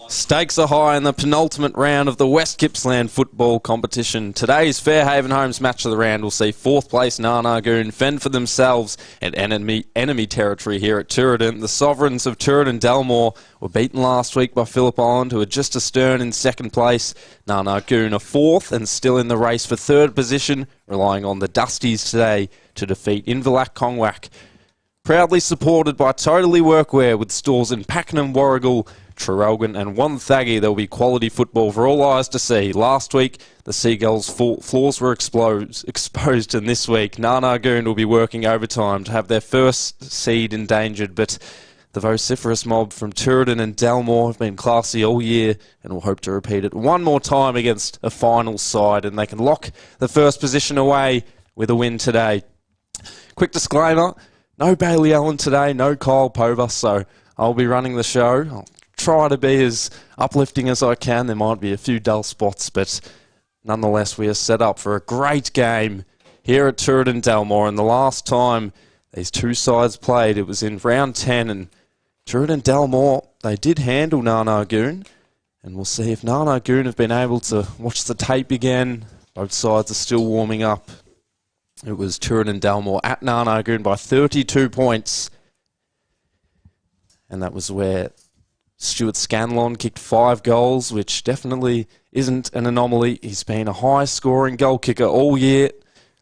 Stakes are high in the penultimate round of the West Gippsland football competition. Today's Fairhaven Homes match of the round will see 4th place Goon fend for themselves at enemy territory here at Toordain. The Sovereigns of Toordain Delmore were beaten last week by Phillip Island, who are just astern in 2nd place. Goon are 4th and still in the race for 3rd position, relying on the Dusties today to defeat Inverloch Congwack. Proudly supported by Totally Workwear with stores in Pakenham, Warragul, Traralgon and Wonthaggi, there will be quality football for all eyes to see. Last week, the Seagulls' flaws were exposed, and this week, Goon will be working overtime to have their first seed endangered, but the vociferous mob from Toordain and Delmore have been classy all year and will hope to repeat it one more time against a final side, and they can lock the first position away with a win today. Quick disclaimer, no Bailey Allen today, no Kyle Pover, so I'll be running the show. I'll try to be as uplifting as I can. There might be a few dull spots, but nonetheless we are set up for a great game here at Toordain Delmore. And the last time these two sides played, it was in round 10, and Toordain Delmore, they did handle Goon, and we'll see if Goon have been able to watch the tape again. Both sides are still warming up. It was Toordain Delmore at Goon by 32 points, and that was where Stuart Scanlon kicked 5 goals, which definitely isn't an anomaly. He's been a high-scoring goal kicker all year,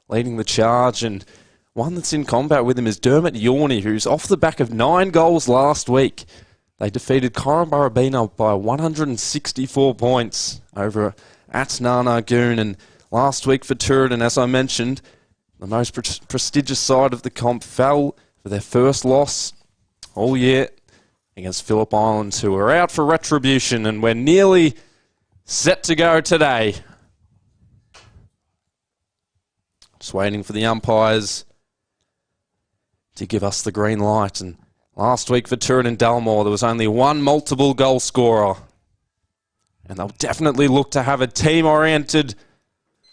leading the charge, and one that's in combat with him is Dermot Yorney, who's off the back of 9 goals last week. They defeated Corumbarabina by 164 points over at Goon, and last week for Toordain, as I mentioned, the most prestigious side of the comp fell for their first loss all year against Phillip Island, who are out for retribution, and we're nearly set to go today. Just waiting for the umpires to give us the green light. And last week for Toordain Delmore, there was only one multiple goal scorer, and they'll definitely look to have a team-oriented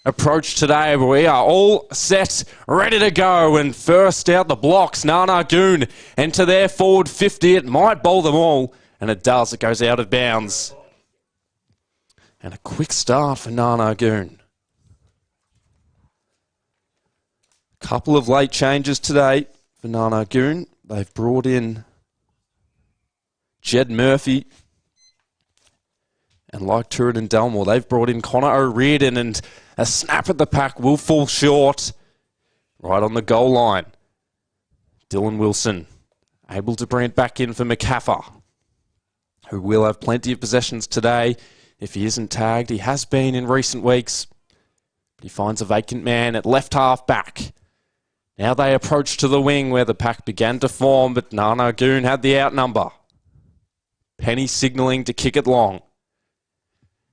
approach today. We are all set, ready to go, and first out the blocks, Goon enter their forward 50. It might bowl them all, and it does. It goes out of bounds. And a quick start for Goon. Couple of late changes today for Goon. They've brought in Jed Murphy, and like Toordain Delmore, they've brought in Connor O'Riordan, and a snap at the pack will fall short. Right on the goal line, Dylan Wilson able to bring it back in for McCaffer, who will have plenty of possessions today if he isn't tagged. He has been in recent weeks, but he finds a vacant man at left half back. Now they approach to the wing where the pack began to form, but Goon had the outnumber. Penny signalling to kick it long.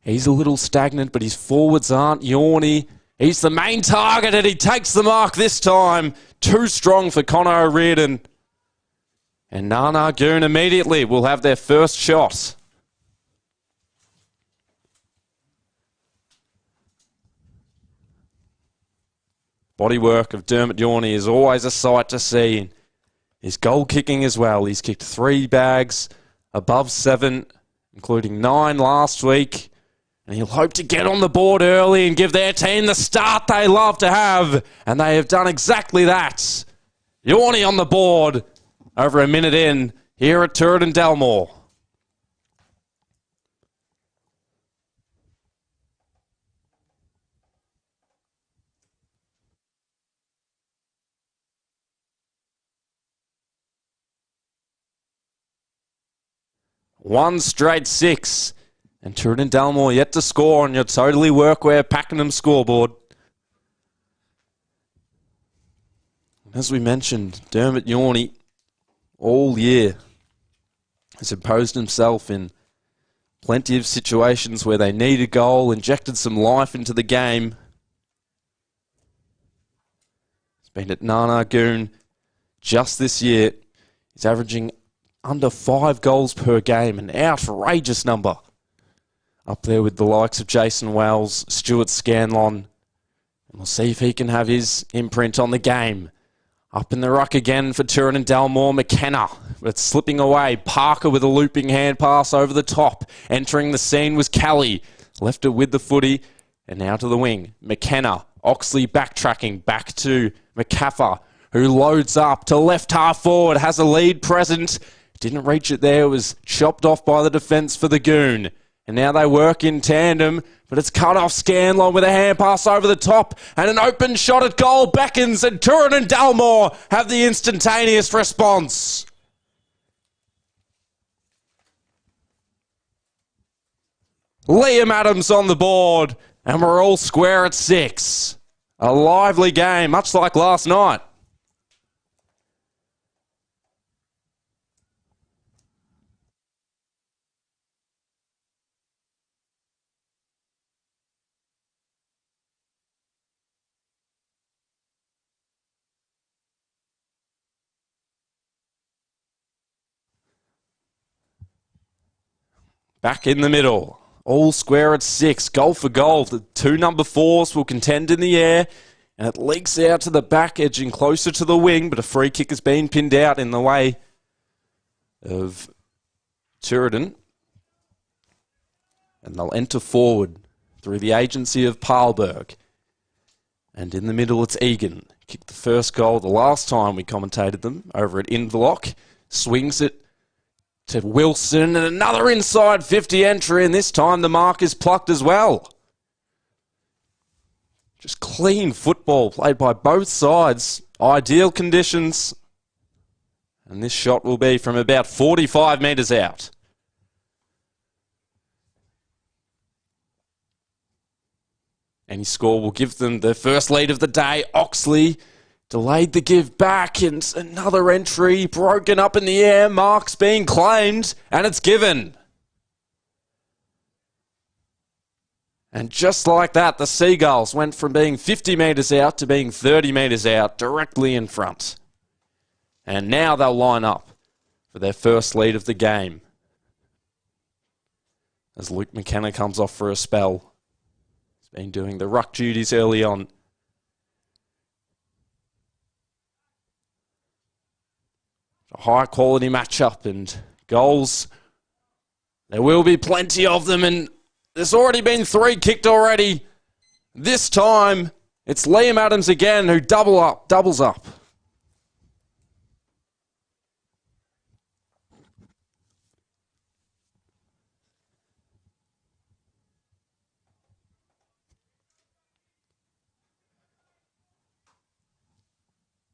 He's a little stagnant, but his forwards aren't. Yorney, he's the main target, and he takes the mark this time. Too strong for Connor O'Riordan. And Goon immediately will have their first shot. Bodywork of Dermot Yorney is always a sight to see. His goal kicking as well. He's kicked 3 bags above 7, including 9 last week. And he'll hope to get on the board early and give their team the start they love to have. And they have done exactly that. Yorney on the board over a minute in here at Toordain Delmore. One straight 6. And Toordain Delmore yet to score on your Totally Workwear Pakenham scoreboard. As we mentioned, Dermot Yorney all year has imposed himself in plenty of situations where they need a goal, injected some life into the game. He's been at Goon just this year. He's averaging under 5 goals per game, an outrageous number. Up there with the likes of Jason Wells, Stuart Scanlon. And we'll see if he can have his imprint on the game. Up in the ruck again for Toordain Delmore. McKenna but it's slipping away. Parker with a looping hand pass over the top. Entering the scene was Kelly. Left it with the footy, and now to the wing. McKenna. Oxley backtracking back to McCaffer, who loads up to left half forward, has a lead present. Didn't reach it there, it was chopped off by the defence for the Goon. And now they work in tandem, but it's cut off. Scanlon with a hand pass over the top, and an open shot at goal beckons, and Toordain and Dalmore have the instantaneous response. Liam Adams on the board, and we're all square at 6. A lively game, much like last night. Back in the middle. All square at 6, goal for goal. The 2 number 4s will contend in the air, and it leaks out to the back, edging closer to the wing, but a free kick has been pinned out in the way of Toordain. And they'll enter forward through the agency of Parlberg. And in the middle, it's Egan. Kicked the first goal the last time we commentated them over at Inverloch. Swings it to Wilson, and another inside 50 entry, and this time the mark is plucked as well. Just clean football played by both sides. Ideal conditions. And this shot will be from about 45 metres out. Any score will give them the first lead of the day. Oxley delayed the give back, and another entry broken up in the air. Mark's being claimed, and it's given. And just like that, the Seagulls went from being 50 metres out to being 30 metres out, directly in front. And now they'll line up for their first lead of the game, as Luke McKenna comes off for a spell. He's been doing the ruck duties early on. A high quality matchup, and goals, there will be plenty of them, and there's already been 3 kicked already. This time it's Liam Adams again who doubles up.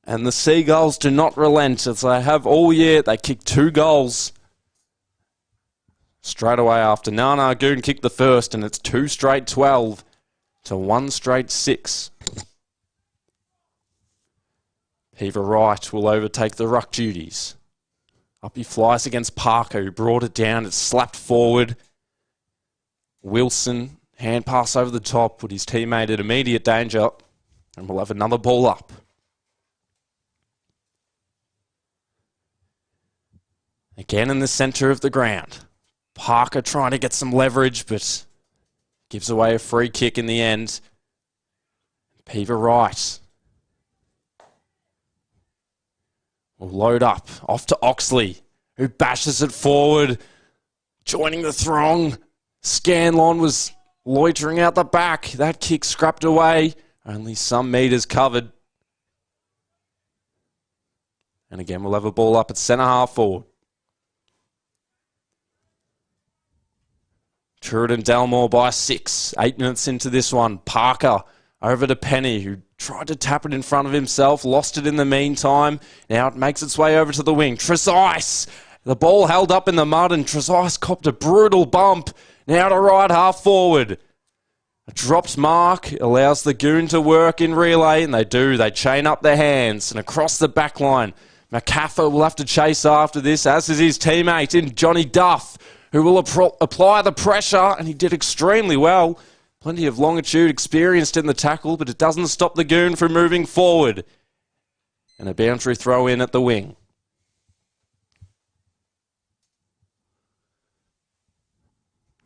And the Seagulls do not relent, as they have all year. They kick 2 goals straight away after. Goon kicked the first, and it's 2 straight 12 to 1 straight 6. Peter Wright will overtake the ruck duties. Up he flies against Parker, who brought it down. It's slapped forward. Wilson, hand pass over the top, put his teammate at immediate danger, and we'll have another ball up. Again in the centre of the ground. Parker trying to get some leverage, but gives away a free kick in the end. Peter Wright will load up. Off to Oxley, who bashes it forward. Joining the throng. Scanlon was loitering out the back. That kick scrapped away. Only some metres covered. And again, we'll have a ball up at centre half forward. Toordain Dalmore by 6. 8 minutes into this one. Parker over to Penny, who tried to tap it in front of himself. Lost it in the meantime. Now it makes its way over to the wing. Trezise. The ball held up in the mud, and Trezise copped a brutal bump. Now to right half forward. A dropped mark allows the Goon to work in relay, and they do. They chain up their hands and across the back line. McCaffer will have to chase after this, as is his teammate in Johnny Duff, who will apply the pressure, and he did extremely well. Plenty of longitude experienced in the tackle, but it doesn't stop the Goon from moving forward. And a boundary throw in at the wing.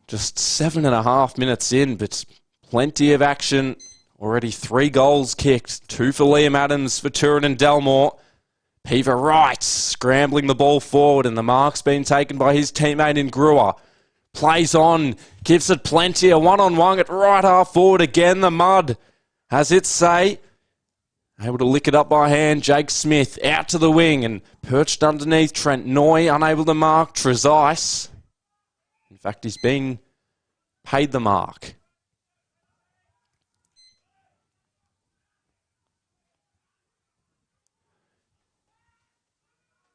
Just 7.5 minutes in, but plenty of action. Already 3 goals kicked. 2 for Liam Adams for Toordain and Dalmore. Peaver right, scrambling the ball forward, and the mark's been taken by his teammate in Brewer. Plays on, gives it plenty, a one-on-one at right half forward again. The Mud has its say. Able to lick it up by hand. Jake Smith out to the wing and perched underneath Trent Noy, unable to mark Trezise. In fact, he's been paid the mark.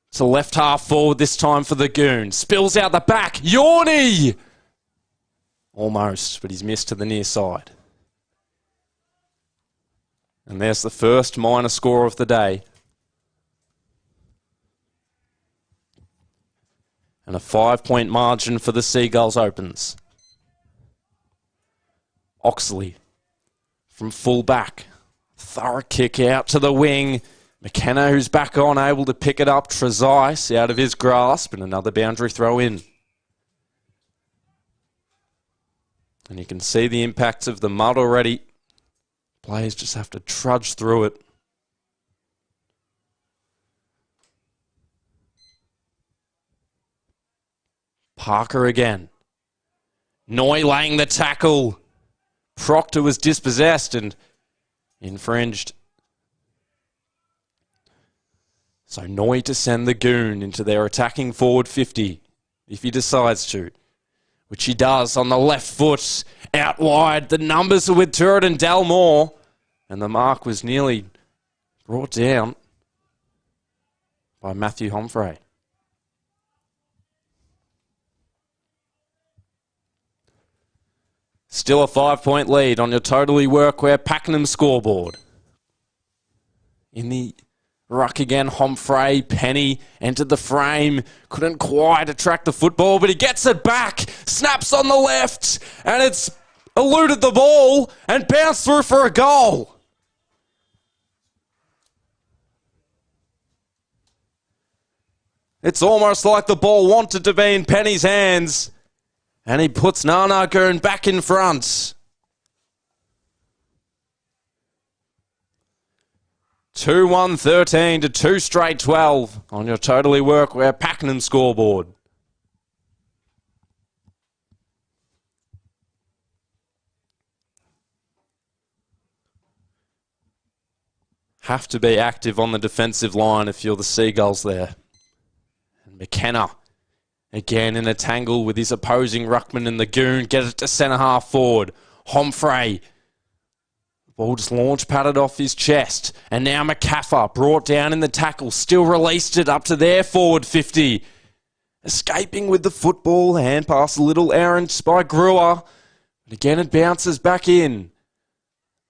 It's a left half forward this time for the Goon. Spills out the back. Yorney! Almost, but he's missed to the near side. And there's the first minor score of the day. And a 5-point margin for the Seagulls opens. Oxley from full back. Thorough kick out to the wing. McKenna, who's back on, able to pick it up. Trezise out of his grasp, and another boundary throw in. And you can see the impacts of the mud already. Players just have to trudge through it. Parker again. Noy laying the tackle. Proctor was dispossessed and infringed. So Noy to send the Goon into their attacking forward 50, if he decides to. Which he does on the left foot, out wide. The numbers are with Toordain Dalmore. And the mark was nearly brought down by Matthew Humphrey. Still a 5-point lead on your Totally Workwear Pakenham scoreboard. In the ruck again, Humphrey, Penny entered the frame, couldn't quite attract the football, but he gets it back, snaps on the left, and it's eluded the ball and bounced through for a goal. It's almost like the ball wanted to be in Penny's hands, and he puts Nana Goon back in front. 2-1-13 to 2 straight 12 on your Totally Workwear Pakenham scoreboard. Have to be active on the defensive line if you're the Seagulls there. And McKenna, again in a tangle with his opposing ruckman and the Goon, get it to centre half forward. Humphrey. Ball just launch padded off his chest. And now McCaffer brought down in the tackle. Still released it up to their forward 50. Escaping with the football. Hand pass a little errant by Brewer. But again it bounces back in.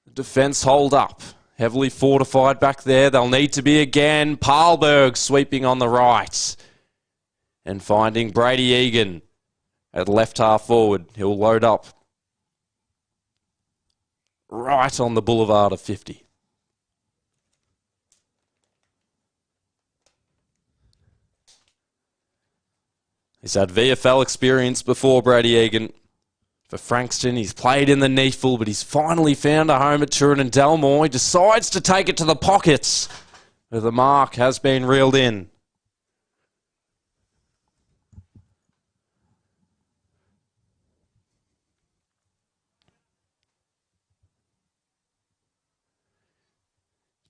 The defence hold up. Heavily fortified back there. They'll need to be again. Parlberg sweeping on the right. And finding Brady Egan at left half forward. He'll load up right on the boulevard of 50. He's had VFL experience before, Brady Egan. For Frankston, he's played in the Neefle, but he's finally found a home at Toordain Dalmore. He decides to take it to the pockets, where the mark has been reeled in.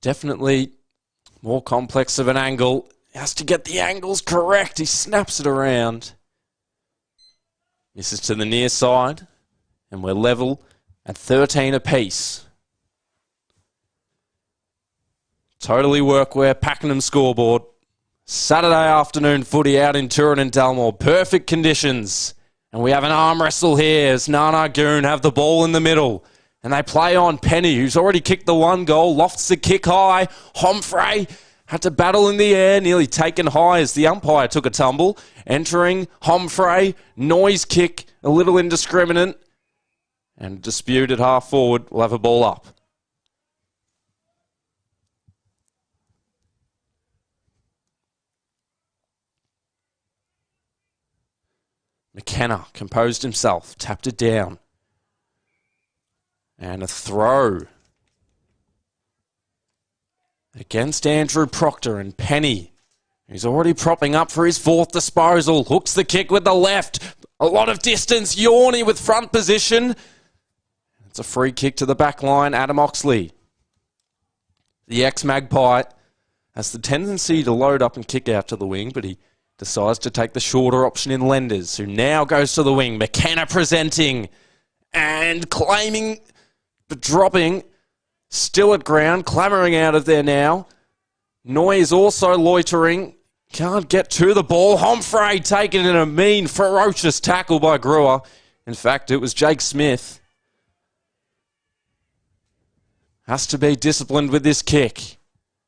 Definitely more complex of an angle. He has to get the angles correct. He snaps it around. Misses to the near side. And we're level at 13 apiece. Totally Workwear Pakenham scoreboard. Saturday afternoon footy out in Toordain Dalmore. Perfect conditions. And we have an arm wrestle here as Nana Goon have the ball in the middle. And they play on Penny, who's already kicked the one goal, lofts the kick high. Humphrey had to battle in the air, nearly taken high as the umpire took a tumble. Entering Humphrey, noise kick, a little indiscriminate. And dispute at half forward, will have a ball up. McKenna composed himself, tapped it down. And a throw. against Andrew Proctor, and Penny, who's already propping up for his fourth disposal, hooks the kick with the left. A lot of distance. Yorney with front position. It's a free kick to the back line. Adam Oxley, the ex-Magpie, has the tendency to load up and kick out to the wing, but he decides to take the shorter option in Lenders, who now goes to the wing. McKenna presenting and claiming, but dropping. Still at ground, clamouring out of there now. Noy is also loitering. Can't get to the ball. Homfray taken in a mean, ferocious tackle by Brewer. In fact, it was Jake Smith. Has to be disciplined with this kick.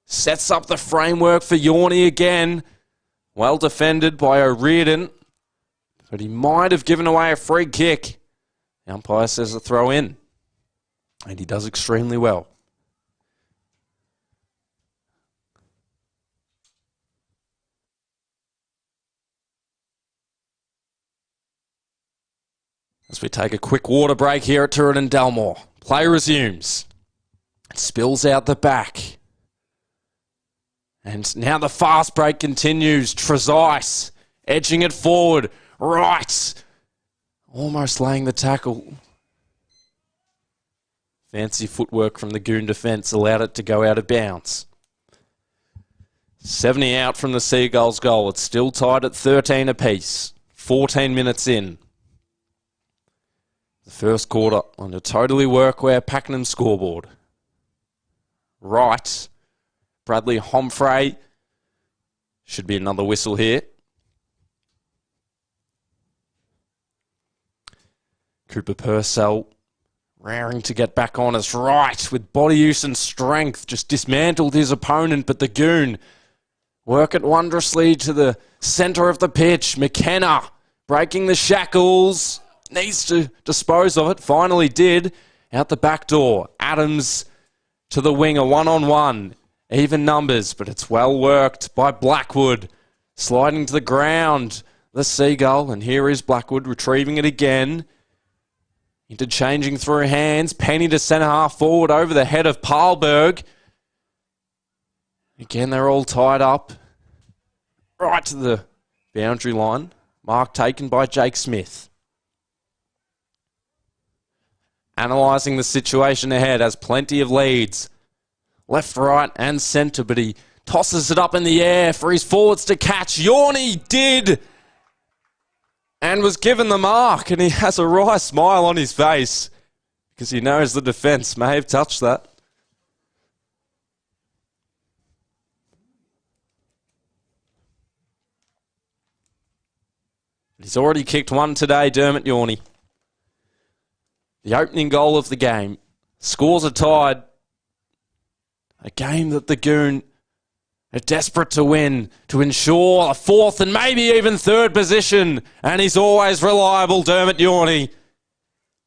Sets up the framework for Yorney again. Well defended by O'Riordan, but he might have given away a free kick. The umpire says a throw in, and he does extremely well. As we take a quick water break here at Toordain Dalmore, play resumes. It spills out the back. And now the fast break continues. Trezise edging it forward. Right. Almost laying the tackle. Fancy footwork from the Goon defence allowed it to go out of bounds. 70 out from the Seagulls goal. It's still tied at 13 apiece. 14 minutes in. The first quarter on the Totally Workwear Pakenham scoreboard. Right. Bradley Homfray. Should be another whistle here. Cooper Purcell raring to get back on us. Right, with body use and strength, just dismantled his opponent, but the Goon work it wondrously to the centre of the pitch. McKenna breaking the shackles. Needs to dispose of it. Finally did. Out the back door. Adams to the wing, a one-on-one. Even numbers, but it's well worked by Blackwood. Sliding to the ground, the Seagull, and here is Blackwood retrieving it again. Interchanging through hands. Penny to centre half forward over the head of Parlberg. Again, they're all tied up. Right to the boundary line. Mark taken by Jake Smith. Analysing the situation ahead, has plenty of leads. Left, right and centre, but he tosses it up in the air for his forwards to catch. Yorney did, and was given the mark, and he has a wry smile on his face because he knows the defence may have touched that. He's already kicked one today, Dermot Yorney. The opening goal of the game. Scores are tied. A game that the Goon are desperate to win, to ensure a fourth and maybe even third position. And he's always reliable, Dermot Yorney.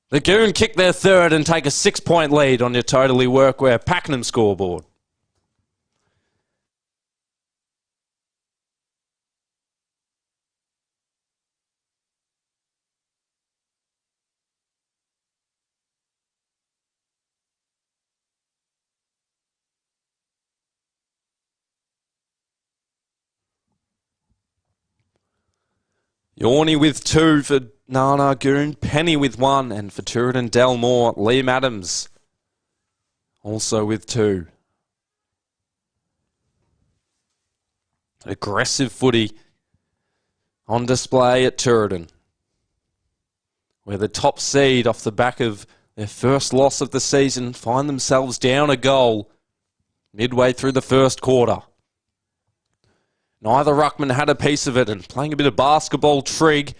The Goon kick their third and take a 6-point lead on your Totally Workwear Pakenham scoreboard. Yorney with 2 for Nana Goon. Penny with 1. And for Toordain Dalmore, Liam Adams also with 2. Aggressive footy on display at Toordain, where the top seed off the back of their first loss of the season find themselves down a goal midway through the first quarter. Neither ruckman had a piece of it, and playing a bit of basketball, Trigg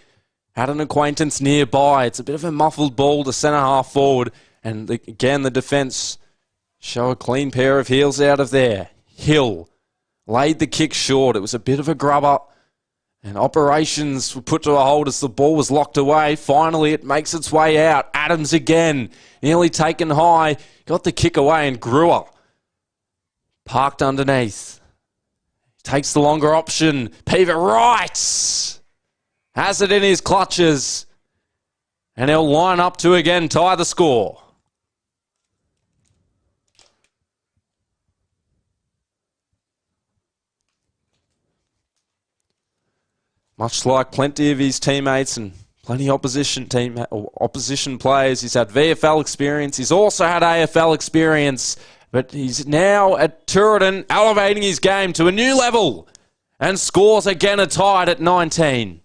had an acquaintance nearby. It's a bit of a muffled ball to centre half forward, and again the defence show a clean pair of heels out of there. Hill laid the kick short. It was a bit of a grubber, and operations were put to a hold as the ball was locked away. Finally, it makes its way out. Adams again, nearly taken high, got the kick away, and Brewer parked underneath. Takes the longer option. Peaver right. Has it in his clutches. And he'll line up to again tie the score. Much like plenty of his teammates and plenty of opposition players, he's had VFL experience. He's also had AFL experience, but he's now at Toordain, elevating his game to a new level, and scores again are tied at 19.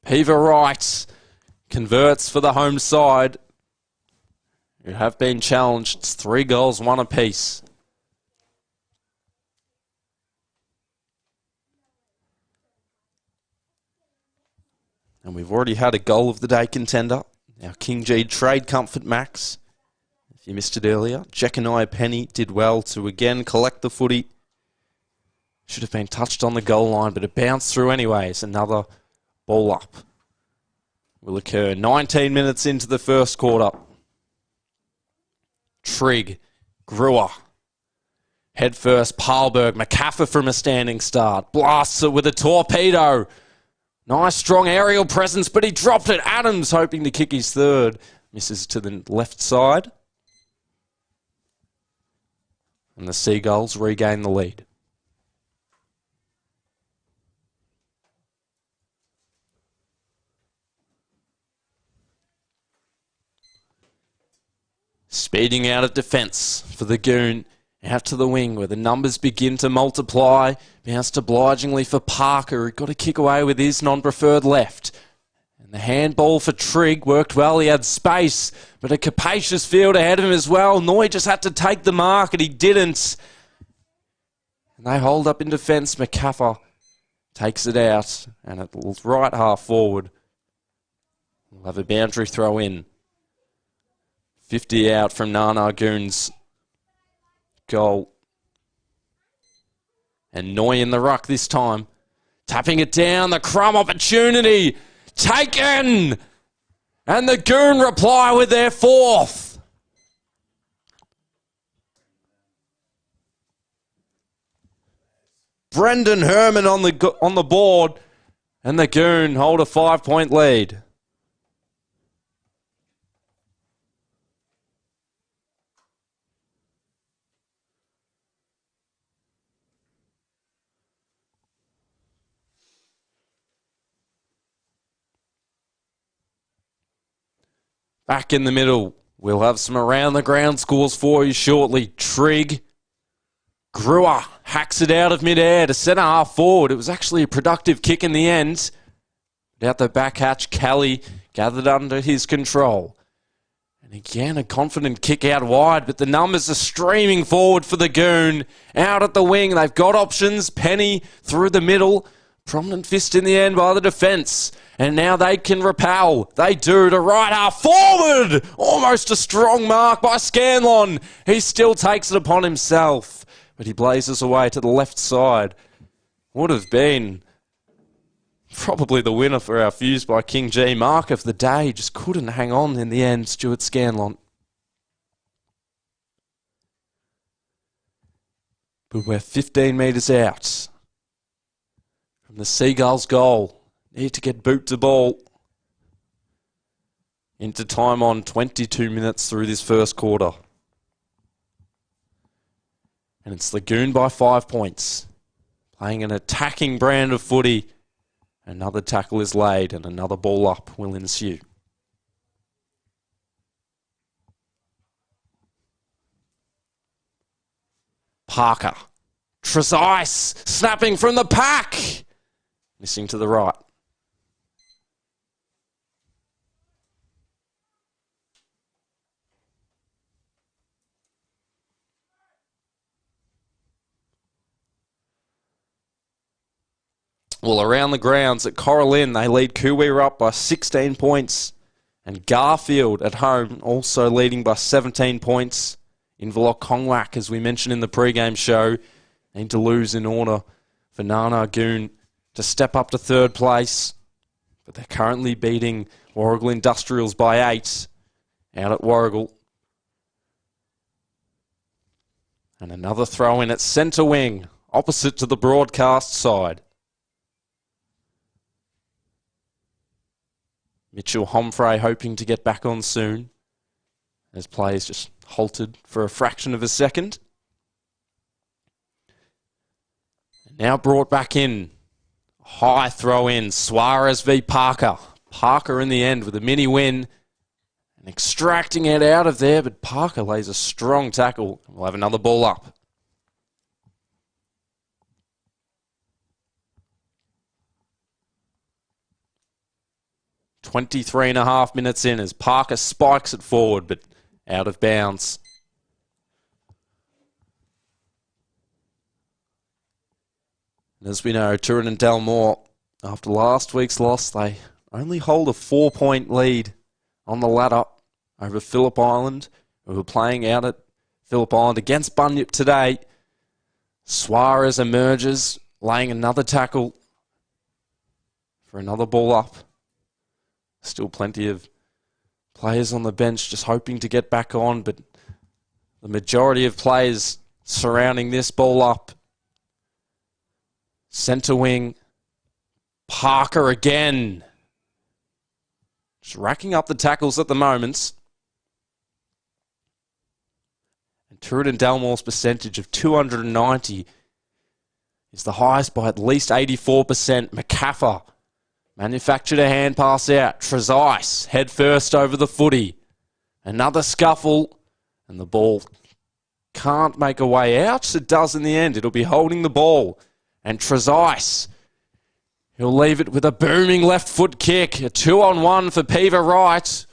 Pever Wright converts for the home side, who have been challenged. It's 3 goals, 1 apiece. And we've already had a goal of the day contender. Our King G Trade Comfort Max. If you missed it earlier, Jeconiah Penny did well to again collect the footy. Should have been touched on the goal line, but it bounced through anyways. Another ball up will occur 19 minutes into the first quarter. Trigg, Brewer, head first, Parlberg, McCaffer from a standing start, blasts it with a torpedo. Nice strong aerial presence, but he dropped it. Adams hoping to kick his third, misses to the left side. And the Seagulls regain the lead. Speeding out of defence for the Goon. Out to the wing where the numbers begin to multiply. Bounced obligingly for Parker, who got a kick away with his non-preferred left. And the handball for Trigg worked well. He had space, but a capacious field ahead of him as well. Noy just had to take the mark, and he didn't. And they hold up in defence. McCaffer takes it out, and at the right half forward, we'll have a boundary throw in. 50 out from Nana Goon's goal. And Noy in the ruck this time. Tapping it down, the crumb opportunity. Taken! And the Goon reply with their 4th. Brendan Herman on the board. And the Goon hold a 5-point lead. Back in the middle, we'll have some around the ground scores for you shortly. Trigg, Brewer hacks it out of midair to centre half forward. It was actually a productive kick in the end. Out the back hatch, Kelly gathered under his control. And again, a confident kick out wide, but the numbers are streaming forward for the Goon. Out at the wing, they've got options. Penny through the middle. Prominent fist in the end by the defence. And now they can repel. They do to right half forward. Almost a strong mark by Scanlon. He still takes it upon himself. But he blazes away to the left side. Would have been probably the winner for our Fuse by King G. Mark of the day. Just couldn't hang on in the end, Stuart Scanlon. But we're 15 metres out from the Seagulls' goal. Need to get boot to ball. Into time on 22 minutes through this first quarter. And it's the Goon by 5 points. Playing an attacking brand of footy. Another tackle is laid and another ball up will ensue. Parker. Trezise snapping from the pack. Missing to the right. Well, around the grounds at Coralline, they lead Kuwira up by 16 points. And Garfield at home also leading by 17 points Inverloch Kongwak, as we mentioned in the pre-game show, need to lose in order for Nana Goon to step up to third place. But they're currently beating Warragul Industrials by 8 out at Warragul. And another throw in at centre wing, opposite to the broadcast side. Mitchell Homfray hoping to get back on soon, as players just halted for a fraction of a second. And now brought back in. High throw in, Suarez v Parker. Parker in the end with a mini win. And extracting it out of there, but Parker lays a strong tackle. We'll have another ball up. "23.5 minutes in as Parker spikes it forward, but out of bounds. And as we know, Toordain and Dalmore, after last week's loss, they only hold a 4-point lead on the ladder over Phillip Island, who are playing out at Phillip Island against Bunyip today. Suarez emerges, laying another tackle for another ball up. Still plenty of players on the bench just hoping to get back on, but the majority of players surrounding this ball up. Centre wing, Parker again. Just racking up the tackles at the moment. And Toordain Dalmore's percentage of 290 is the highest by at least 84%. McCaffer manufactured a hand pass out. Trezise head first over the footy. Another scuffle, and the ball can't make a way out. It does in the end. It'll be holding the ball. And Trezise, he'll leave it with a booming left foot kick. A 2-on-1 for Pever Wright,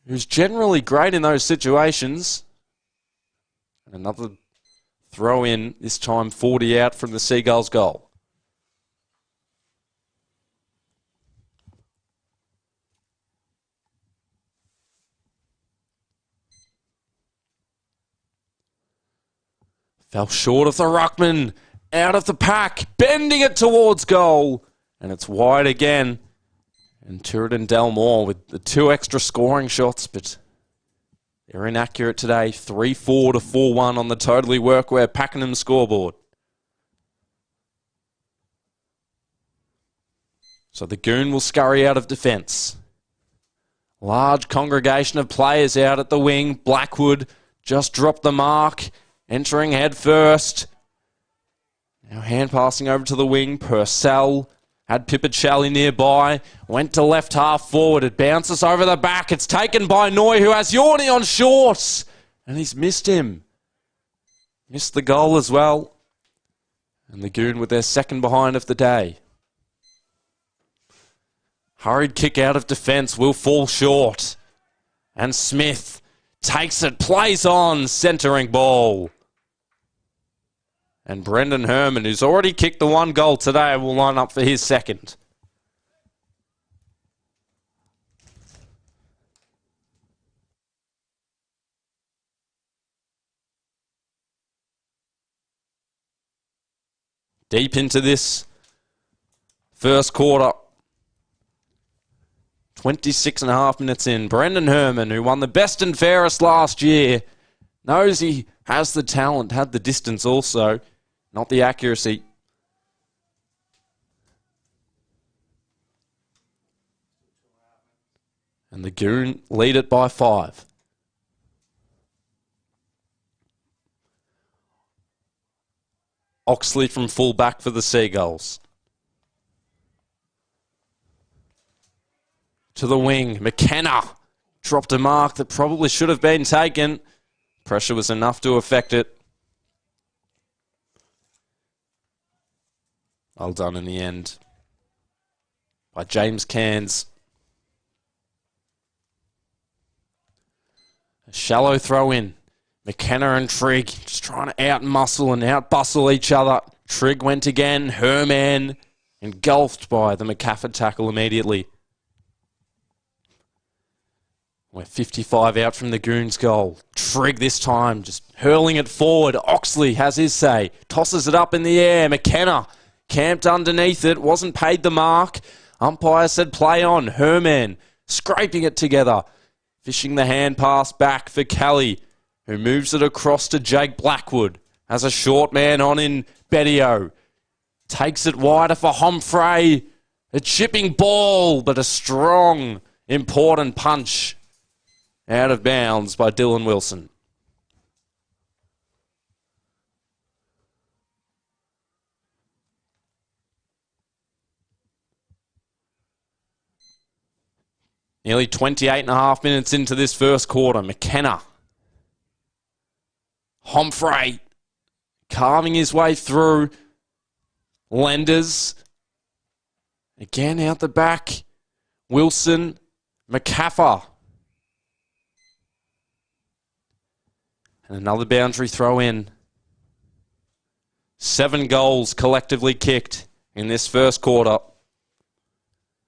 who's generally great in those situations. And another throw in, this time 40 out from the Seagulls goal. Fell short of the ruckman. Out of the pack, bending it towards goal. And it's wide again. And Toordain Dalmore with the 2 extra scoring shots, but they're inaccurate today. 3-4 to 4-1 on the Totally Workwear Pakenham scoreboard. So the Goon will scurry out of defence. Large congregation of players out at the wing. Blackwood just dropped the mark, entering head first. Now hand passing over to the wing. Purcell had Pipicelli nearby. Went to left half forward. It bounces over the back. It's taken by Noy, who has Yorney on short. And he's missed him. Missed the goal as well. And the Goon with their second behind of the day. Hurried kick out of defence will fall short. And Smith takes it, plays on, centering ball. And Brendan Herman, who's already kicked the 1 goal today, will line up for his second. Deep into this first quarter. 26.5 minutes in. Brendan Herman, who won the best and fairest last year, knows he has the talent, had the distance also. Not the accuracy. And the Goon lead it by 5. Oxley from full back for the Seagulls. To the wing. McKenna dropped a mark that probably should have been taken. Pressure was enough to affect it. Well done in the end by James Cairns. A shallow throw in. McKenna and Trigg just trying to out-muscle and out-bustle each other. Trigg went again. Herman engulfed by the McCafford tackle immediately. We're 55 out from the Goons' goal. Trigg this time, just hurling it forward. Oxley has his say. Tosses it up in the air. McKenna camped underneath it. Wasn't paid the mark. Umpire said play on. Herman scraping it together. Fishing the hand pass back for Kelly, who moves it across to Jake Blackwood. Has a short man on in Bedio. Takes it wider for Humphrey. A chipping ball, but a strong, important punch. Out of bounds by Dylan Wilson. Nearly 28.5 minutes into this first quarter. McKenna. Humphrey carving his way through. Lenders. Again out the back. Wilson. McCaffer. And another boundary throw in. 7 goals collectively kicked in this first quarter.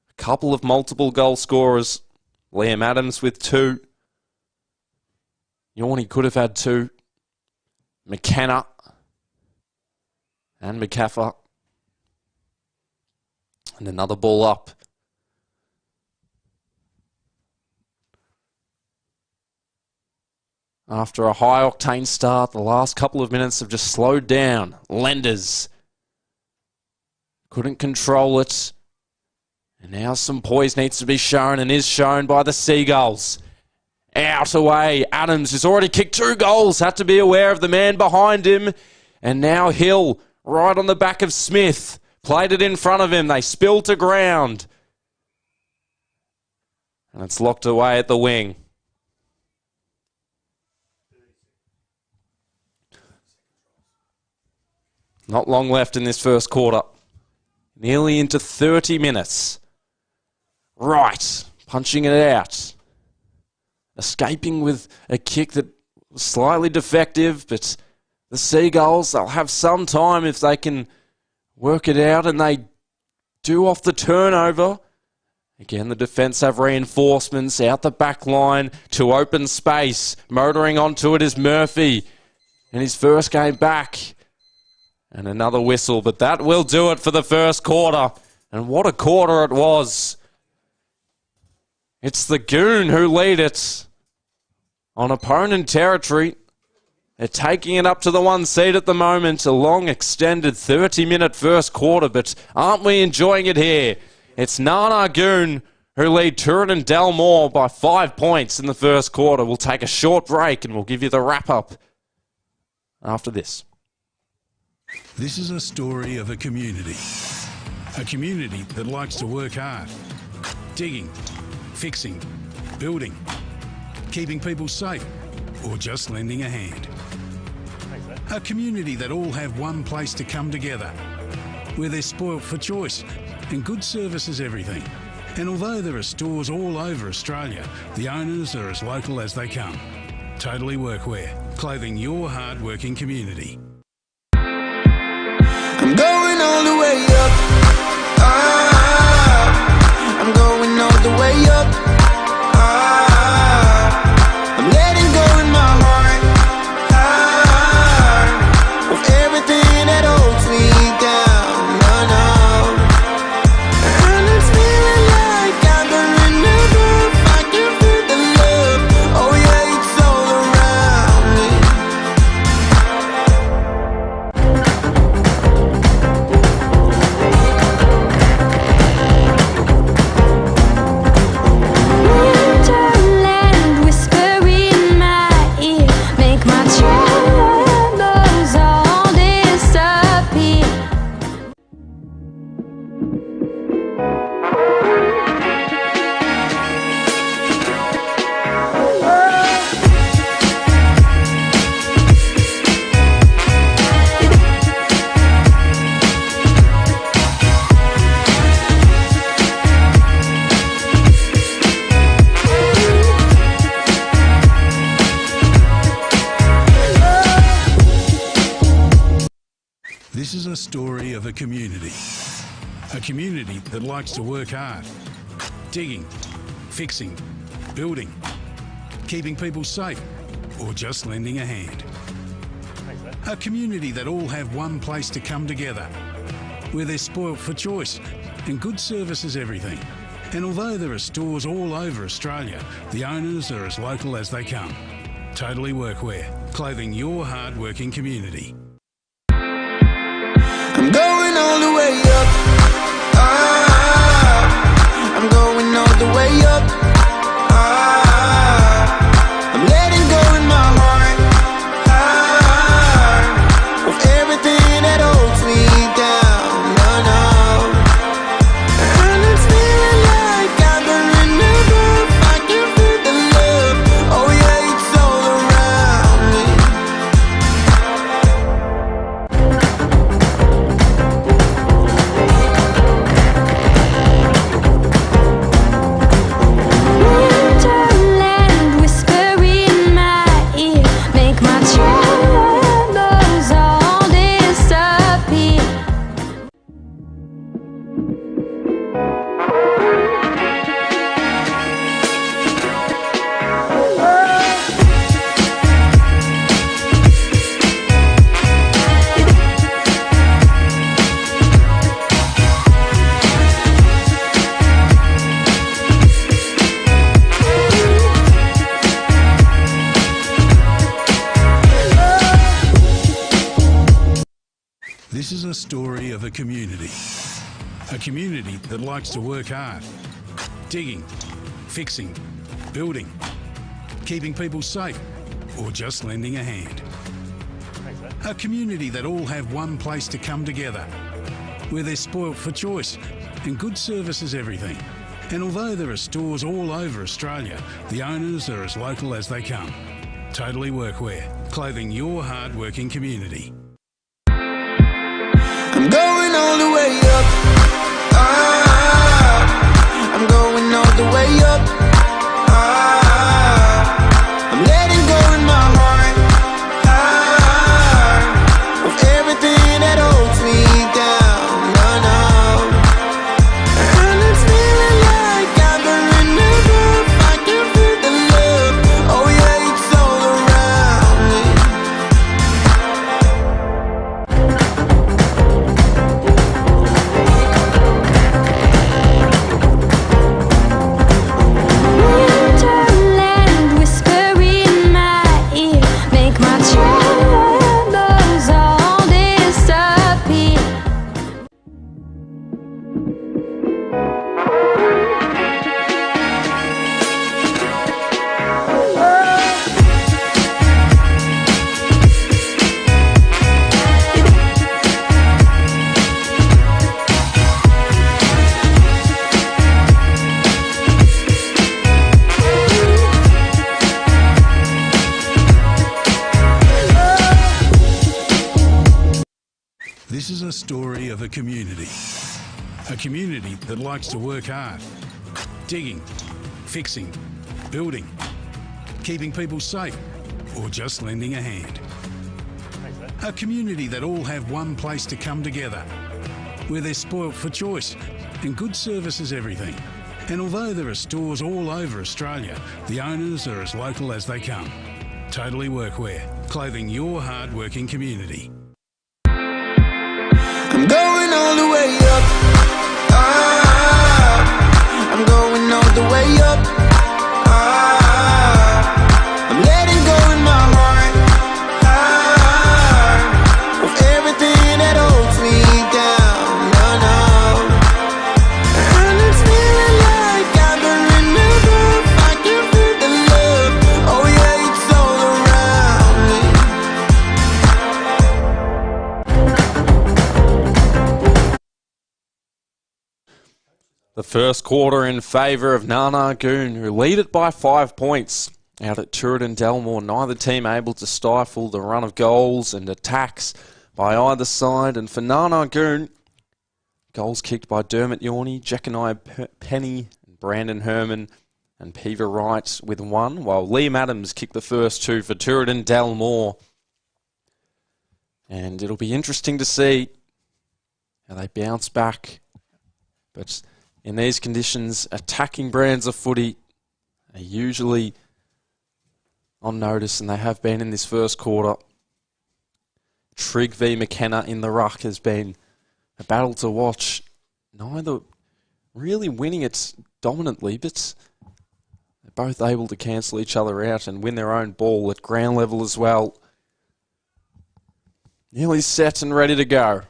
A couple of multiple goal scorers. Liam Adams with 2. Yorney could have had 2. McKenna and McCaffer. And another ball up. After a high-octane start, the last couple of minutes have just slowed down. Lenders couldn't control it. And now some poise needs to be shown, and is shown by the Seagulls. Out away. Adams, who's already kicked 2 goals, had to be aware of the man behind him. And now Hill, right on the back of Smith. Played it in front of him. They spill to ground. And it's locked away at the wing. Not long left in this first quarter. Nearly into 30 minutes. Right. Punching it out. Escaping with a kick that was slightly defective, but the Seagulls, they'll have some time if they can work it out, and they do off the turnover. Again, the defence have reinforcements out the back line to open space. Motoring onto it is Murphy in his first game back. And another whistle, but that will do it for the first quarter. And what a quarter it was. It's the Goon who lead it on opponent territory. They're taking it up to the 1 seed at the moment. A long, extended 30-minute first quarter, but aren't we enjoying it here? It's Nana Goon who lead Toordain and Delmore by 5 points in the first quarter. We'll take a short break and we'll give you the wrap-up after this. This is a story of a community that likes to work hard, digging, fixing, building, keeping people safe, or just lending a hand. A community that all have one place to come together, where they're spoilt for choice and good service is everything. And although there are stores all over Australia, the owners are as local as they come. Totally Workwear, clothing your hard-working community. I'm going all the way up. I'm going all the way up. I'm letting go in my heart of everything that holds me down. And it's feeling like I'm going enough. I can feel the love. Oh yeah, it's all around me. This is a story of a community that likes to work hard, digging, fixing, building, keeping people safe, or just lending a hand. A community that all have one place to come together, where they're spoilt for choice and good service is everything. And although there are stores all over Australia, the owners are as local as they come. Totally Workwear, clothing your hard-working community. I'm going all the way up. I'm going all the way up. I'm letting go in my heart of everything that holds me down. No, no. And it's feeling like I've been renewed. I can feel the love. Oh yeah, it's all around me. Wonderland, whisper in my ear, make my troubles all disappear. This is a story of a community that likes to work hard, digging, fixing, building, keeping people safe, or just lending a hand. A community that all have one place to come together, where they're spoilt for choice and good service is everything. And although there are stores all over Australia, the owners are as local as they come. Totally Workwear, clothing your hard-working community. I'm going all the way up. I'm going all the way up. I'm letting go in my heart of everything that holds me down. No, no. And it's feeling like I've been renewed. I can feel the love. Oh yeah, it's all around me. Wonderland, whisper in my ear, make my troubles all disappear. This is a story of a community that likes to work hard, digging, fixing, building, keeping people safe, or just lending a hand. A community that all have one place to come together, where they're spoilt for choice and good service is everything. And although there are stores all over Australia, the owners are as local as they come. Totally Workwear, clothing your hard-working community. I'm going all the way up. I'm going all the way up. I'm letting go in my heart of everything that holds me down. No, no. And it's feeling like I've been renewed. I can feel the love. Oh yeah, it's all around me. The first quarter in favour of Goon, who lead it by 5 points. Out at Toordain Delmore, neither team able to stifle the run of goals and attacks by either side. And for Goon, goals kicked by Dermot Yorney, Jeconiah Penny, Brandon Herman and Peter Wright with one, while Liam Adams kicked the first two for Toordain Delmore. And it'll be interesting to see how they bounce back. But in these conditions, attacking brands of footy are usually on notice, and they have been in this first quarter. Trigg v McKenna in the ruck has been a battle to watch. Neither really winning it dominantly, but they're both able to cancel each other out and win their own ball at ground level as well. Nearly set and ready to go.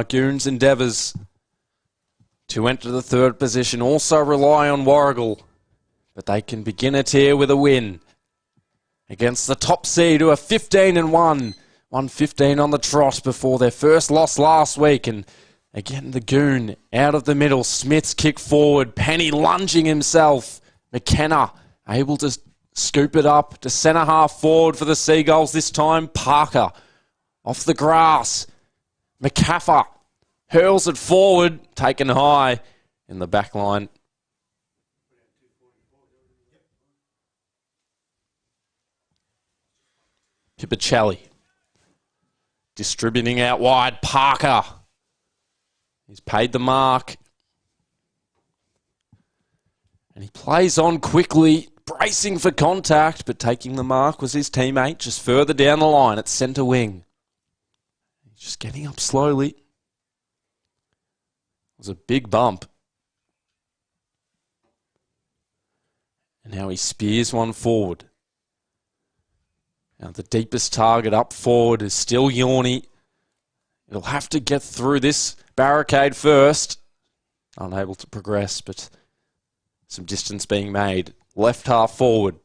Goon's endeavours to enter the third position also rely on Warragul, but they can begin it here with a win against the top seed, who are 15-1. 115 on the trot before their first loss last week. And again, the Goon out of the middle. Smith's kick forward. Penny lunging himself. McKenna able to scoop it up to centre half forward for the Seagulls this time. Parker off the grass. McCaffer hurls it forward, taken high in the back line. Pipicelli distributing out wide. Parker. He's paid the mark. And he plays on quickly, bracing for contact, but taking the mark was his teammate just further down the line at centre wing. He's just getting up slowly. It was a big bump. And now he spears one forward. Now the deepest target up forward is still Yorney. It'll have to get through this barricade first. Unable to progress, but some distance being made. Left half forward.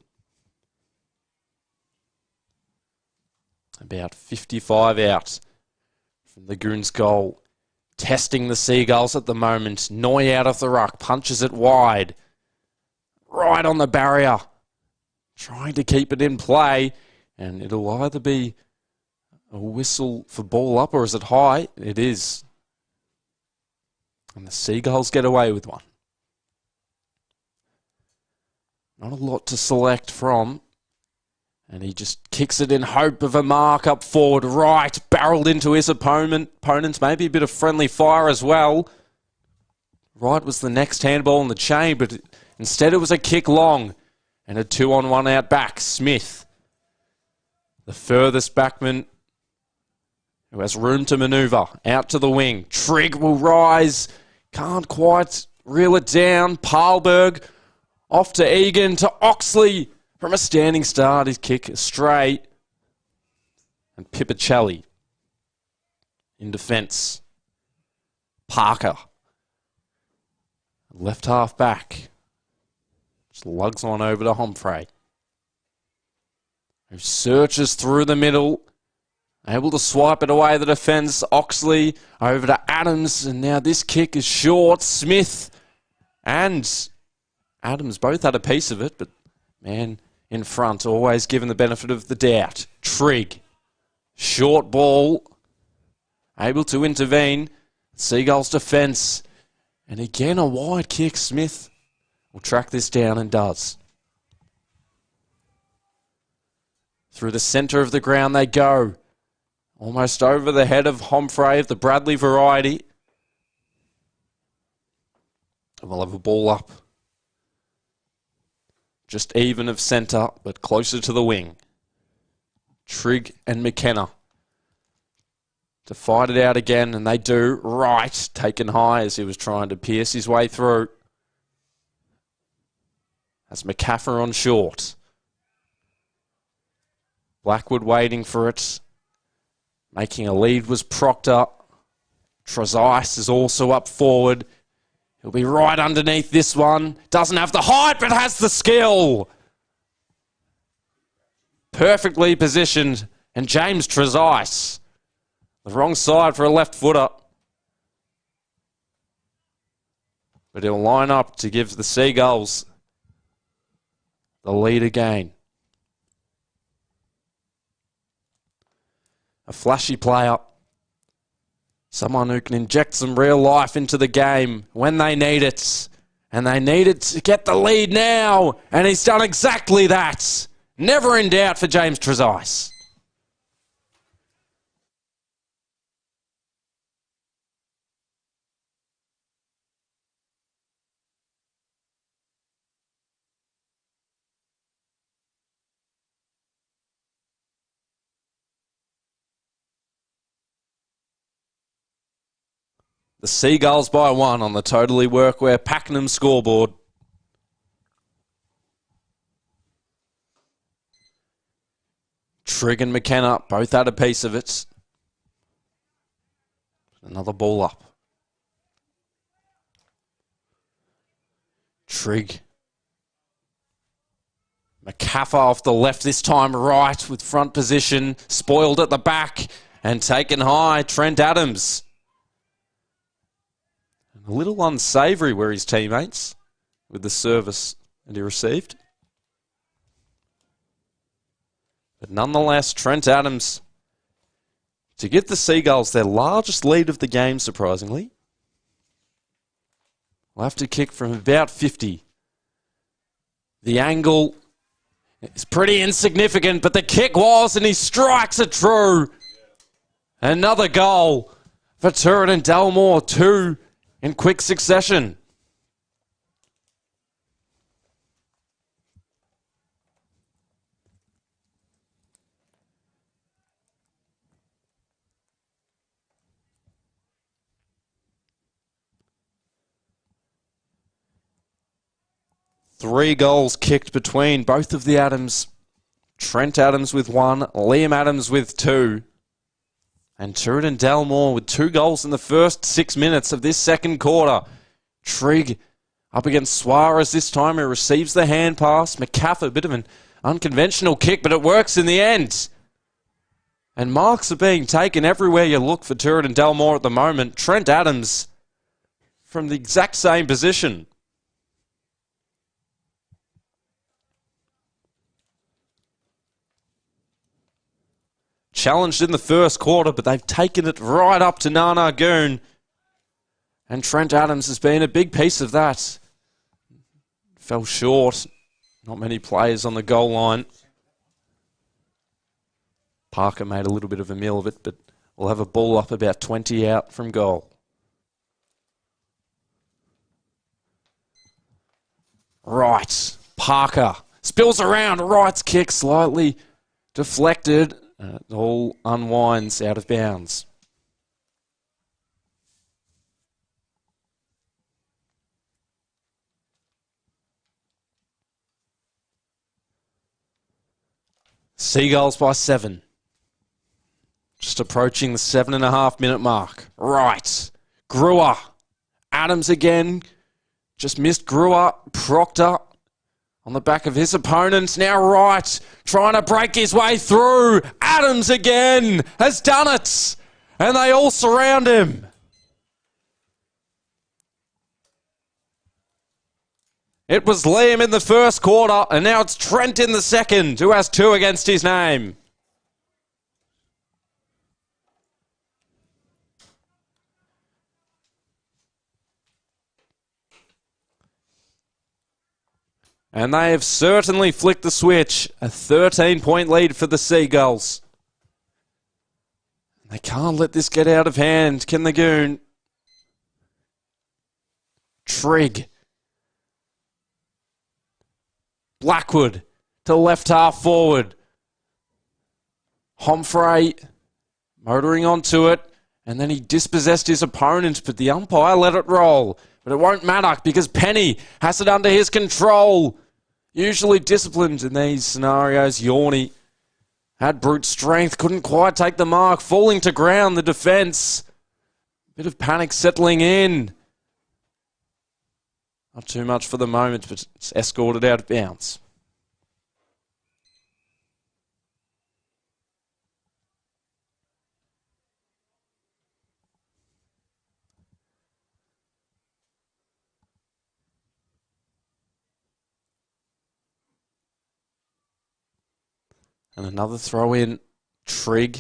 About 55 out from the Goons' goal. Testing the Seagulls at the moment. Noy out of the ruck. Punches it wide. Right on the barrier. Trying to keep it in play. And it'll either be a whistle for ball up, or is it high? It is. And the Seagulls get away with one. Not a lot to select from. And he just kicks it in hope of a mark up forward. Right, barreled into his opponents. Maybe a bit of friendly fire as well. Right was the next handball in the chain, but instead it was a kick long. And a 2-on-1 out back. Smith, the furthest backman, who has room to manoeuvre, out to the wing. Trigg will rise. Can't quite reel it down. Parlberg off to Egan, to Oxley. From a standing start, his kick astray. And Pipicelli in defence. Parker, left half back. Just lugs one over to Humphrey, who searches through the middle. Able to swipe it away the defence. Oxley over to Adams. And now this kick is short. Smith and Adams both had a piece of it, but man in front, always given the benefit of the doubt. Trigg, short ball, able to intervene. Seagulls defence. And again a wide kick. Smith will track this down and does. Through the centre of the ground they go. Almost over the head of Humphrey of the Bradley variety. And we'll have a ball up. Just even of centre, but closer to the wing. Trigg and McKenna to fight it out again, and they do. Right, taken high as he was trying to pierce his way through. That's McCaffer on short. Blackwood waiting for it. Making a lead was Proctor. Trezise is also up forward. He'll be right underneath this one. Doesn't have the height, but has the skill. Perfectly positioned. And James Trezise, the wrong side for a left footer. But he'll line up to give the Seagulls the lead again. A flashy player. Someone who can inject some real life into the game when they need it. And they need it to get the lead now. And he's done exactly that. Never in doubt for James Trezise. The Seagulls by 1 on the Totally Workwear Pakenham scoreboard. Trigg and McKenna both had a piece of it. Another ball up. Trigg. McCaffer off the left, this time right with front position. Spoiled at the back and taken high. Trent Adams. A little unsavoury were his teammates with the service that he received. But nonetheless, Trent Adams to give the Seagulls their largest lead of the game, surprisingly. Will have to kick from about 50. The angle is pretty insignificant, but the kick was, and he strikes it true. Another goal for Toordain and Dalmore, 2 in quick succession. Three goals kicked between both of the Adams. Trent Adams with 1, Liam Adams with 2. And Toordain and Dalmore with 2 goals in the first 6 minutes of this second quarter. Trigg up against Suarez this time. He receives the hand pass. McCaffer, a bit of an unconventional kick, but it works in the end. And marks are being taken everywhere you look for Toordain and Dalmore at the moment. Trent Adams from the exact same position. Challenged in the first quarter, but they've taken it right up to Nana Goon. And Trent Adams has been a big piece of that. Fell short. Not many players on the goal line. Parker made a little bit of a meal of it, but we'll have a ball up about 20 out from goal. Right. Parker spills around. Wright's kick slightly deflected. It all unwinds out of bounds. Seagulls by 7. Just approaching the 7.5 minute mark. Right. Brewer. Adams again. Just missed Brewer. Proctor on the back of his opponents. Now Wright trying to break his way through. Adams again has done it. And they all surround him. It was Liam in the first quarter, and now it's Trent in the second, who has 2 against his name. And they have certainly flicked the switch. A 13-point lead for the Seagulls. They can't let this get out of hand, can the Goon? Trigg. Blackwood to left half forward. Homfray motoring onto it. And then he dispossessed his opponent, but the umpire let it roll. But it won't matter because Penny has it under his control. Usually disciplined in these scenarios. Yorney had brute strength, couldn't quite take the mark. Falling to ground, the defence. Bit of panic settling in. Not too much for the moment, but it's escorted out of bounds. And another throw in. Trigg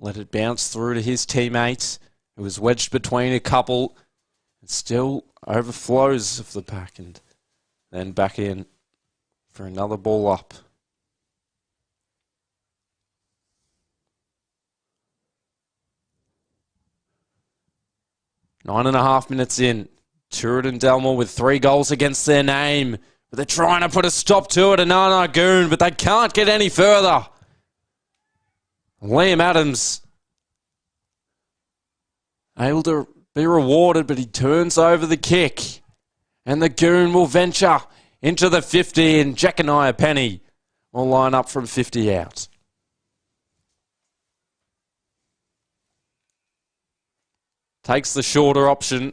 let it bounce through to his teammate. It was wedged between a couple. It still overflows of the pack and then back in for another ball up. 9.5 minutes in. Toordain and Dalmore with 3 goals against their name. But they're trying to put a stop to it. And Nana Goon, but they can't get any further. Liam Adams able to be rewarded, but he turns over the kick. And the Goon will venture into the 50, and Jeconiah Penny will line up from 50 out. Takes the shorter option.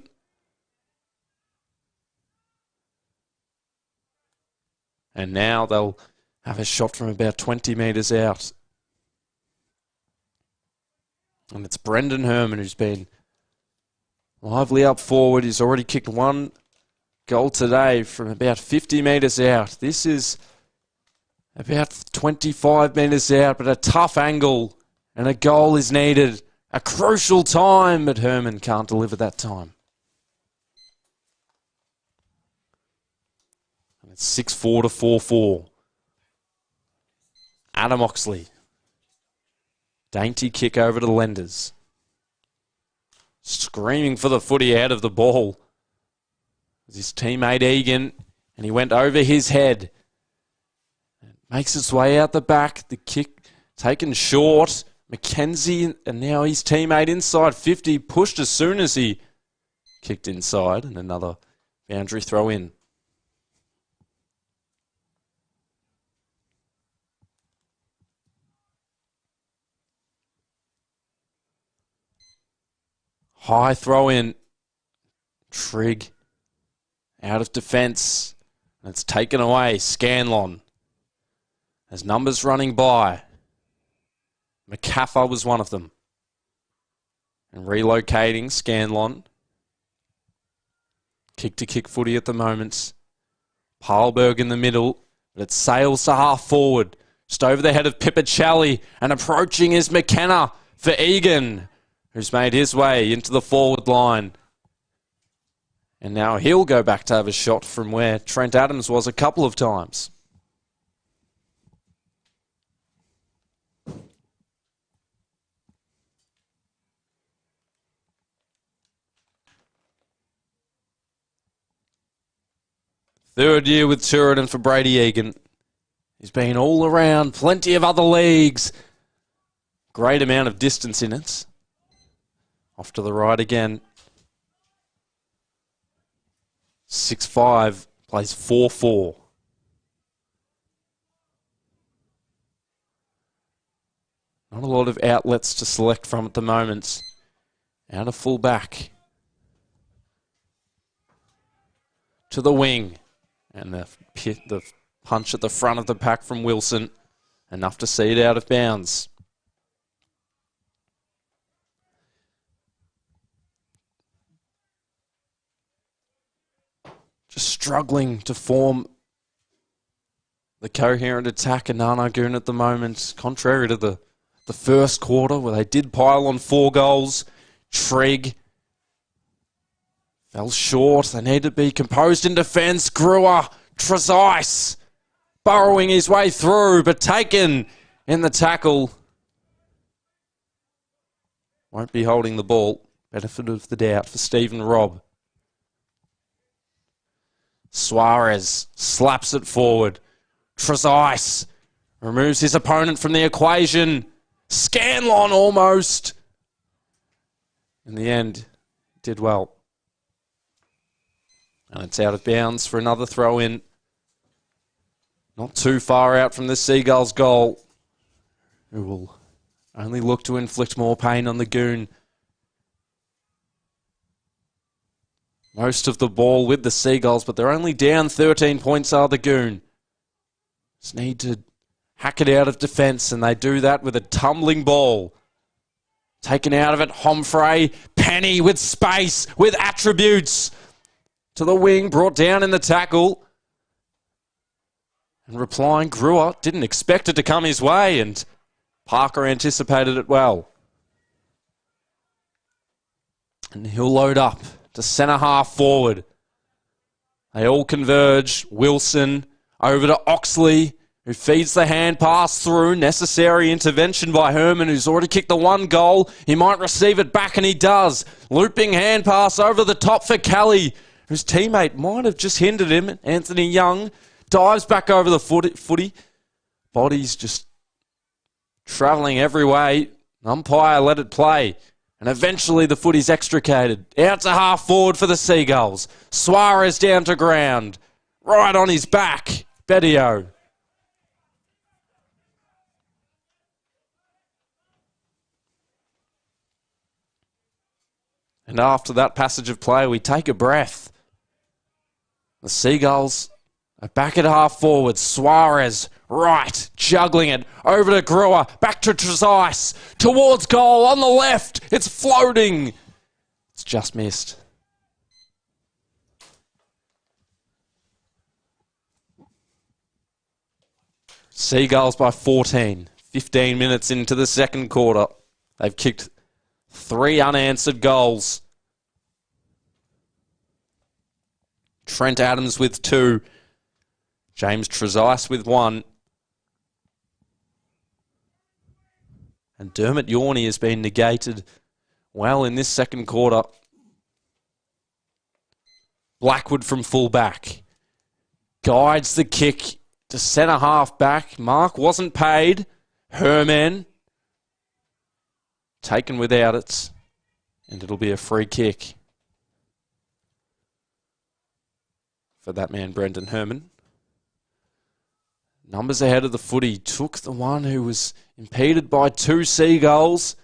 And now they'll have a shot from about 20 metres out. And it's Brendan Herman who's been lively up forward. He's already kicked one goal today from about 50 metres out. This is about 25 metres out, but a tough angle, and a goal is needed. A crucial time, but Herman can't deliver that time. And it's 6-4 to 4-4. Adam Oxley. Dainty kick over to Lenders. Screaming for the footy out of the ball. His teammate Egan, and he went over his head. Makes its way out the back. The kick taken short. Mackenzie, and now his teammate inside 50, pushed as soon as he kicked inside, and another boundary throw in. High throw in. Trigg out of defence, and it's taken away. Scanlon. As numbers running by. McCaffer was one of them. And relocating Scanlon. Kick-to-kick footy at the moment. Parlberg in the middle, but it sails to half forward. Just over the head of Pipicelli, and approaching is McKenna for Egan, who's made his way into the forward line. And now he'll go back to have a shot from where Trent Adams was a couple of times. Third year with Toordain for Brady Egan. He's been all around, plenty of other leagues. Great amount of distance in it. Off to the right again. 6-5, plays 4-4. Not a lot of outlets to select from at the moment. Out of full back. To the wing. And the punch at the front of the pack from Wilson. Enough to see it out of bounds. Just struggling to form the coherent attack in Nana Goon at the moment. Contrary to the first quarter where they did pile on 4 goals. Trigg fell short. They need to be composed in defence. Brewer, Trezise, burrowing his way through, but taken in the tackle. Won't be holding the ball. Benefit of the doubt for Stephen Robb. Suarez slaps it forward. Trezise removes his opponent from the equation. Scanlon almost. In the end, did well. And it's out of bounds for another throw in. Not too far out from the Seagulls' goal. Who will only look to inflict more pain on the Goon. Most of the ball with the Seagulls, but they're only down 13 points are the Goon. Just need to hack it out of defence, and they do that with a tumbling ball. Taken out of it, Homfrey. Penny with space, with attributes. To the wing, brought down in the tackle. And replying, Brewer didn't expect it to come his way, and Parker anticipated it well. And he'll load up to centre half forward. They all converge. Wilson over to Oxley, who feeds the hand pass through. Necessary intervention by Herman, who's already kicked the 1 goal. He might receive it back, and he does. Looping hand pass over the top for Kelly, whose teammate might have just hindered him. Anthony Young dives back over the footy. Body's just travelling every way. Umpire let it play. And eventually the footy's extricated. Out to half forward for the Seagulls. Suarez down to ground. Right on his back. Bedio. And after that passage of play, we take a breath. The Seagulls are back at half forward. Suarez, right, juggling it. Over to Brewer, back to Trezise. Towards goal, on the left. It's floating. It's just missed. Seagulls by 14. 15 minutes into the second quarter. They've kicked 3 unanswered goals. Trent Adams with 2. James Trezise with 1. And Dermot Yorney has been negated well in this second quarter. Blackwood from full-back. Guides the kick to centre-half back. Mark wasn't paid. Herman taken without it. And it'll be a free kick for that man, Brendan Herman. Numbers ahead of the footy. Took the one who was impeded by 2 Seagulls.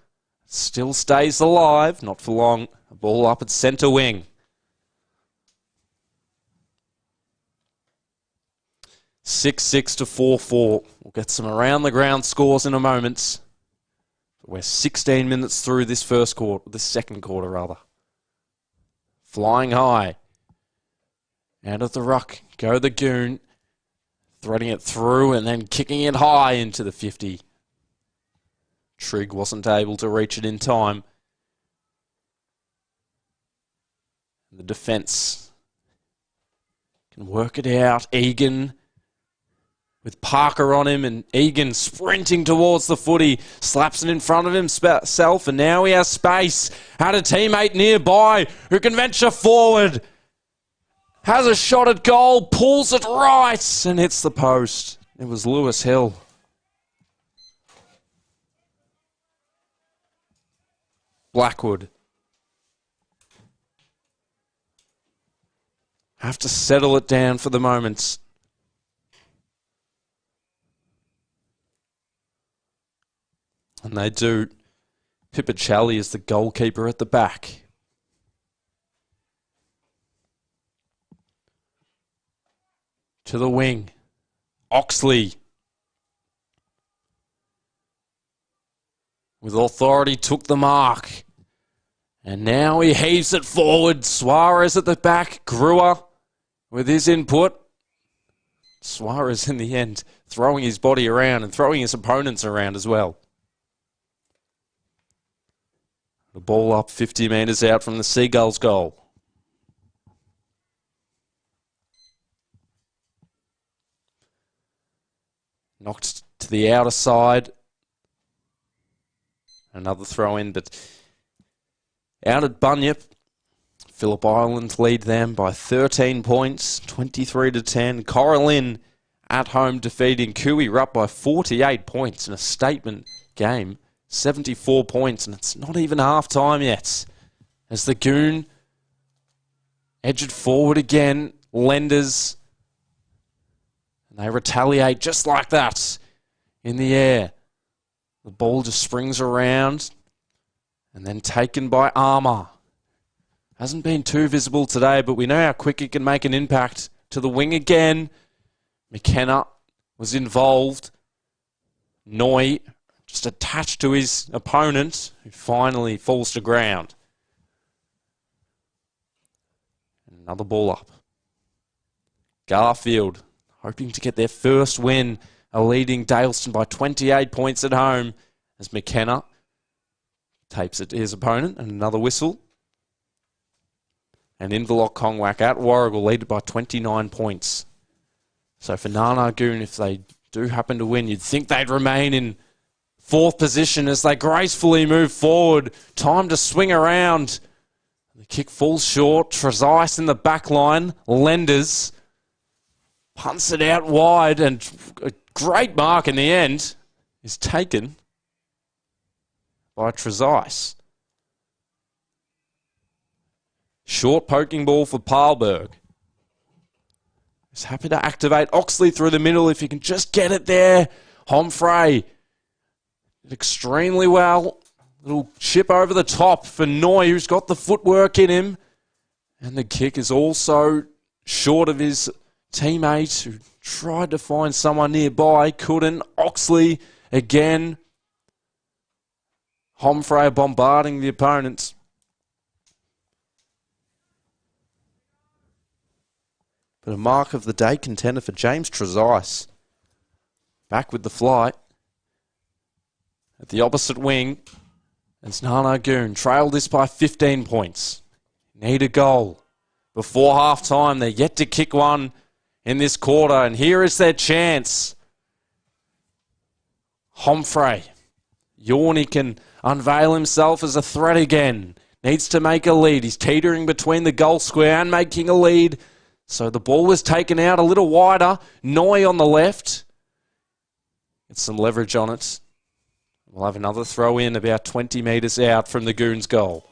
Still stays alive. Not for long. A ball up at centre wing. 6-6 to 4-4. We'll get some around the ground scores in a moment. We're 16 minutes through this second quarter rather. Flying high. Out of the ruck. Go the Goon. Threading it through and then kicking it high into the 50. Trigg wasn't able to reach it in time. The defence can work it out. Egan with Parker on him, and Egan sprinting towards the footy, slaps it in front of himself, and now he has space. Had a teammate nearby who can venture forward. Has a shot at goal, pulls it right, and hits the post. It was Lewis Hill. Blackwood. Have to settle it down for the moment. And they do. Pipicelli is the goalkeeper at the back. To the wing. Oxley. With authority took the mark. And now he heaves it forward. Suarez at the back. Brewer with his input. Suarez in the end throwing his body around and throwing his opponents around as well. The ball up 50 metres out from the Seagulls' goal. Knocked to the outer side. Another throw in, but out at Bunyip. Phillip Island lead them by 13 points, 23 to 10. Coralin at home defeating Cooey Rupp by 48 points in a statement game. 74 points, and it's not even half time yet. As the Goon edge it forward again, Lenders, and they retaliate just like that in the air. The ball just springs around and then taken by Armour. Hasn't been too visible today, but we know how quick it can make an impact. To the wing again. McKenna was involved. Noy just attached to his opponent, who finally falls to ground. Another ball up. Garfield hoping to get their first win, leading Daleston by 28 points at home, as McKenna tapes it to his opponent, and another whistle. And Inverloch Kongwak at Warragul lead by 29 points. So for Goon, if they do happen to win, you'd think they'd remain in 4th position as they gracefully move forward. Time to swing around. The kick falls short. Trezise in the back line. Lenders punts it out wide, and a great mark in the end is taken by Trezise. Short poking ball for Parlberg. He's happy to activate Oxley through the middle if he can just get it there. Homfray did extremely well. Little chip over the top for Noy, who's got the footwork in him. And the kick is also short of his teammate, who tried to find someone nearby. Couldn't. Oxley again. Homfray bombarding the opponents. But a mark of the day contender for James Trezise. Back with the flight. At the opposite wing, it's Nana Goon. Trailed this by 15 points. Need a goal before half-time. They're yet to kick one in this quarter, and here is their chance. Homfray. Yorney can unveil himself as a threat again. Needs to make a lead. He's teetering between the goal square and making a lead. So the ball was taken out a little wider. Noy on the left. Get some leverage on it. We'll have another throw in about 20 metres out from the Goons' goal.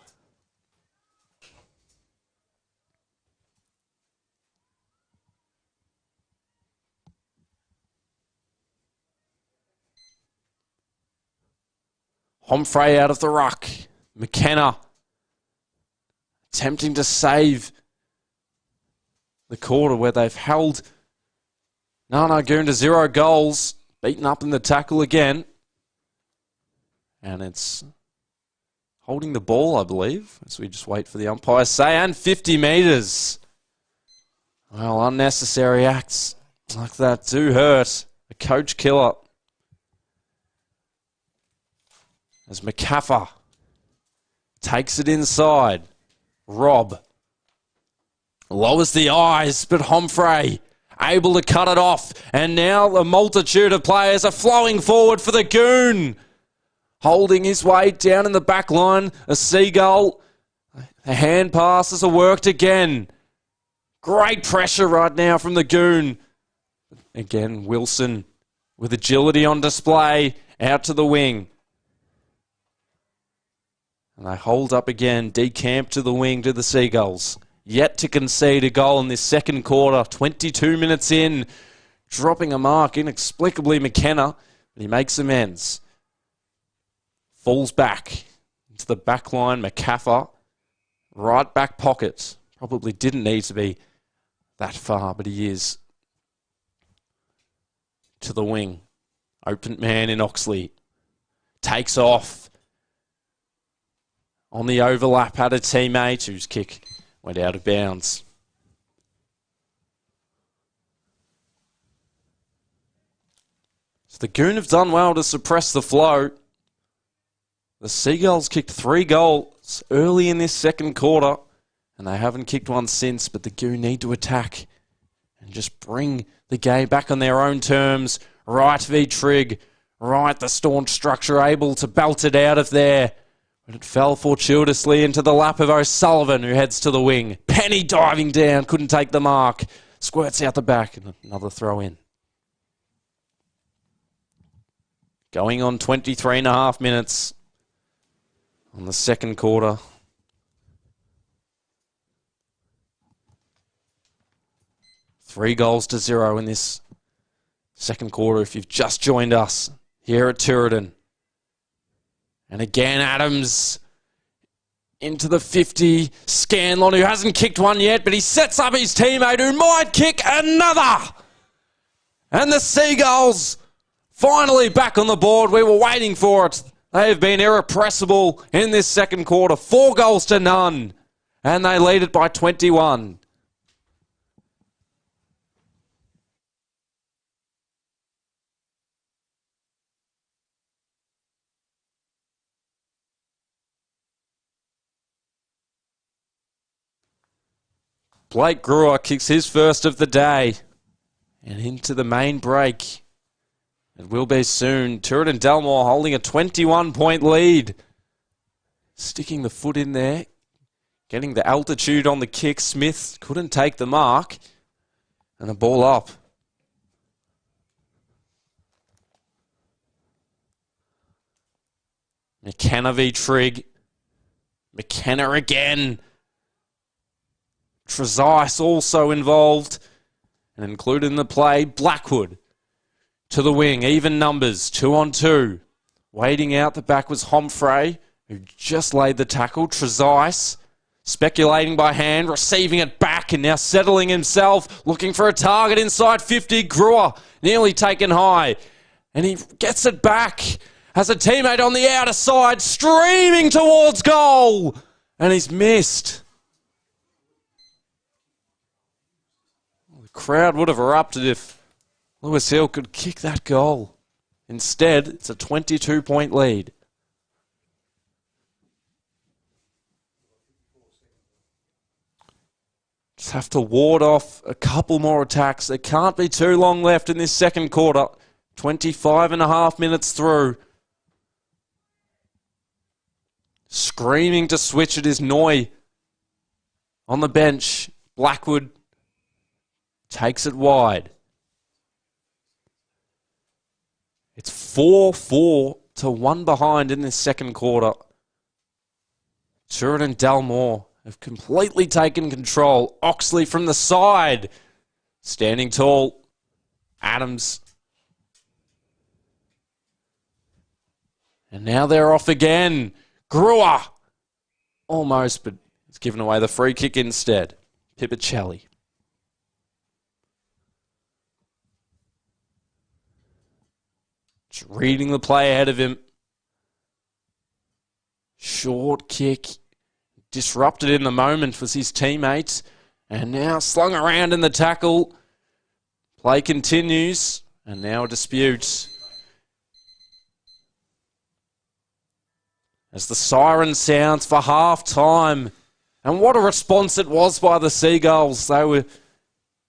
Homfray out of the ruck. McKenna attempting to save the quarter where they've held Nana Goon to 0 goals. Beaten up in the tackle again. And it's holding the ball, I believe, as we just wait for the umpire to say. And 50 metres. Well, unnecessary acts like that do hurt. A coach killer. As McCaffer takes it inside. Rob lowers the eyes, but Homfray able to cut it off. And now a multitude of players are flowing forward for the Goon. Holding his weight down in the back line. A seagull. The hand passes are worked again. Great pressure right now from the Goon. Again, Wilson with agility on display. Out to the wing. And they hold up again. Decamp to the wing to the Seagulls. Yet to concede a goal in this second quarter. 22 minutes in. Dropping a mark. Inexplicably McKenna. But he makes amends. Falls back into the back line. McCaffer. Right back pocket. Probably didn't need to be that far, but he is. To the wing. Open man in Oxley. Takes off. On the overlap, had a teammate whose kick went out of bounds. So the Goon have done well to suppress the flow. The Seagulls kicked 3 goals early in this second quarter, and they haven't kicked one since, but the Goon need to attack and just bring the game back on their own terms. Right v Trigg. Right, the staunch structure able to belt it out of there. But it fell fortuitously into the lap of O'Sullivan, who heads to the wing. Penny diving down, couldn't take the mark. Squirts out the back, and another throw in. Going on 23.5 minutes on the second quarter. Three goals to 0 in this second quarter if you've just joined us here at Toordain. And again, Adams into the 50. Scanlon, who hasn't kicked one yet, but he sets up his teammate who might kick another. And the Seagulls finally back on the board. We were waiting for it. They have been irrepressible in this second quarter. 4 goals to none. And they lead it by 21. Blake Brewer kicks his first of the day. And into the main break. It will be soon. Toordain Delmore holding a 21-point lead. Sticking the foot in there. Getting the altitude on the kick. Smith couldn't take the mark. And a ball up. McKenna v Trigg. McKenna again. Trezise also involved. And included in the play, Blackwood to the wing. Even numbers, 2-on-2. Waiting out the back was Homfray, who just laid the tackle. Trezise speculating by hand, receiving it back and now settling himself, looking for a target inside 50. Brewer nearly taken high. And he gets it back. Has a teammate on the outer side, streaming towards goal. And he's missed. The crowd would have erupted if Lewis Hill could kick that goal. Instead, it's a 22-point lead. Just have to ward off a couple more attacks. There can't be too long left in this second quarter. 25.5 minutes through. Screaming to switch it is Noy. On the bench, Blackwood takes it wide. It's 4-4 to 1 behind in this second quarter. Toordain and Dalmore have completely taken control. Oxley from the side. Standing tall. Adams. And now they're off again. Brewer. Almost, but it's given away the free kick instead. Pipicelli. Just reading the play ahead of him. Short kick. Disrupted in the moment was his teammate. And now slung around in the tackle. Play continues. And now a dispute. As the siren sounds for half-time. And what a response it was by the Seagulls. They were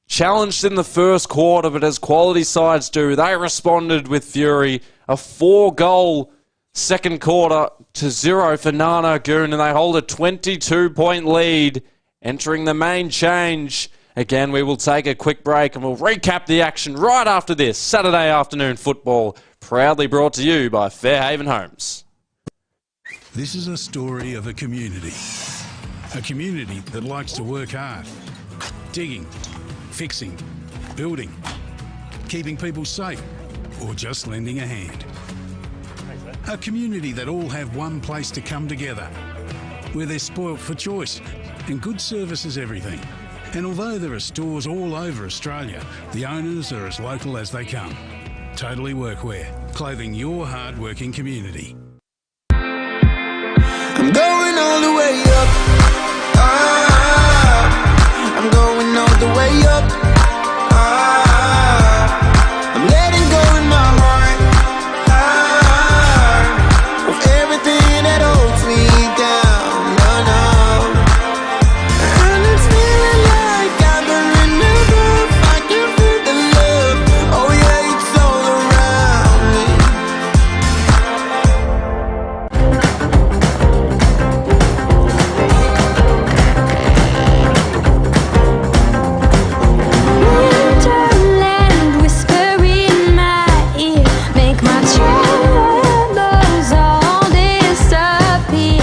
challenged in the first quarter, but as quality sides do, they responded with fury. A 4-goal second quarter to 0 for Nana Goon, and they hold a 22-point lead entering the main change. Again, we will take a quick break and we'll recap the action right after this. Saturday afternoon football, proudly brought to you by Fairhaven Homes. This is a story of a community that likes to work hard, digging, fixing, building, keeping people safe, or just lending a hand. A community that all have one place to come together, where they're spoilt for choice and good service is everything. And although there are stores all over Australia, the owners are as local as they come. Totally Workwear, clothing your hard-working community. I'm going all the way up. I'm going all the way up. I'm letting go in my heart of everything that holds me down. No, no. And it's feeling like I'm in the roof. I can feel the love. Oh yeah, it's all around me. Winterland whisper in my ear, make my troubles all disappear.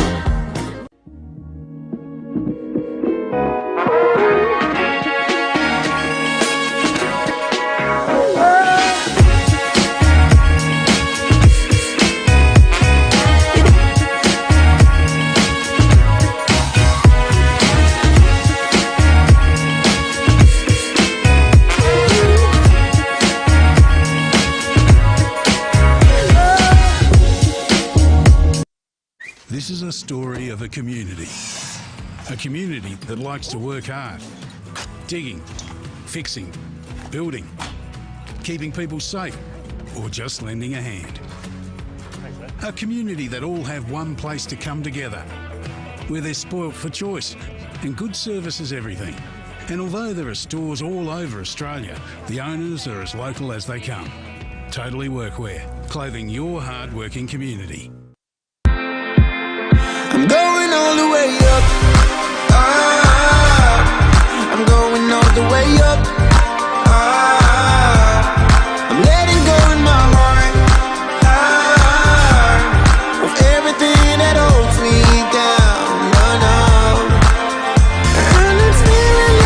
This is a story of a community that likes to work hard, digging, fixing, building, keeping people safe, or just lending a hand. A community that all have one place to come together, where they're spoilt for choice and good service is everything. And although there are stores all over Australia, the owners are as local as they come. Totally Workwear, clothing your hard-working community. I'm going all the way up. I'm going all the way up. I'm letting go in my heart of everything that holds me down. No, no. And it's feeling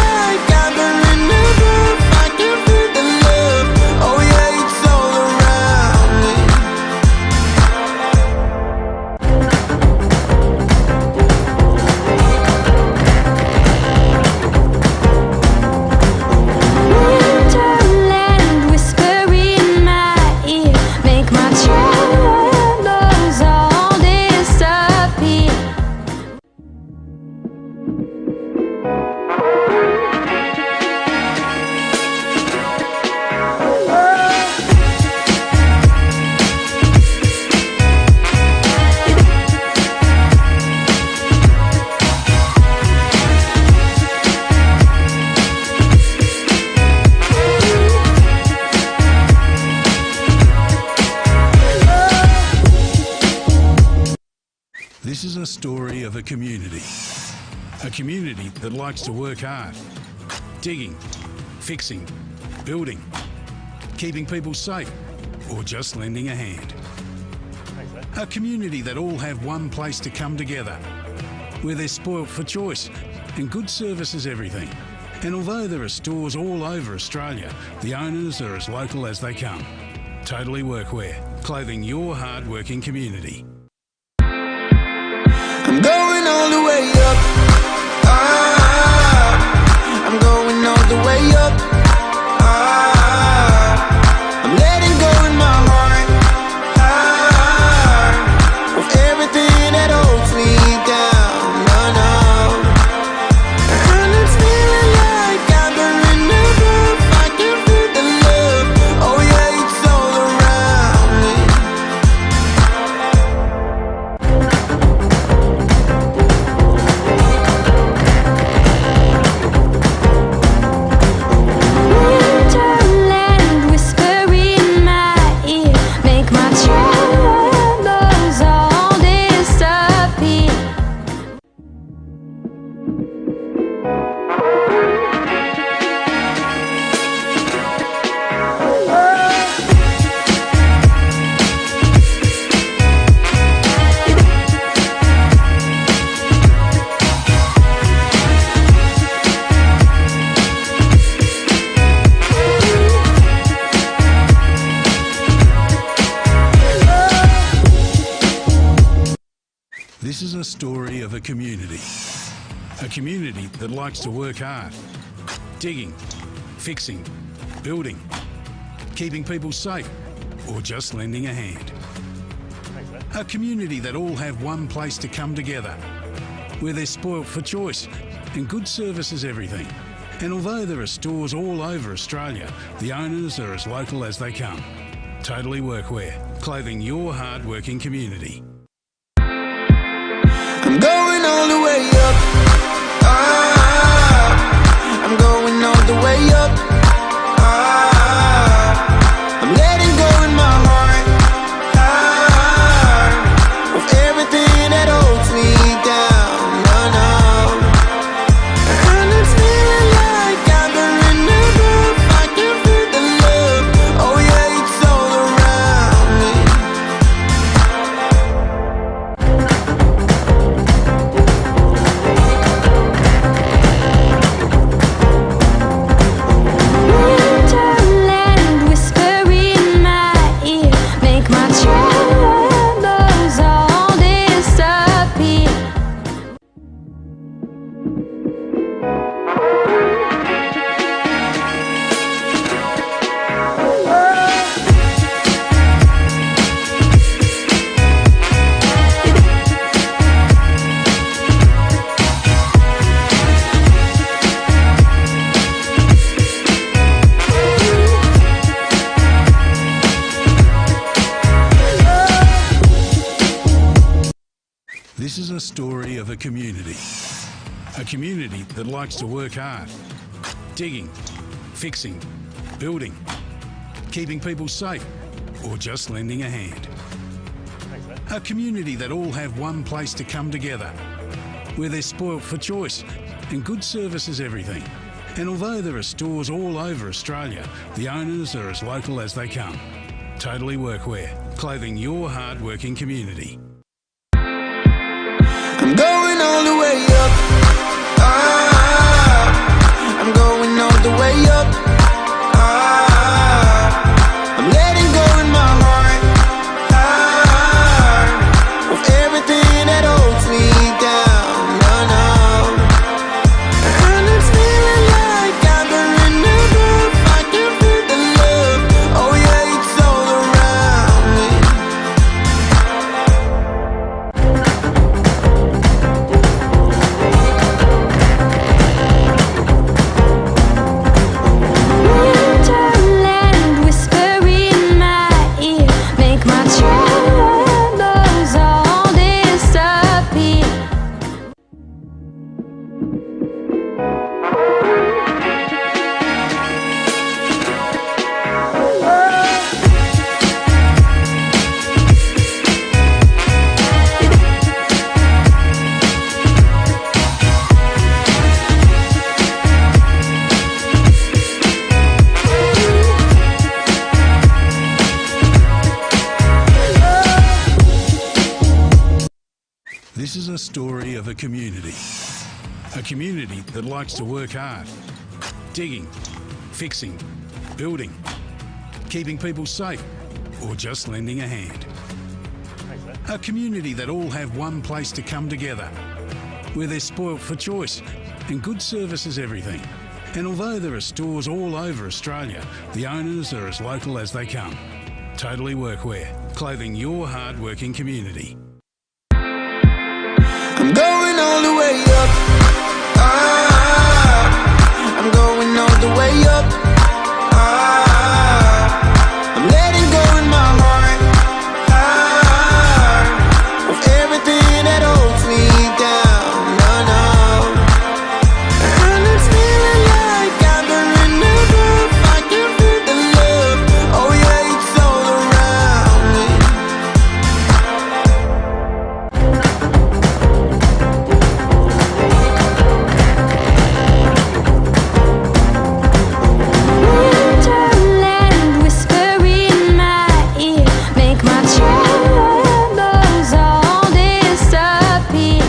This is a story of a community that likes to work hard, digging, fixing, building, keeping people safe, or just lending a hand. A community that all have one place to come together, where they're spoilt for choice and good service is everything. And although there are stores all over Australia, the owners are as local as they come. Totally Workwear, clothing your hard-working community. I'm going all the way up. I'm going all the way up. I'm letting go in my heart of everything that holds me down. No, no. And it's feeling like I'm burning up. I can feel the love. Oh yeah, it's all around me. Winterland whisper in my ear, make my troubles all disappear. This is a story of a community that likes to work hard, digging, fixing, building, keeping people safe, or just lending a hand. A community that all have one place to come together, where they're spoilt for choice and good service is everything. And although there are stores all over Australia, the owners are as local as they come. Totally Workwear, clothing your hard-working community. I'm going all the way up. I'm going all the way up. I'm letting go in my heart of everything that holds me down. No, no. And it's feeling like I'm burning up. I can feel the love. Oh yeah, it's all around me. Winterland whisper in my ear, make my troubles all disappear. This is a story of a community that likes to work hard, digging, fixing, building, keeping people safe, or just lending a hand. A community that all have one place to come together, where they're spoilt for choice and good service is everything. And although there are stores all over Australia, the owners are as local as they come. Totally Workwear, clothing your hard-working community. I'm going all the way up. I'm going all the way up. I'm letting go in my heart of everything that holds me down. No, no. And it's feeling like I'm burning up. I can feel the love. Oh yeah, it's all around me. This is a story of a community that likes to work hard, digging, fixing, building, keeping people safe, or just lending a hand. A community that all have one place to come together, where they're spoilt for choice and good service is everything. And although there are stores all over Australia, the owners are as local as they come. Totally Workwear, clothing your hard-working community. I'm going all the way up. I'm going all the way up. I'm letting go in my heart of everything that holds me down. No, no. And it's feeling like I'm in the roof. I can feel the love. Oh yeah, it's all around me. Winterland whisper in my ear, make my troubles all disappear.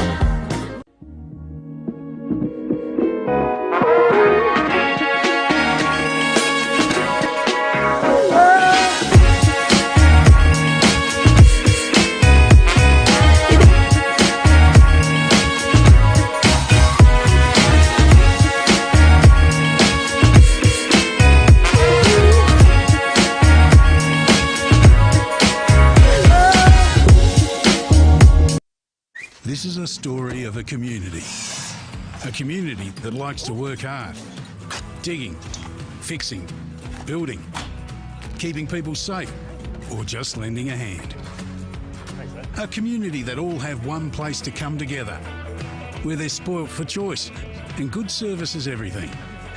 This is a story of a community that likes to work hard, digging, fixing, building, keeping people safe, or just lending a hand. A community that all have one place to come together, where they're spoilt for choice and good service is everything.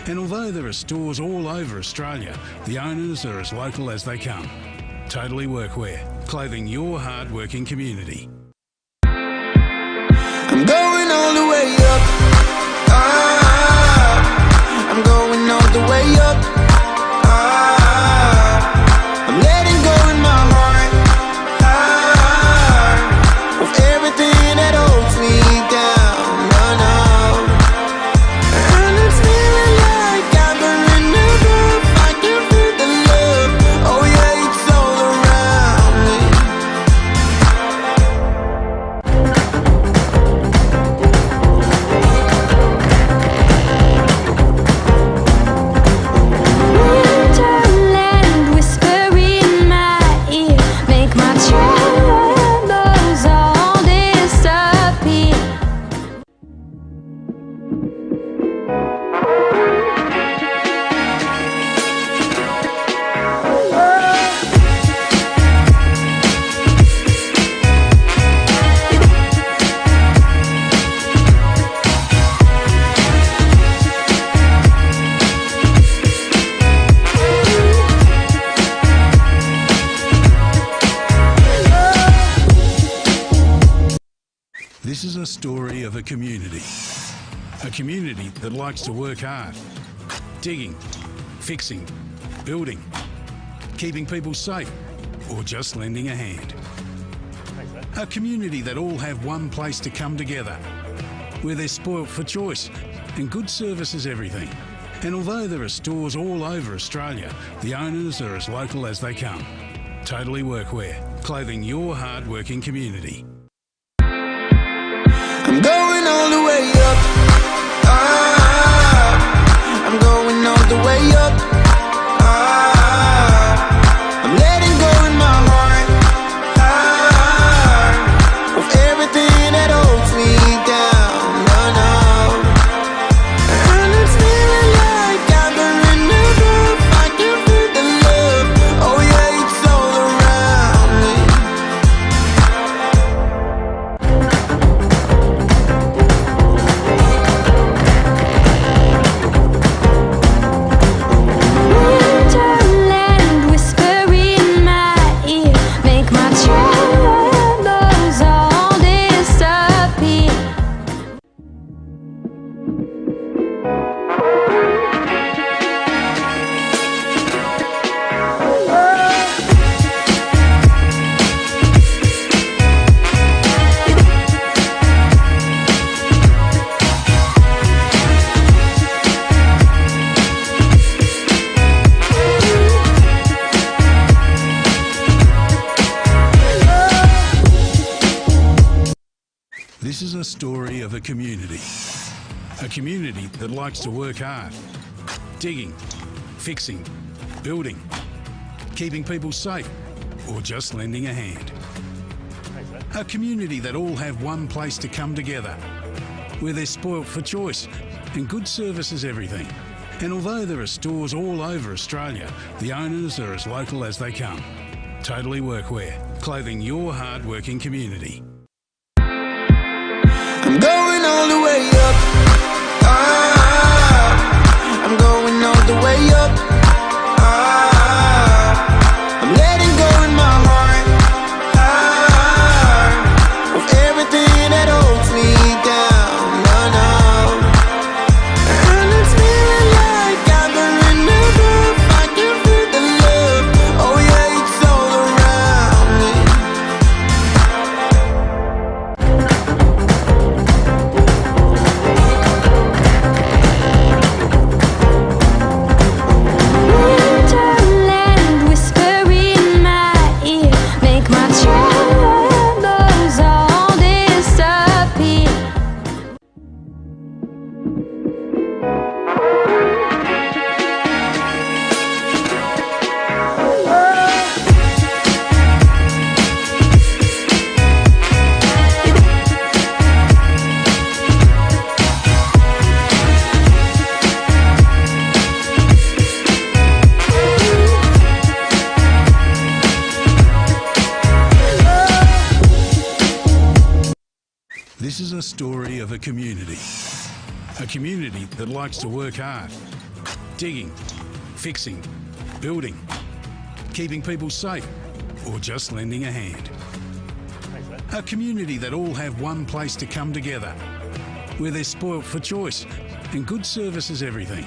And although there are stores all over Australia, the owners are as local as they come. Totally Workwear, clothing your hard-working community. I'm going all the way up. I'm going all the way up. I'm letting go in my heart of everything that holds me down. No, no. And it's feeling like I'm in the roof. I can feel the love. Oh yeah, it's all around me. Winterland whisper in my ear, make my troubles all disappear. This is a story of a community that likes to work hard, digging, fixing, building, keeping people safe, or just lending a hand. A community that all have one place to come together, where they're spoilt for choice and good service is everything. And although there are stores all over Australia, the owners are as local as they come. Totally Workwear, clothing your hard-working community. I'm going all the way up. I'm going all the way up. I'm letting go in my heart of everything that holds me down. No, no. And it's feeling like I'm in the roof. I can feel the love. Oh yeah, it's all around me. This is a story of a community that likes to work hard, digging, fixing, building, keeping people safe, or just lending a hand. A community that all have one place to come together, where they're spoilt for choice and good service is everything. And although there are stores all over Australia, the owners are as local as they come. Totally Workwear, clothing your hard-working community. I'm going all the way up. I'm going all the way up. I'm letting go in my heart of everything that holds me down. No, no. And it's feeling like I'm in enough. I can feel the love. Oh yeah, it's all around me. Winterland whisper in my ear, make my troubles all disappear. This is a story of a community that likes to work hard, digging, fixing, building, keeping people safe, or just lending a hand. A community that all have one place to come together, where they're spoilt for choice and good service is everything.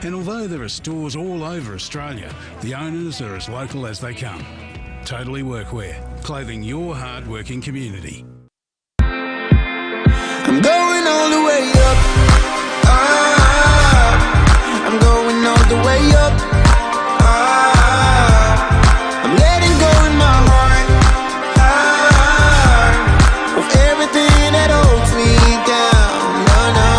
And although there are stores all over Australia, the owners are as local as they come. Totally Workwear, clothing your hard-working community. I'm going all the way up. I'm going all the way up. I'm letting go in my heart of everything that holds me down. No, no.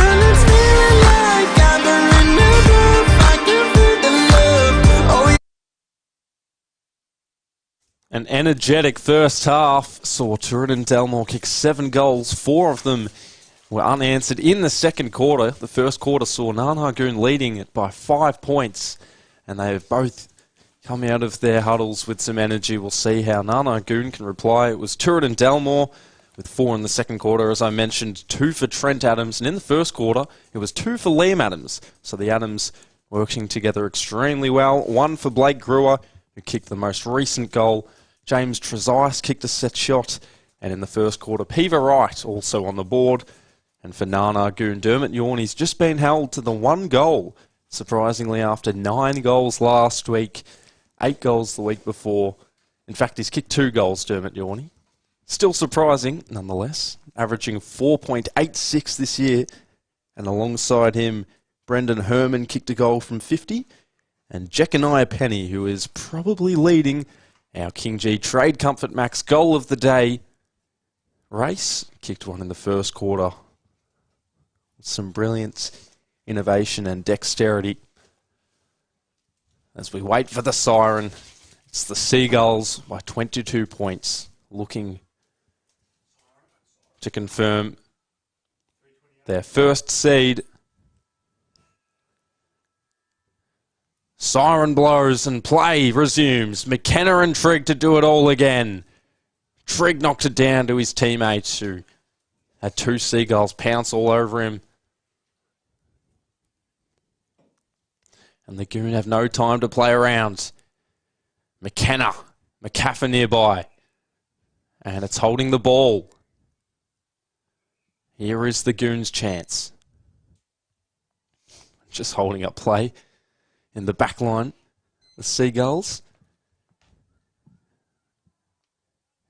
And it's feeling like I'm enough. I can feel the love. Oh yeah. An energetic first half saw Toordain Delmore kick 7 goals. 4 of them were unanswered in the second quarter. The first quarter saw Goon leading it by 5 points, and they have both come out of their huddles with some energy. We'll see how Goon can reply. It was Toordain Delmore with 4 in the second quarter, as I mentioned, 2 for Trent Adams, and in the first quarter it was 2 for Liam Adams. So the Adams working together extremely well. 1 for Blake Brewer, who kicked the most recent goal. James Trezise kicked a set shot, and in the first quarter, Pever Wright also on the board. And for Goon, Dermot Yorney's just been held to the 1 goal, surprisingly, after 9 goals last week, 8 goals the week before. In fact, he's kicked 2 goals, Dermot Yorney. Still surprising, nonetheless, averaging 4.86 this year. And alongside him, Brendan Herman kicked a goal from 50. And Jeconiah Penny, who is probably leading our King G Trade Comfort Max goal of the day race, kicked 1 in the first quarter. Some brilliant innovation and dexterity. As we wait for the siren, it's the Seagulls by 22 points, looking to confirm their first seed. Siren blows and play resumes. McKenna and Trigg to do it all again. Trigg knocked it down to his teammates, who had 2 Seagulls pounce all over him. And the Goon have no time to play around. McKenna, McCaffrey nearby. And it's holding the ball. Here is the Goon's chance. Just holding up play in the back line, the Seagulls.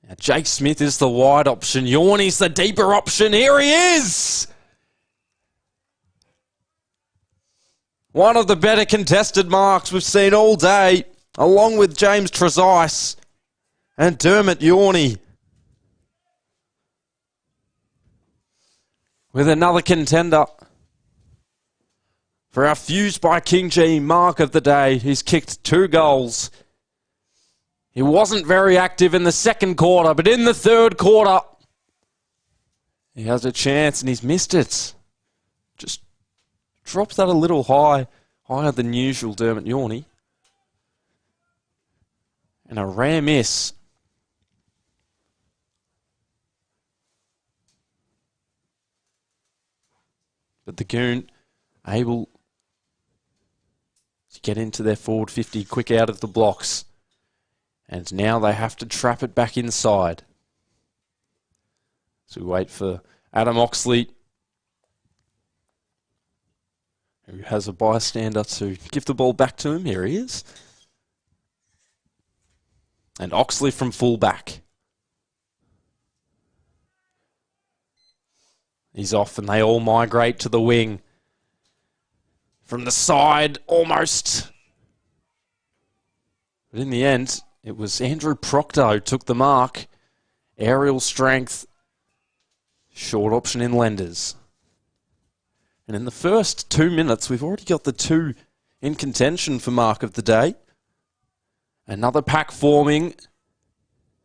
Now Jake Smith is the wide option. Yorney's the deeper option. Here he is! One of the better contested marks we've seen all day, along with James Trezise and Dermot Yorney. with another contender for our Fused by King G mark of the day. He's kicked 2 goals. He wasn't very active in the second quarter, but in the third quarter, he has a chance and he's missed it. Just drops that a little higher than usual, Dermot Yorney. And a rare miss. But the Goon able to get into their forward 50 quick out of the blocks. And now they have to trap it back inside. So we wait for Adam Oxley, who has a bystander to give the ball back to him. Here he is. And Oxley from fullback. He's off and they all migrate to the wing. From the side, almost. But in the end, it was Andrew Proctor who took the mark. Aerial strength. Short option in lenders. And in the first 2 minutes, we've already got the 2 in contention for mark of the day. Another pack forming.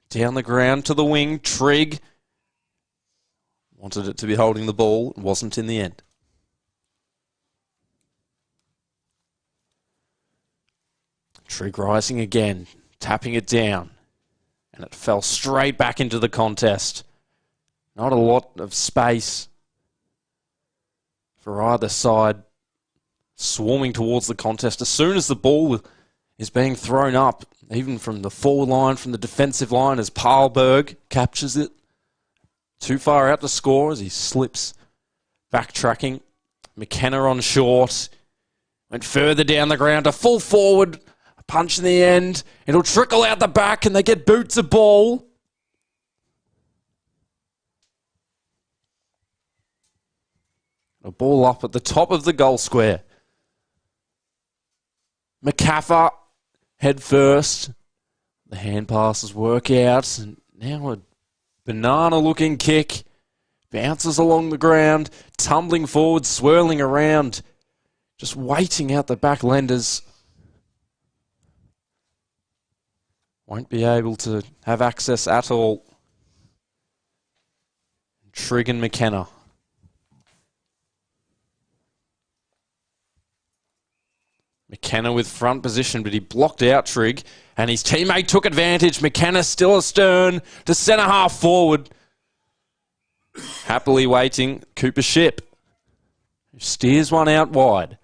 Down the ground to the wing. Trigg. Wanted it to be holding the ball. Wasn't in the end. Trigg rising again. Tapping it down. And it fell straight back into the contest. Not a lot of space for either side. Swarming towards the contest. As soon as the ball is being thrown up, even from the forward line, from the defensive line, as Parlberg captures it. Too far out to score as he slips. Backtracking. McKenna on short. Went further down the ground. A full forward. A punch in the end. It'll trickle out the back and they get boots a ball. A ball up at the top of the goal square. McCaffer head first. The hand passes work out. And now a banana-looking kick. Bounces along the ground. Tumbling forward, swirling around. Just waiting out the back lenders. Won't be able to have access at all. Trigg and McKenna. McKenna with front position, but he blocked out Trigg, and his teammate took advantage. McKenna still astern to centre half forward. Happily waiting, Cooper Ship. Steers one out wide.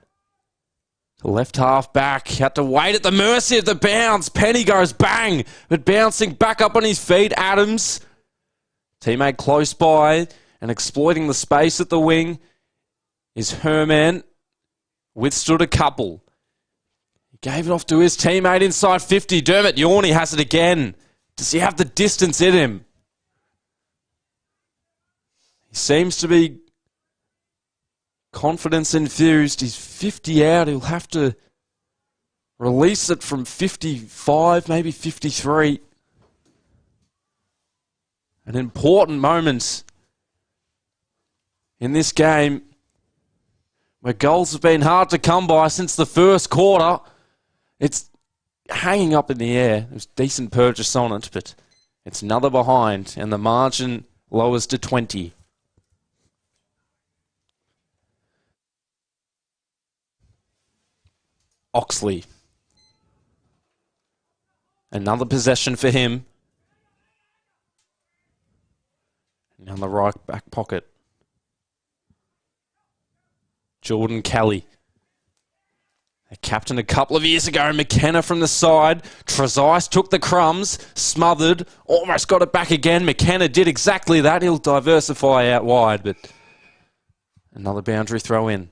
The left half back, had to wait at the mercy of the bounce. Penny goes bang, but bouncing back up on his feet, Adams. Teammate close by and exploiting the space at the wing is Herman. Withstood a couple. Gave it off to his teammate inside 50. Dermot Yorney has it again. Does he have the distance in him? He seems to be confidence infused. He's 50 out. He'll have to release it from 55, maybe 53. An important moment in this game where goals have been hard to come by since the first quarter. It's hanging up in the air. There's decent purchase on it, but it's another behind, and the margin lowers to 20. Oxley. Another possession for him. Down the right back pocket. Jordan Kelly. A captain a couple of years ago. McKenna from the side. Trezise took the crumbs. Smothered. Almost got it back again. McKenna did exactly that. He'll diversify out wide, but another boundary throw in.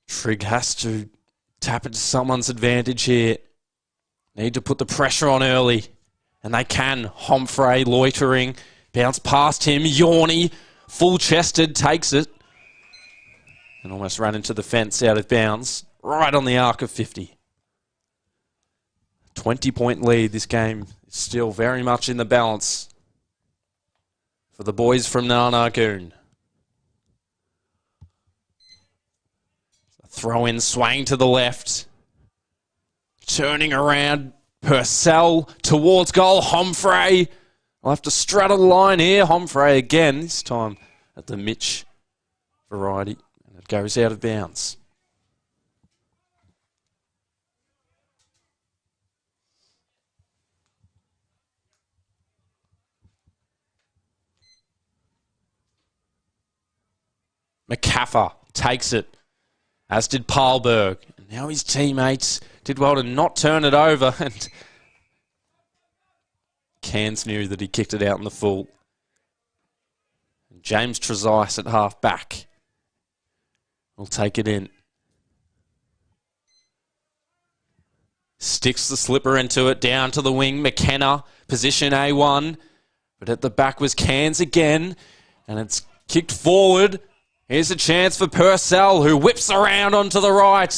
Trigg has to tap it to someone's advantage here. Need to put the pressure on early. And they can. Homfray loitering. Bounce past him. Yorney. Full-chested. Takes it. And almost ran into the fence out of bounds. right on the arc of 50. 20-point lead. This game is still very much in the balance for the boys from Goon. Throw in, swaying to the left. Turning around. Purcell towards goal. Homfray. I'll have to straddle the line here. Homfray again, this time at the Mitch variety. And it goes out of bounds. McCaffer takes it, as did Parlberg. And now his teammates did well to not turn it over. And Cairns knew that he kicked it out in the full. James Trezise at half back will take it in. Sticks the slipper into it, down to the wing. McKenna, position A1. But at the back was Cairns again. And it's kicked forward. Here's a chance for Purcell, who whips around onto the right.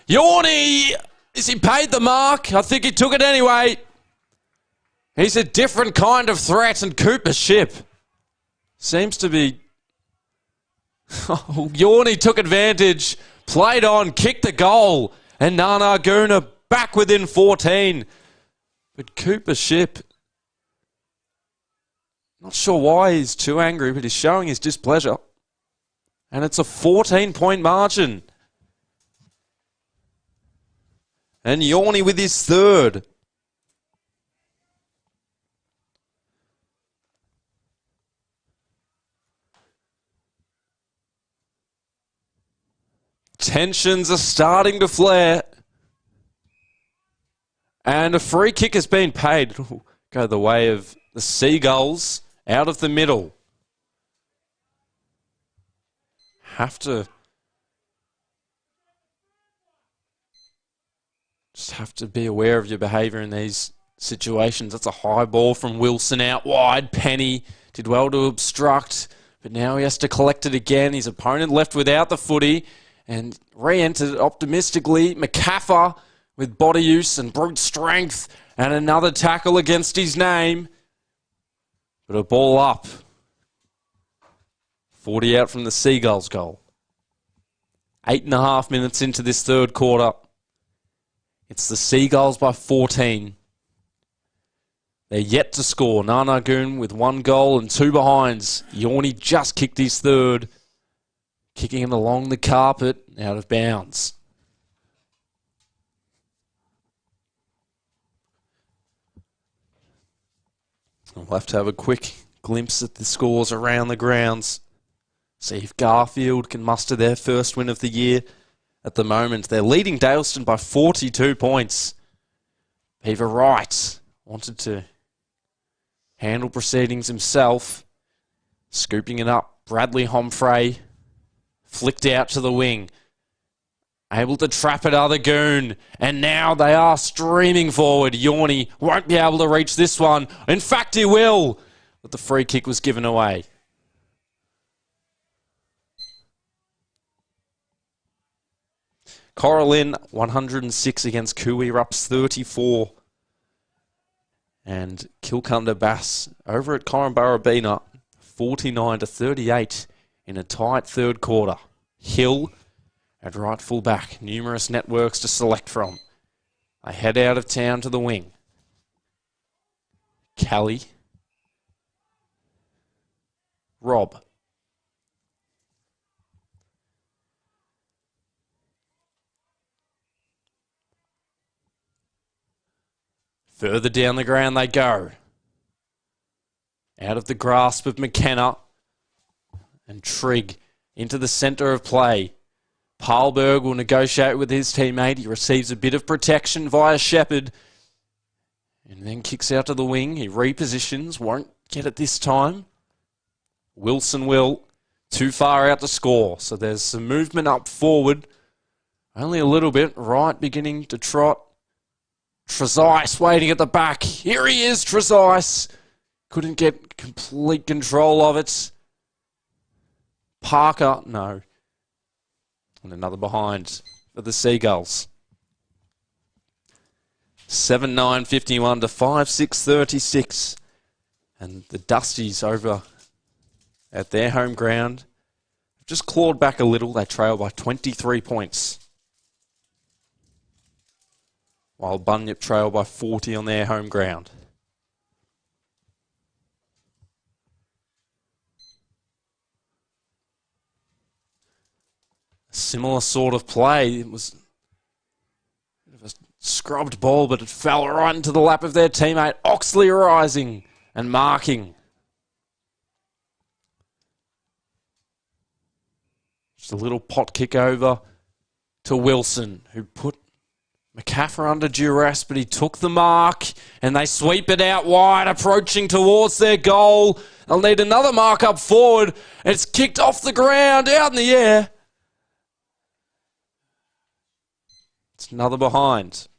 Yorney, is he paid the mark? I think he took it anyway. He's a different kind of threat, and Cooper Ship seems to be... Yorney took advantage, played on, kicked the goal, and Goon are back within 14. But Cooper Ship, not sure why he's too angry, but he's showing his displeasure. And it's a 14-point margin. And Yorney with his third. Tensions are starting to flare. And a free kick has been paid. It'll go the way of the Seagulls out of the middle. Have to be aware of your behaviour in these situations. That's a high ball from Wilson out wide. Penny did well to obstruct, but now he has to collect it again. His opponent left without the footy and re-entered optimistically. McCaffer with body use and brute strength, and another tackle against his name. But a ball up. 40 out from the Seagulls goal. 8.5 minutes into this third quarter. It's the Seagulls by 14. They're yet to score. Goon with 1 goal and 2 behinds. Yorney just kicked his third. Kicking it along the carpet, out of bounds. We'll have to have a quick glimpse at the scores around the grounds. See if Garfield can muster their first win of the year. At the moment, they're leading Daleston by 42 points. Beaver Wright wanted to handle proceedings himself. Scooping it up, Bradley Homfray flicked out to the wing. Able to trap it, other Goon. And now they are streaming forward. Yorney won't be able to reach this one. In fact, he will. But the free kick was given away. Coralin, 106 against Cooey Rups, 34. And Kilcunda Bass over at Corumbarabina, 49-38 in a tight third quarter. Hill at right full back. Numerous networks to select from. They head out of town to the wing. Kelly. Rob. Further down the ground they go. Out of the grasp of McKenna. And Trigg into the centre of play. Parlberg will negotiate with his teammate. He receives a bit of protection via Shepherd. And then kicks out to the wing. He repositions. Won't get it this time. Wilson will. Too far out to score. So there's some movement up forward. Only a little bit. Right beginning to trot. Trezise waiting at the back. Here he is, Trezise. Couldn't get complete control of it. Parker, no. And another behind for the Seagulls. 7-9-51 to 5-6-36. And the Dusties over at their home ground have just clawed back a little. They trail by 23 points. While Bunyip trail by 40 on their home ground. A similar sort of play. It was a bit of a scrubbed ball, but it fell right into the lap of their teammate. Oxley rising and marking. Just a little pot kick over to Wilson, who put McCaffrey under duress, but he took the mark, and they sweep it out wide, approaching towards their goal. They'll need another mark up forward. It's kicked off the ground, out in the air. It's another behind.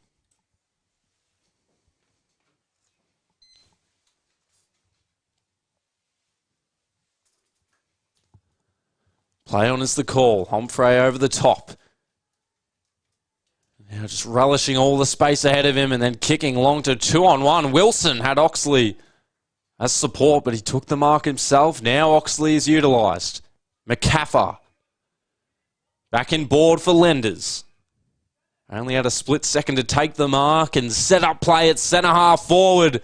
Play on is the call. Humphrey over the top. Now just relishing all the space ahead of him and then kicking long to 2-on-1. Wilson had Oxley as support, but he took the mark himself. Now Oxley is utilised. McCaffrey back in board for Lenders. Only had a split second to take the mark and set up play at centre half forward.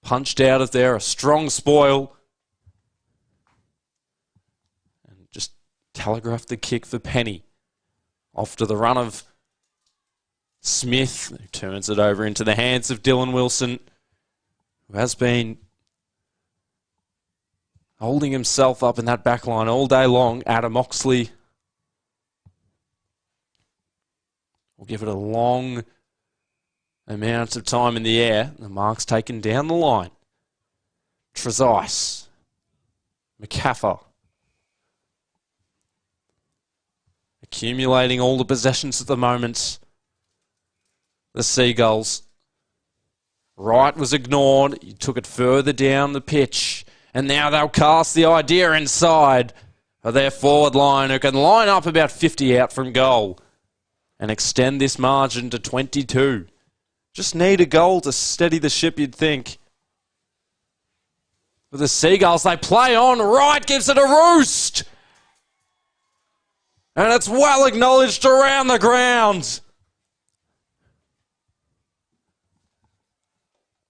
Punched out of there, a strong spoil. And just telegraphed the kick for Penny. Off to the run of Smith, who turns it over into the hands of Dylan Wilson, who has been holding himself up in that back line all day long. Adam Oxley will give it a long amount of time in the air. The mark's taken down the line. Trezise, McCaffrey, accumulating all the possessions at the moment. The Seagulls. Wright was ignored. He took it further down the pitch. And now they'll cast the idea inside of their forward line, who can line up about 50 out from goal and extend this margin to 22. Just need a goal to steady the ship, you'd think. With the Seagulls, they play on. Wright gives it a roost. And it's well acknowledged around the ground.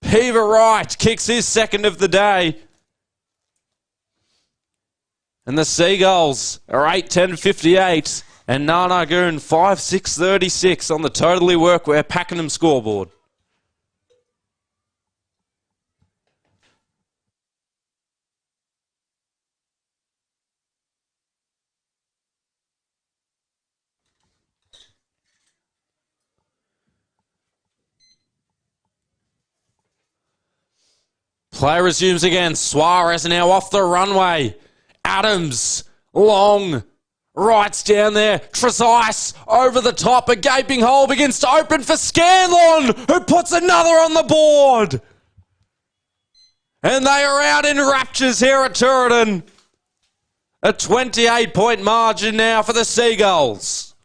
Peter Wright kicks his second of the day. And the Seagulls are 8-10-58. And Nana Goon 5-6-36 on the Totally Workwear Pakenham scoreboard. Play resumes again. Suarez now off the runway. Adams, long, Wright's down there. Trezise over the top. A gaping hole begins to open for Scanlon, who puts another on the board. And they are out in raptures here at Toordain. A 28-point margin now for the Seagulls.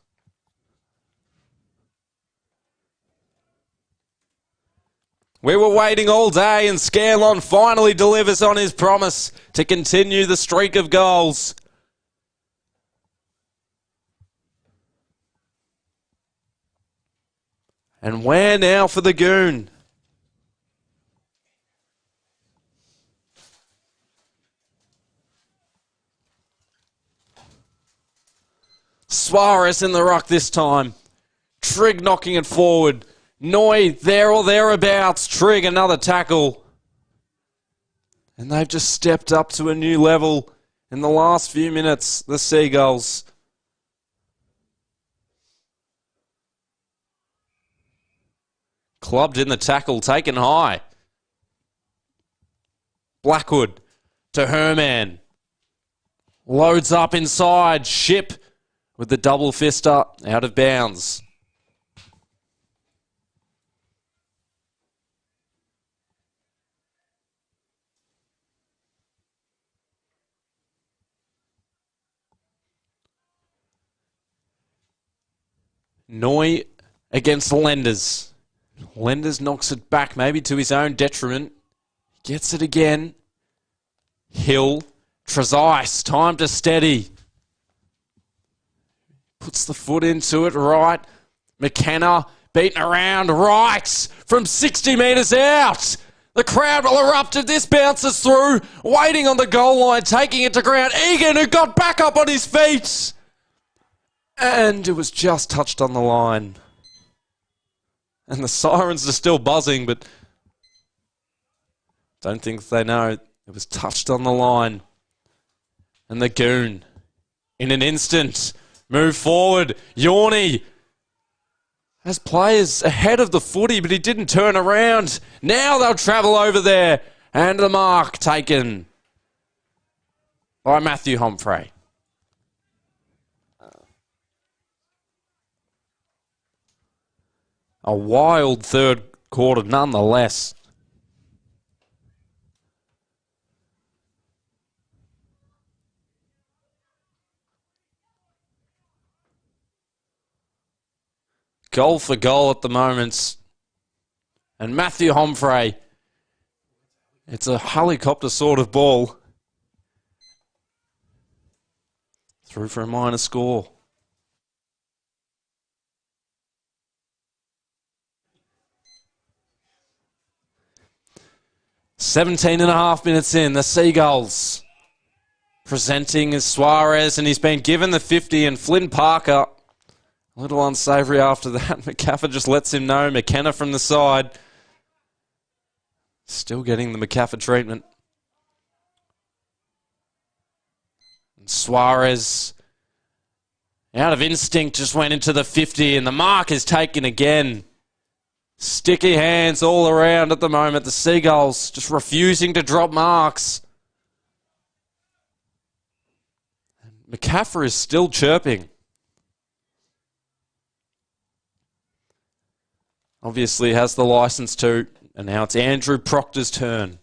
We were waiting all day, and Scanlon finally delivers on his promise to continue the streak of goals. And where now for the Goon? Suarez in the ruck this time. Trigg knocking it forward. Noy there or thereabouts. Trigg another tackle. And they've just stepped up to a new level in the last few minutes, the Seagulls. Clubbed in the tackle, taken high. Blackwood to Herman. Loads up inside. Ship with the double fister out of bounds. Noy against Lenders. Lenders knocks it back, maybe to his own detriment. Gets it again. Hill. Trezise. Time to steady. Puts the foot into it right. McKenna beaten around right from 60 metres out. The crowd will erupt if this bounces through. Waiting on the goal line, taking it to ground. Egan, who got back up on his feet. And it was just touched on the line. And the sirens are still buzzing, but don't think they know. It was touched on the line. And the Goon, in an instant, move forward. Yorney has players ahead of the footy, but he didn't turn around. Now they'll travel over there. And the mark taken by Matthew Humphrey. A wild third quarter nonetheless. Goal for goal at the moment. And Matthew Humphrey, it's a helicopter sort of ball. Through for a minor score. "17 and a half minutes in, the Seagulls presenting as Suarez, and he's been given the 50, and Flynn Parker, a little unsavoury after that. McCaffer just lets him know. McKenna from the side. Still getting the McCaffer treatment. And Suarez, out of instinct, just went into the 50, and the mark is taken again. Sticky hands all around at the moment. The Seagulls just refusing to drop marks. And McCaffer is still chirping. Obviously has the licence to. And now it's Andrew Proctor's turn.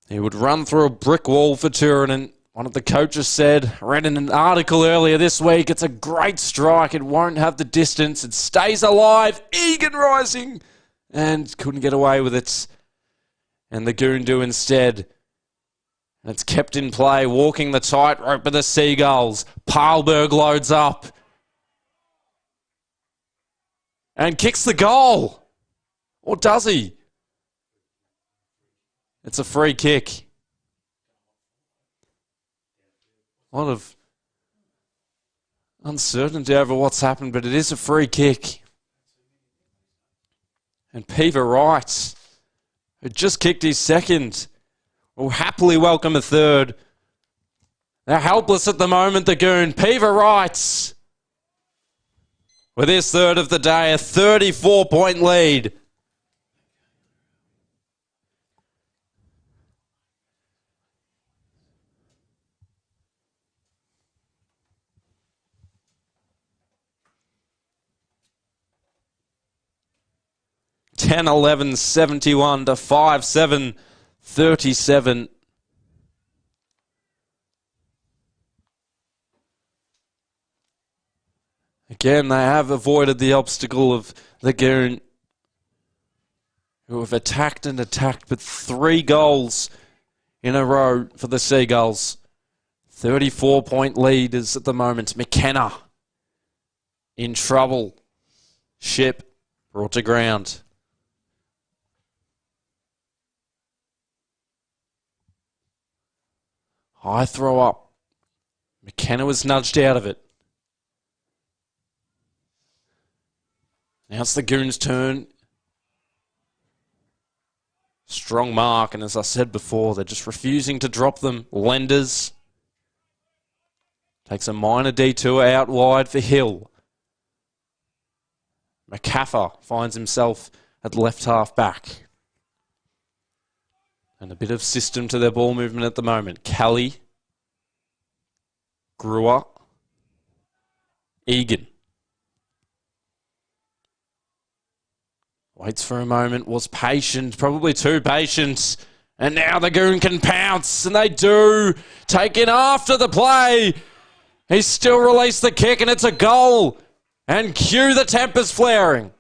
He would run through a brick wall for Toordain. One of the coaches said, I read in an article earlier this week, it's a great strike. It won't have the distance. It stays alive. Egan rising. And couldn't get away with it. And the Goon do instead. And it's kept in play, walking the tightrope of the Seagulls. Parlberg loads up. And kicks the goal. Or does he? It's a free kick. A lot of uncertainty over what's happened, but it is a free kick. And Peter Wright, who just kicked his second, will happily welcome a third. They're helpless at the moment, the Goon. Peter Wright, with his third of the day, a 34-point lead. Ten 11 71 to 5-7 37. Again, they have avoided the obstacle of the Goon, who have attacked and attacked, but 3 goals in a row for the Seagulls. 34-point leaders at the moment. McKenna in trouble. Ship brought to ground. High throw up. McKenna was nudged out of it. Now it's the Goons' turn. Strong mark, and as I said before, they're just refusing to drop them. Lenders takes a minor detour out wide for Hill. McCaffer finds himself at left half back. And a bit of system to their ball movement at the moment. Kelly, Brewer, Egan. Waits for a moment, was patient, probably too patient. And now the Goon can pounce, and they do. Taken after the play. He's still released the kick, and it's a goal. And cue the tempers flaring.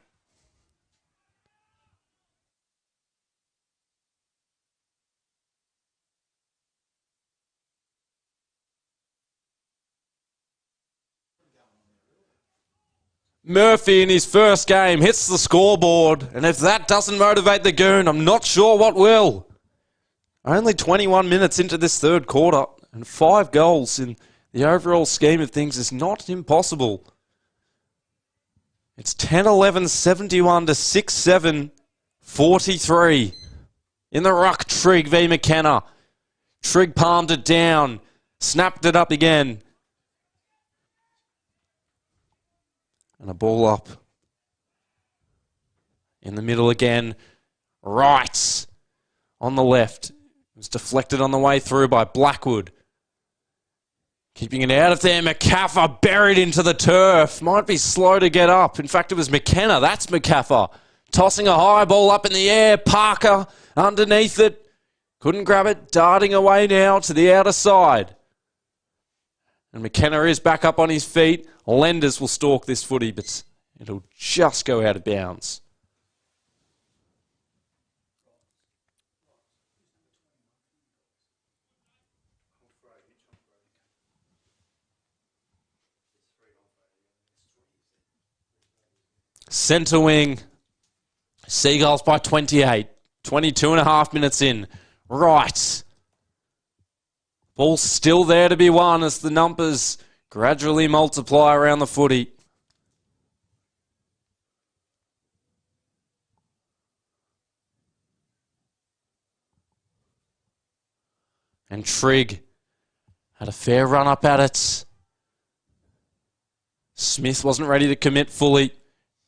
Murphy in his first game hits the scoreboard, and if that doesn't motivate the Goon, I'm not sure what will. Only 21 minutes into this third quarter, and 5 goals in the overall scheme of things is not impossible. It's 10-11, 71 to 6-7, 43. In the ruck, Trigg v McKenna. Trigg palmed it down, snapped it up again. And a ball up. In the middle again. Right. On the left. It was deflected on the way through by Blackwood. Keeping it out of there. McCaffer buried into the turf. Might be slow to get up. In fact, it was McKenna. That's McCaffer. Tossing a high ball up in the air. Parker underneath it. Couldn't grab it. Darting away now to the outer side. And McKenna is back up on his feet. Lenders will stalk this footy, but it'll just go out of bounds. Centre wing. Seagulls by 28. 22 and a half minutes in. Right. Ball's still there to be won as the numbers gradually multiply around the footy. And Trigg had a fair run up at it. Smith wasn't ready to commit fully.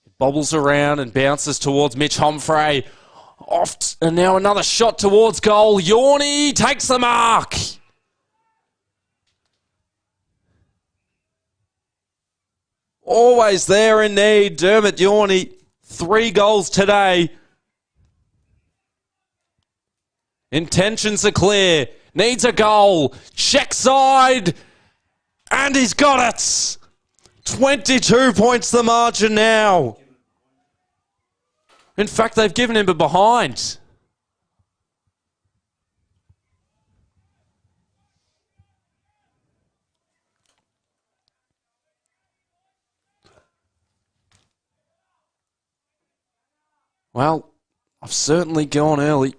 It bobbles around and bounces towards Mitch Homfray. Off, and now another shot towards goal. Yorney takes the mark. Always there in need, Dermot Yorney. 3 goals today. Intentions are clear. Needs a goal. Check side. And he's got it. 22 points the margin now. In fact, they've given him a behind. Well, I've certainly gone early.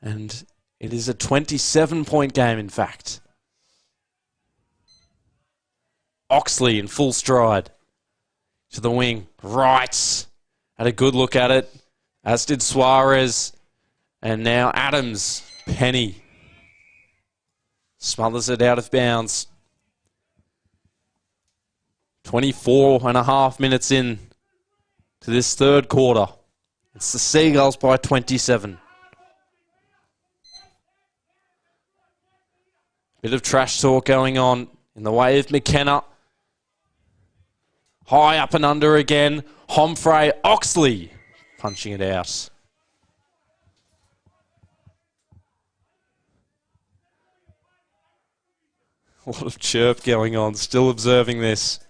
And it is a 27-point game, in fact. Oxley in full stride. To the wing. Right. Had a good look at it. As did Suarez. And now Adams. Penny. Smothers it out of bounds. 24 and a half minutes in to this third quarter. It's the Seagulls by 27. Bit of trash talk going on in the way of McKenna. High up and under again. Homfray, Oxley punching it out. A lot of chirp going on, still observing this.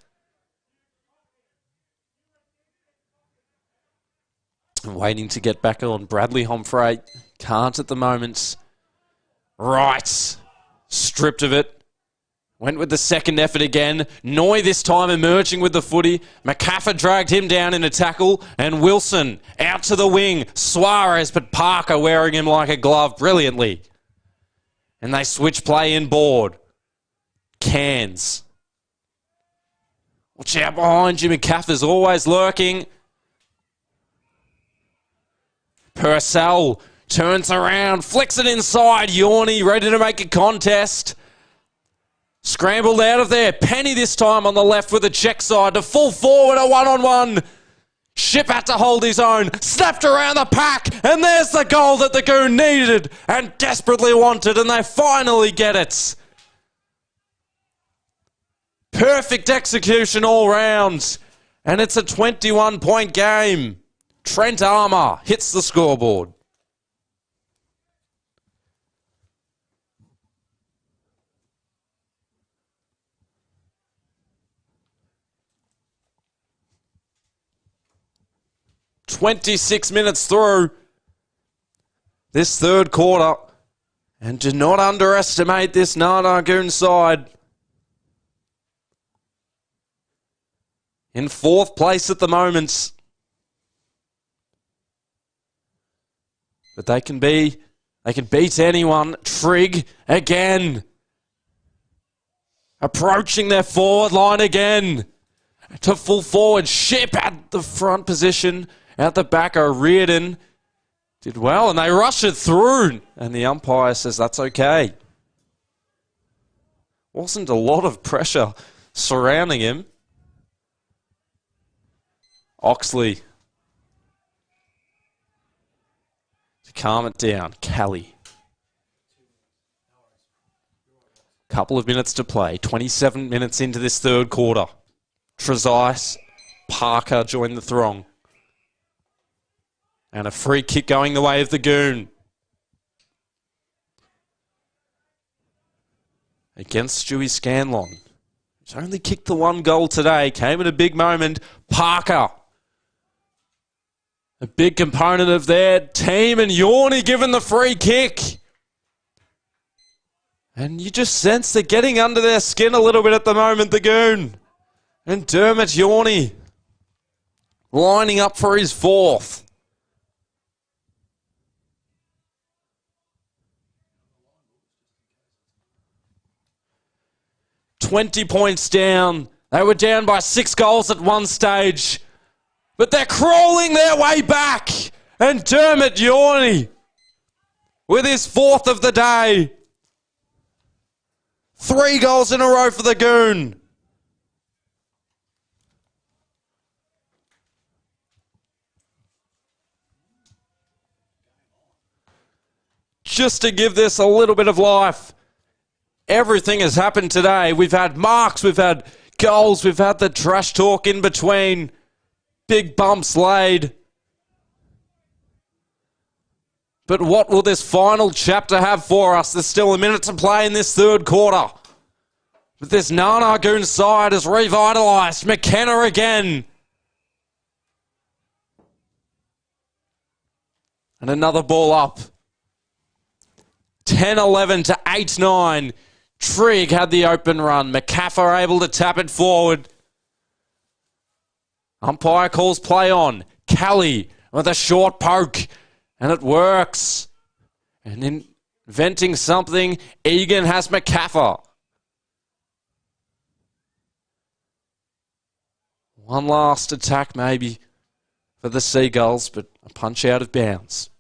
Waiting to get back on. Bradley Homfray can't at the moment. Right. Stripped of it. Went with the second effort again. Noy this time emerging with the footy. McCaffer dragged him down in a tackle. And Wilson out to the wing. Suarez, but Parker wearing him like a glove brilliantly. And they switch play inboard. Cairns. Watch out behind you. McCaffer's always lurking. Purcell turns around, flicks it inside. Yorney ready to make a contest. Scrambled out of there. Penny this time on the left with a check side to full forward, a one-on-one. Ship had to hold his own. Snapped around the pack. And there's the goal that the Goon needed and desperately wanted. And they finally get it. Perfect execution all round. And it's a 21-point game. Trent Armour hits the scoreboard. "26 minutes through this third quarter. And do not underestimate this Nana Goon side. In fourth place at the moment. But they can beat anyone. Trig again. Approaching their forward line again. To full forward. Ship at the front position. Out the back, O'Riordan did well, and they rush it through. And the umpire says that's okay. Wasn't a lot of pressure surrounding him. Oxley to calm it down. Kelly. Couple of minutes to play. 27 minutes into this third quarter. Trezise, Parker join the throng. And a free kick going the way of the Goon. Against Stewie Scanlon. He's only kicked the one goal today. Came at a big moment. Parker. A big component of their team. And Yorney given the free kick. And you just sense they're getting under their skin a little bit at the moment, the Goon. And Dermot Yorney lining up for his fourth. "20 points down. They were down by 6 goals at one stage. But they're crawling their way back. And Dermot Yorney with his fourth of the day. 3 goals in a row for the Goon. Just to give this a little bit of life. Everything has happened today. We've had marks, we've had goals, we've had the trash talk in between. Big bumps laid. But what will this final chapter have for us? There's still a minute to play in this third quarter. But this Nana Goon side is revitalised. McKenna again. And another ball up. 10-11 to 8-9. Trigg had the open run. McCaffer able to tap it forward. Umpire calls play on. Kelly with a short poke. And it works. And inventing something, Egan has McCaffer. One last attack maybe for the Seagulls, but a punch out of bounds.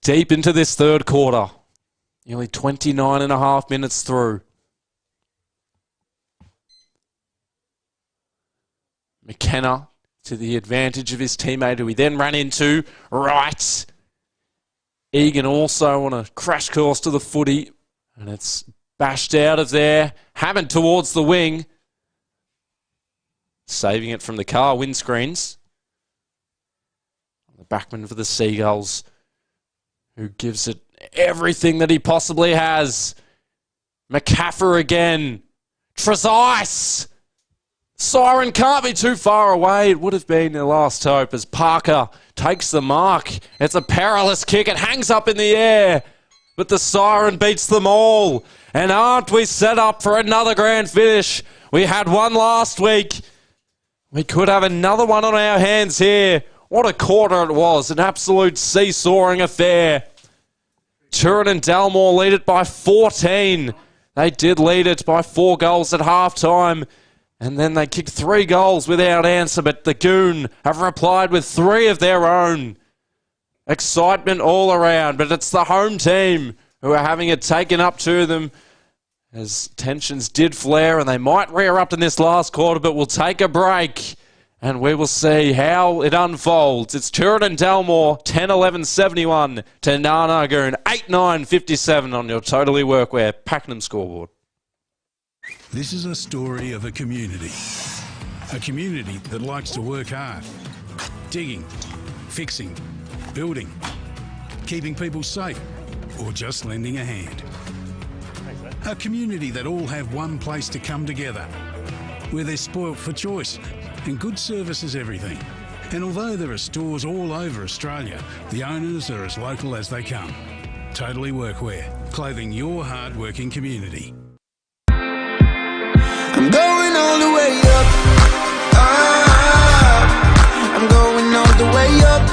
Deep into this third quarter. Nearly 29 and a half minutes through. McKenna to the advantage of his teammate who he then ran into. Right. Egan also on a crash course to the footy. And it's bashed out of there. Hammond towards the wing. Saving it from the car windscreens. The backman for the Seagulls, who gives it everything that he possibly has. McCaffer again. Trezise. Siren can't be too far away. It would have been their last hope as Parker takes the mark. It's a perilous kick. It hangs up in the air. But the Siren beats them all. And aren't we set up for another grand finish? We had one last week. We could have another one on our hands here. What a quarter it was. An absolute seesawing affair. Toordain and Dalmore lead it by 14. They did lead it by 4 goals at halftime. And then they kicked 3 goals without answer. But the Goon have replied with 3 of their own. Excitement all around. But it's the home team who are having it taken up to them. As tensions did flare, and they might rear up in this last quarter, but we'll take a break. And we will see how it unfolds. It's Toordain Dalmore, 10-11-71 to Nana Goon, 8-9-57 on your Totally Workwear Pakenham scoreboard. This is a story of a community that likes to work hard, digging, fixing, building, keeping people safe, or just lending a hand. A community that all have one place to come together, where they're spoilt for choice and good service is everything. And although there are stores all over Australia, the owners are as local as they come. Totally Workwear, clothing your hard-working community. I'm going all the way up. I'm going all the way up.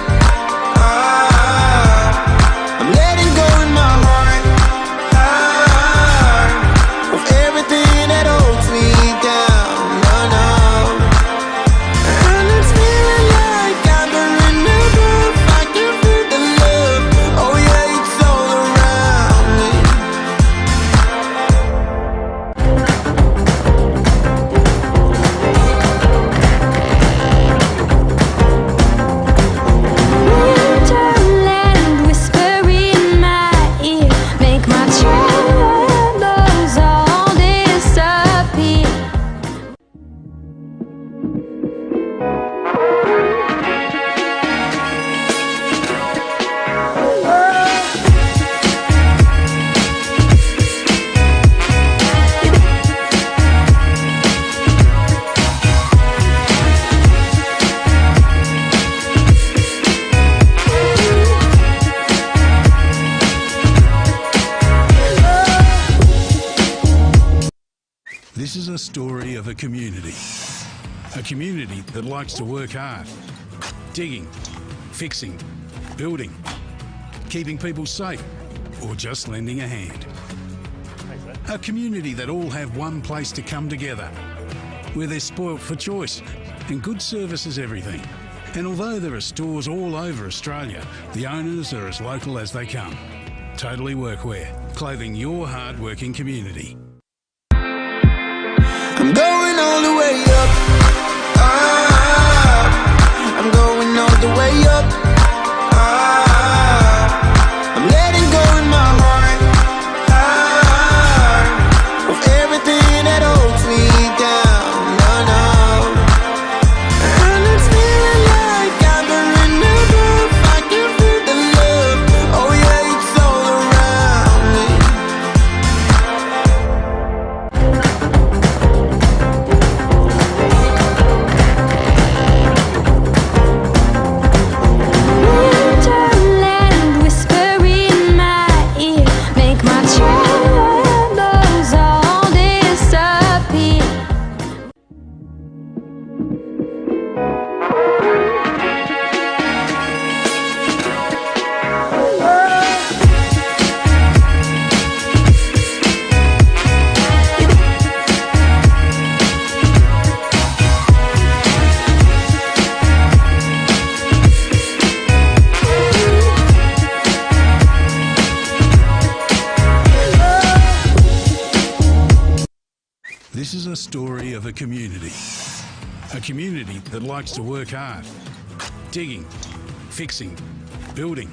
I'm letting go in my heart of everything that holds me down. No, no. And it's feeling like I'm in the roof. I can feel the love. Oh yeah, it's all around me. Winterland whisper in my ear, make my troubles all disappear. This is a story of a community that likes to work hard, digging, fixing, building, keeping people safe, or just lending a hand. A community that all have one place to come together, where they're spoilt for choice and good service is everything. And although there are stores all over Australia, the owners are as local as they come. Totally Workwear, clothing your hard-working community. I'm going all the way up. I'm going all the way up. I'm letting go in my heart of everything that holds me down. No, no. And it's feeling like I'm in the roof. I can feel the love. Oh yeah, it's all around me. Winterland whisper in my ear, make my troubles all disappear. This is a story of a community that likes to work hard, digging, fixing, building,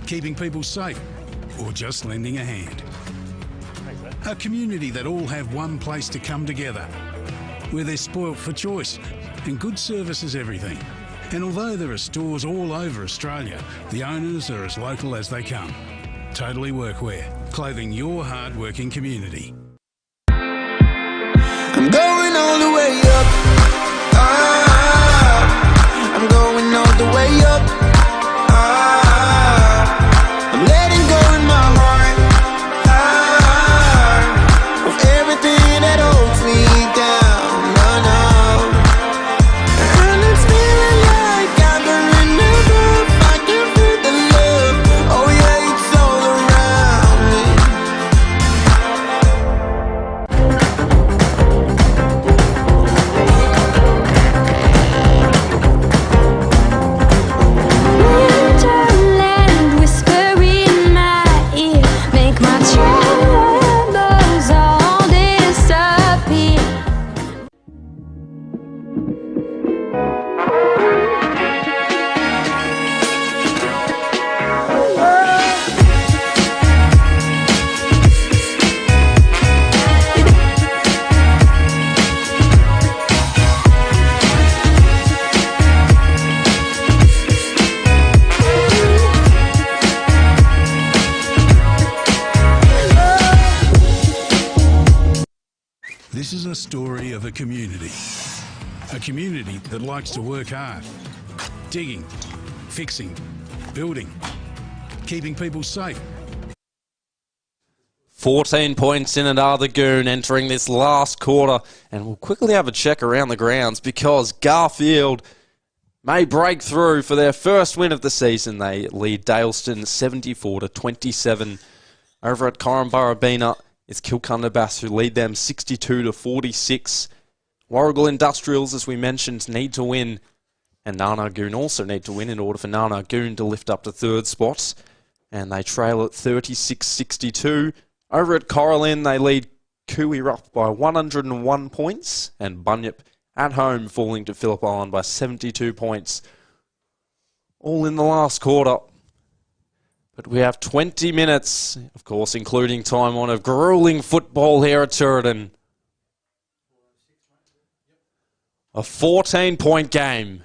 keeping people safe, or just lending a hand. A community that all have one place to come together, where they're spoilt for choice and good service is everything. And although there are stores all over Australia, the owners are as local as they come. Totally Workwear, clothing your hard-working community. I'm going all the way up. I'm going all the way up. I'm letting go in my heart of everything that holds me down. No, no. And it's feeling like I'm in the roof. I can feel the love. Oh yeah, it's all around me. This is a story of a community that likes to work hard, digging, fixing, building, keeping people safe. 14 points in it are the Goon entering this last quarter, and we'll quickly have a check around the grounds because Garfield may break through for their first win of the season. They lead Daleston 74-27. Over at Corumburrabina, it's Kilcunderbass who lead them 62-46. Warrigal Industrials, as we mentioned, need to win, and Nana Goon also need to win in order for Nana Goon to lift up to third spot, and they trail at 36-62. Over at Coralin, they lead Cooey-Rupp by 101 points, and Bunyip at home falling to Phillip Island by 72 points. All in the last quarter. But we have 20 minutes, of course, including time on of grueling football here at Toordain. A 14-point game.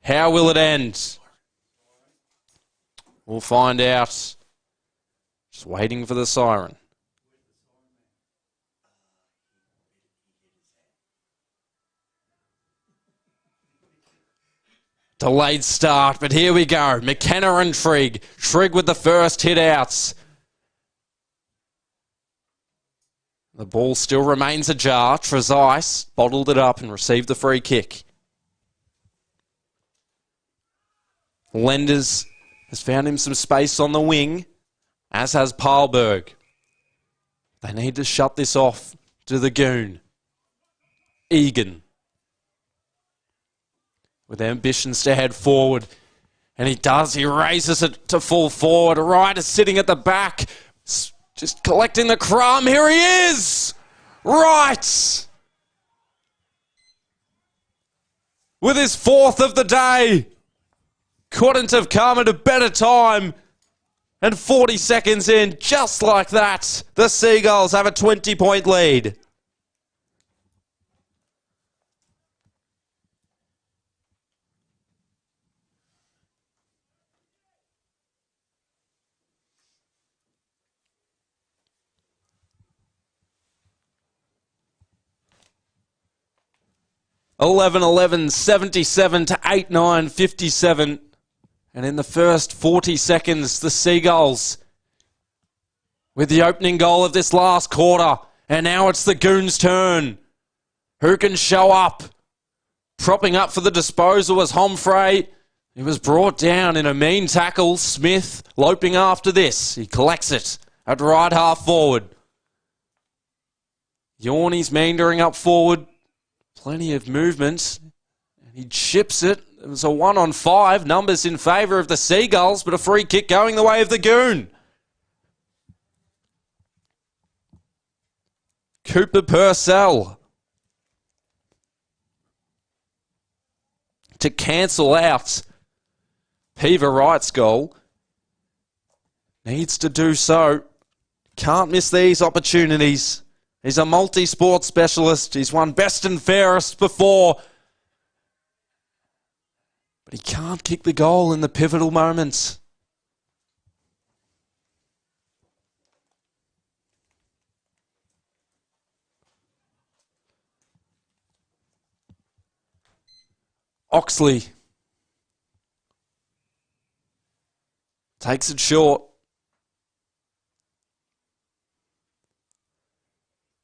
How will it end? We'll find out. Just waiting for the siren. Delayed start, but here we go. McKenna and Trigg. Trigg with the first hit outs. The ball still remains ajar. Trezise bottled it up and received the free kick. Lenders has found him some space on the wing, as has Parlberg. They need to shut this off to the Goon. Egan, with ambitions to head forward. And he does. He raises it to full forward. Ryder sitting at the back, just collecting the crumb. Here he is! Right! With his fourth of the day. Couldn't have come at a better time. And 40 seconds in, just like that, the Seagulls have a 20-point lead. (11-11), 77-8-9, 57. And in the first 40 seconds, the Seagulls with the opening goal of this last quarter. And now it's the Goons' turn. Who can show up? Propping up for the disposal was Homfrey. He was brought down in a mean tackle. Smith loping after this. He collects it at right half forward. Yorney's meandering up forward. Plenty of movement. And he chips it. It was a 1-on-5. Numbers in favour of the Seagulls, but a free kick going the way of the Goon. Cooper Purcell to cancel out Pever Wright's goal. Needs to do so. Can't miss these opportunities. He's a multi-sport specialist. He's won best and fairest before. But he can't kick the goal in the pivotal moments. Oxley takes it short.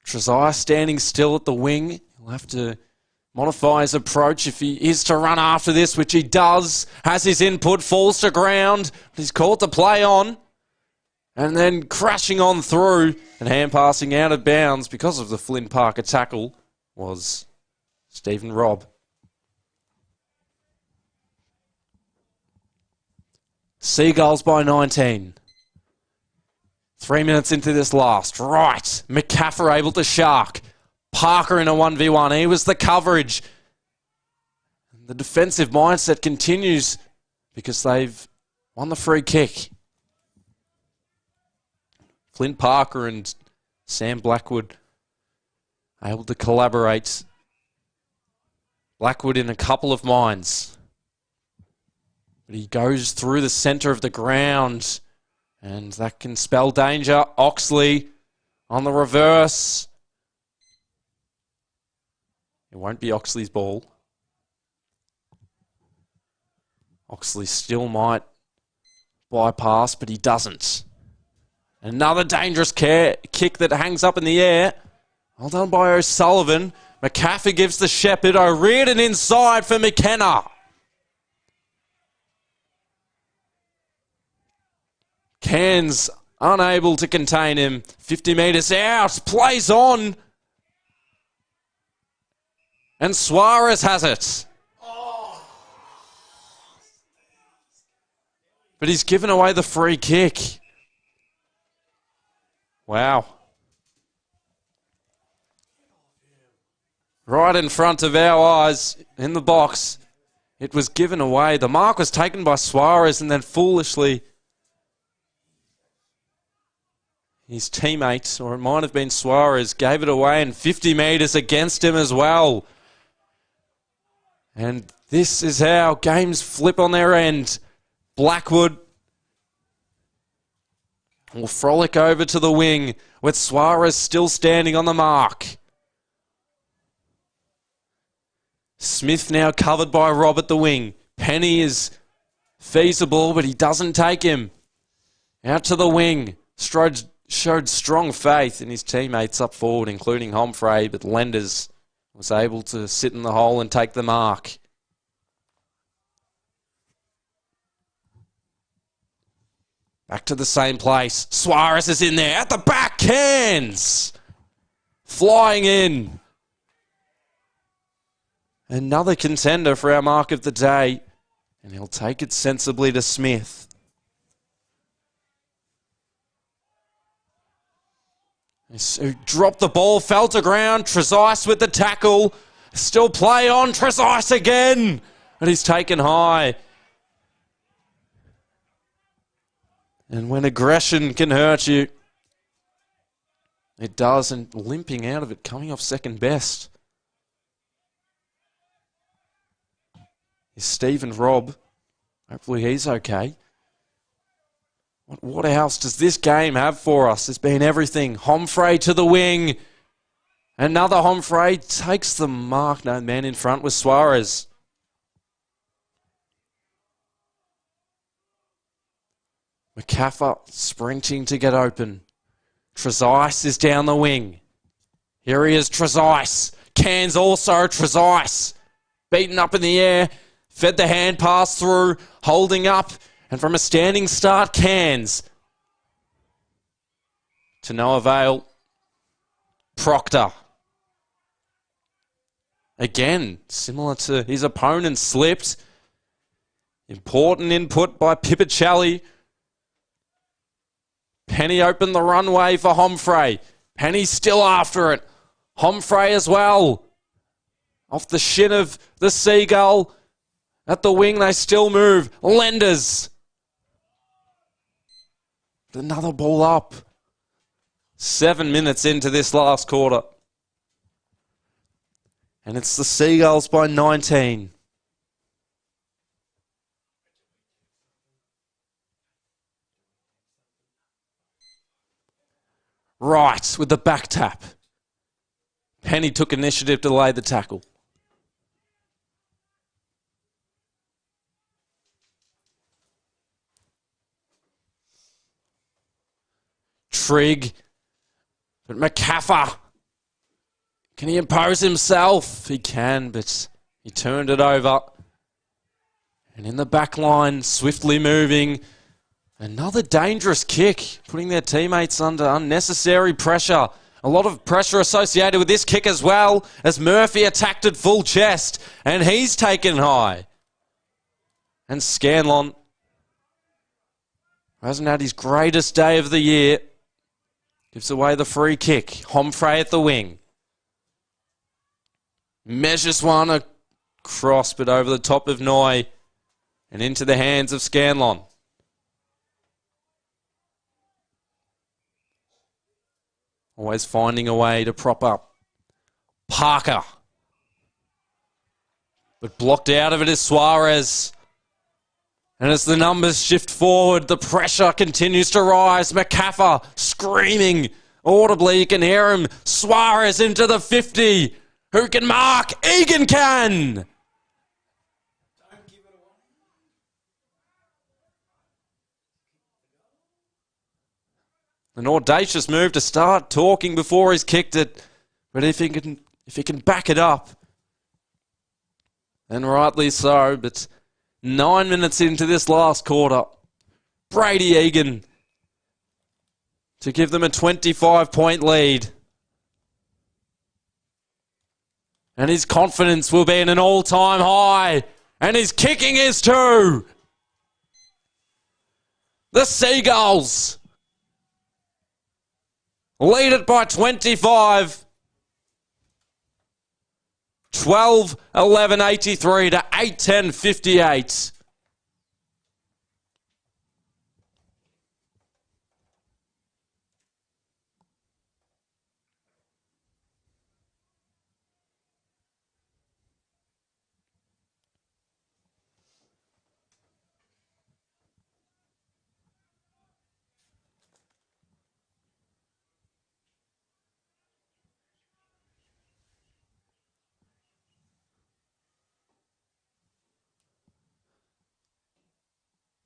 Trezise standing still at the wing. He'll have to modify his approach if he is to run after this, which he does. Has his input, falls to ground. But he's caught the play on. And then crashing on through and hand passing out of bounds because of the Flynn Parker tackle was Stephen Robb. Seagulls by 19. 3 minutes into this last. Right. McCaffrey able to shark. Parker in a 1v1. He was the coverage. The defensive mindset continues because they've won the free kick. Flint Parker and Sam Blackwood able to collaborate. Blackwood in a couple of minds. But he goes through the centre of the ground. And that can spell danger. Oxley on the reverse. It won't be Oxley's ball. Oxley still might bypass, but he doesn't. Another dangerous kick that hangs up in the air. Well done by O'Sullivan. McCaffrey gives the Shepherd. O'Riordan inside for McKenna. Cairns unable to contain him. 50 metres out. Plays on. And Suarez has it. But he's given away the free kick. Wow. Right in front of our eyes in the box. It was given away. The mark was taken by Suarez and then foolishly his teammate, or it might have been Suarez, gave it away, and 50 metres against him as well. And this is how games flip on their end. Blackwood will frolic over to the wing with Suarez still standing on the mark. Smith now covered by Rob at the wing. Penny is feasible, but he doesn't take him. Out to the wing. Strode showed strong faith in his teammates up forward, including Humphrey, but Lenders was able to sit in the hole and take the mark. Back to the same place. Suarez is in there. At the back, Cairns flying in. Another contender for our mark of the day. And he'll take it sensibly to Smith. Dropped the ball, fell to ground. Trezise with the tackle. Still play on. Trezise again. And he's taken high. And when aggression can hurt you, it does. And limping out of it, coming off second best, is Stephen Robb. Hopefully he's okay. What else does this game have for us? It's been everything. Humphrey to the wing. Another Humphrey takes the mark. No, man in front was Suarez. McCaffrey sprinting to get open. Trezise is down the wing. Here he is, Trezise. Cairns also, Trezise. Beaten up in the air. Fed the hand pass through. Holding up. And from a standing start, Cairns. To no avail. Proctor. Again, similar to his opponent, slipped. Important input by Pipicelli. Penny opened the runway for Humphrey. Penny still after it. Humphrey as well. Off the shin of the Seagull. At the wing, they still move. Lenders. Another ball up. 7 minutes into this last quarter. And it's the Seagulls by 19. Right, with the back tap. Penny took initiative to lay the tackle. Trigg. But McCaffrey. Can he impose himself? He can, but he turned it over. And in the back line, swiftly moving. Another dangerous kick, putting their teammates under unnecessary pressure. A lot of pressure associated with this kick as well, as Murphy attacked at full chest, and he's taken high. And Scanlon hasn't had his greatest day of the year. Gives away the free kick. Humphrey at the wing. Measures one across, but over the top of Noy and into the hands of Scanlon. Always finding a way to prop up. Parker. But blocked out of it is Suarez. And as the numbers shift forward, the pressure continues to rise. McCaffrey screaming audibly. You can hear him. Suarez into the 50. Who can mark? Egan can! An audacious move to start talking before he's kicked it. But if he can back it up, and rightly so, but 9 minutes into this last quarter, Brady Egan to give them a 25-point lead. And his confidence will be in an all-time high. And his kicking is too. The Seagulls lead it by 25. 12-11-83 to 8-10-58.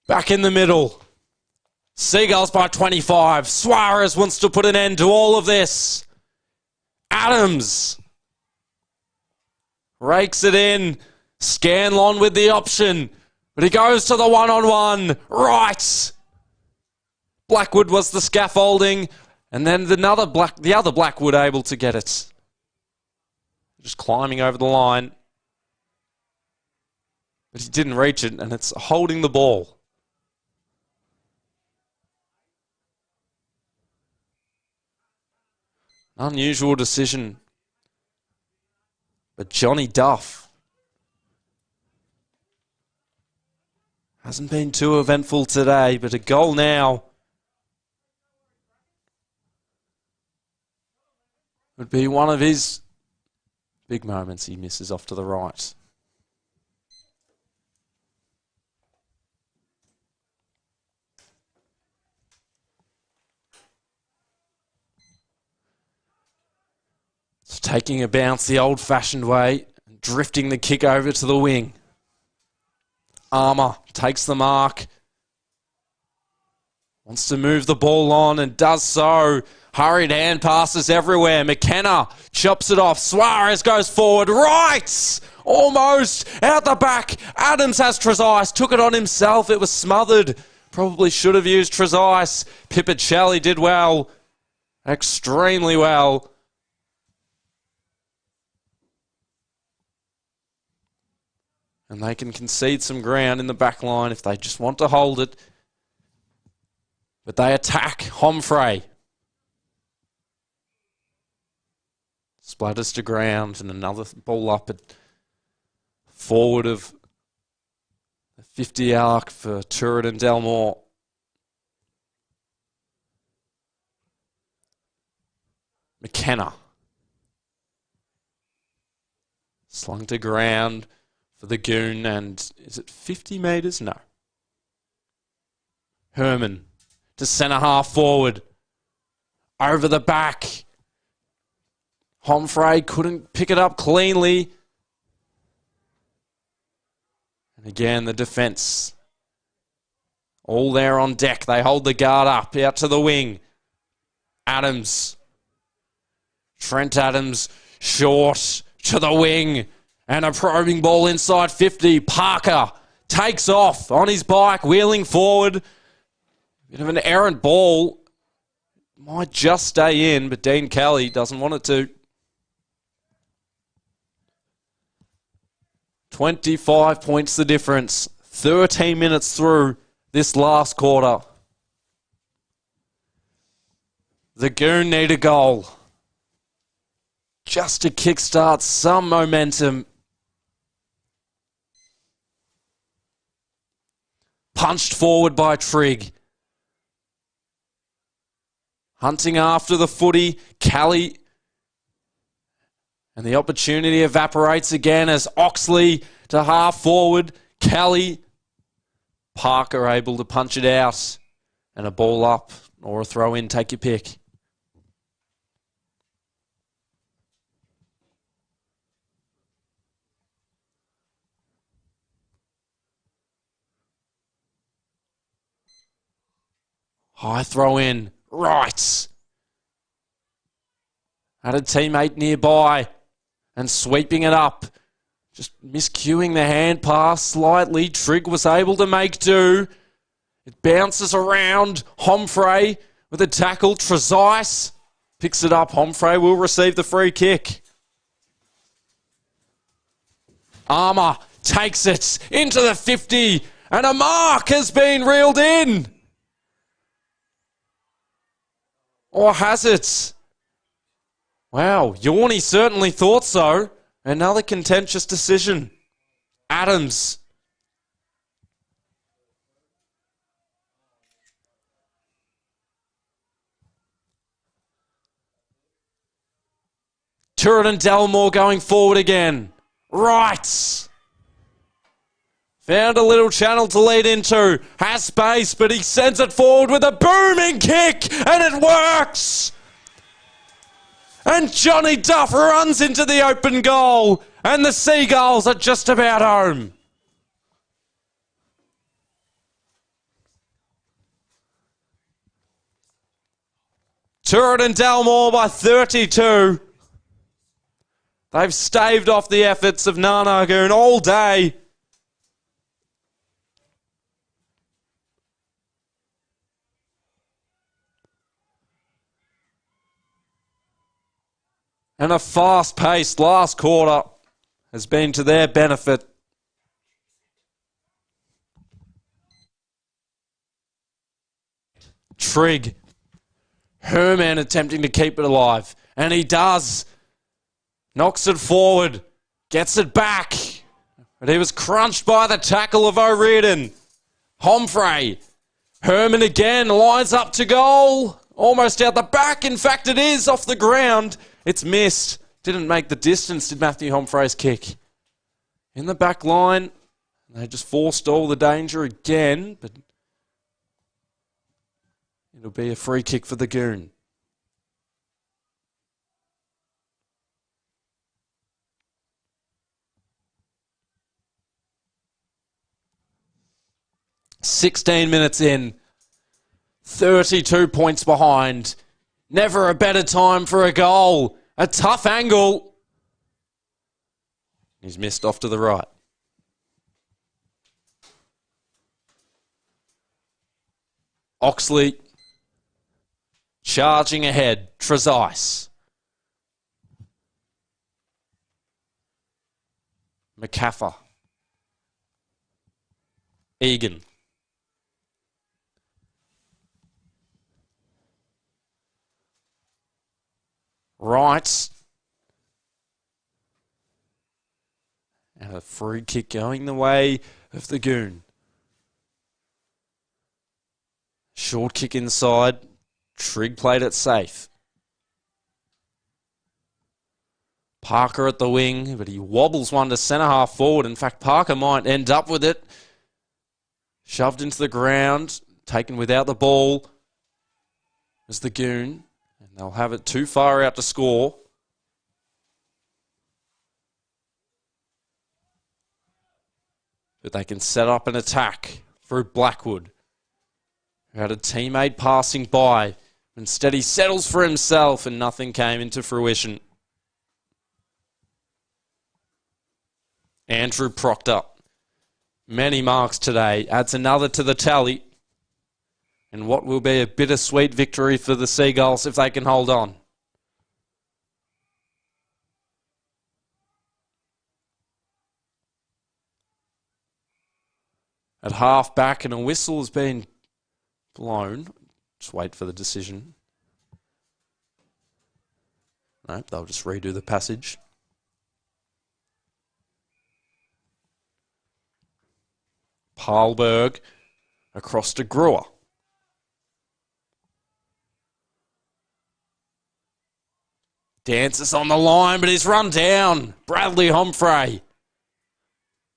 Back in the middle. Seagulls by 25. Suarez wants to put an end to all of this. Adams rakes it in. Scanlon with the option. But he goes to the one-on-one. Right. Blackwood was the scaffolding. And then the other Blackwood able to get it. Just climbing over the line. But he didn't reach it, and it's holding the ball. Unusual decision. But Johnny Duff hasn't been too eventful today, but a goal now would be one of his big moments. He misses off to the right. Taking a bounce the old-fashioned way, drifting the kick over to the wing. Armour takes the mark. Wants to move the ball on and does so. Hurried hand passes everywhere. McKenna chops it off. Suarez goes forward. Right! Almost out the back. Adams has Trezise. Took it on himself. It was smothered. Probably should have used Trezise. Pipicelli did well. Extremely well. And they can concede some ground in the back line if they just want to hold it. But they attack Homfrey. Splatters to ground and another ball up at forward of the 50 arc for Toordain Delmore. McKenna. Slung to ground for the Goon, and is it 50 metres? No. Herman to centre half forward. Over the back. Homfrey couldn't pick it up cleanly. And again, the defence. All there on deck. They hold the guard up, out to the wing. Adams. Trent Adams, short to the wing. And a probing ball inside 50. Parker takes off on his bike, wheeling forward. Bit of an errant ball. Might just stay in, but Dean Kelly doesn't want it to. 25 points the difference. 13 minutes through this last quarter. The Goon need a goal. Just to kickstart some momentum. Punched forward by Trigg. Hunting after the footy. Kelly. And the opportunity evaporates again as Oxley to half forward. Kelly. Parker able to punch it out. And a ball up or a throw in. Take your pick. High throw in. Right. Had a teammate nearby and sweeping it up. Just miscuing the hand pass slightly. Trigg was able to make do. It bounces around. Homfray with a tackle. Trezise picks it up. Homfray will receive the free kick. Armour takes it into the 50 and a mark has been reeled in. Or has it? Wow, Yorney certainly thought so. Another contentious decision. Adams. Toordain and Delmore going forward again. Right. Found a little channel to lead into. Has space, but he sends it forward with a booming kick, and it works. And Johnny Duff runs into the open goal, and the Seagulls are just about home. Toordain and Delmore by 32. They've staved off the efforts of Goon all day. And a fast-paced last quarter has been to their benefit. Trigg. Herman attempting to keep it alive. And he does. Knocks it forward. Gets it back. But he was crunched by the tackle of O'Riordan. Homfray. Herman again lines up to goal. Almost out the back. In fact, it is off the ground. It's missed. Didn't make the distance, did Matthew Homfray's kick. In the back line, they just forestall the danger again, but it'll be a free kick for the Goon. "16 minutes in, 32 points behind. Never a better time for a goal. A tough angle. He's missed off to the right. Oxley charging ahead. Trezise. McCaffer. Egan. Right. And a free kick going the way of the Goon. Short kick inside. Trigg played it safe. Parker at the wing, but he wobbles one to centre half forward. In fact, Parker might end up with it. Shoved into the ground, taken without the ball as the Goon. And they'll have it too far out to score. But they can set up an attack through Blackwood, who had a teammate passing by. Instead, he settles for himself and nothing came into fruition. Andrew Proctor, many marks today, adds another to the tally. And what will be a bittersweet victory for the Seagulls if they can hold on. At half back and a whistle has been blown. Just wait for the decision. No, they'll just redo the passage. Parlberg across to Brewer. Dances on the line, but he's run down. Bradley Homfray.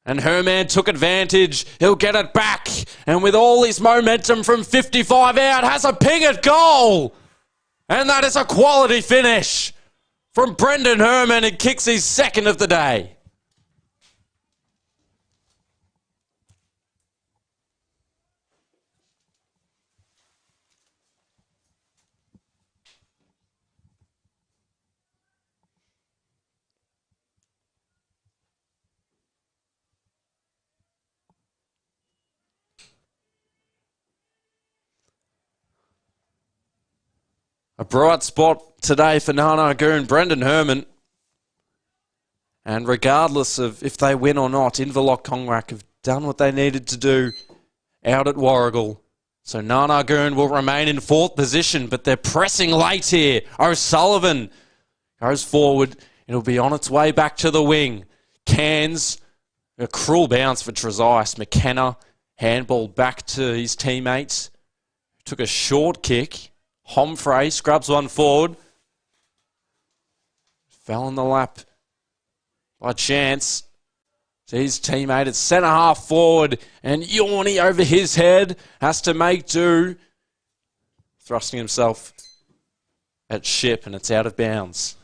And Herman took advantage. He'll get it back. And with all his momentum from 55 out, has a ping at goal. And that is a quality finish from Brendan Herman. It kicks his second of the day. A bright spot today for Nana Goon, Brendan Herman. And regardless of if they win or not, Inverloch Conrack have done what they needed to do out at Warragul. So Nana Goon will remain in 4th position, but they're pressing late here. O'Sullivan goes forward. It'll be on its way back to the wing. Cairns, a cruel bounce for Trezise. McKenna handballed back to his teammates. Took a short kick. Homfrey scrubs one forward. Fell in the lap by chance. So his teammate at centre half forward, and Yorney over his head has to make do. Thrusting himself at ship, and it's out of bounds.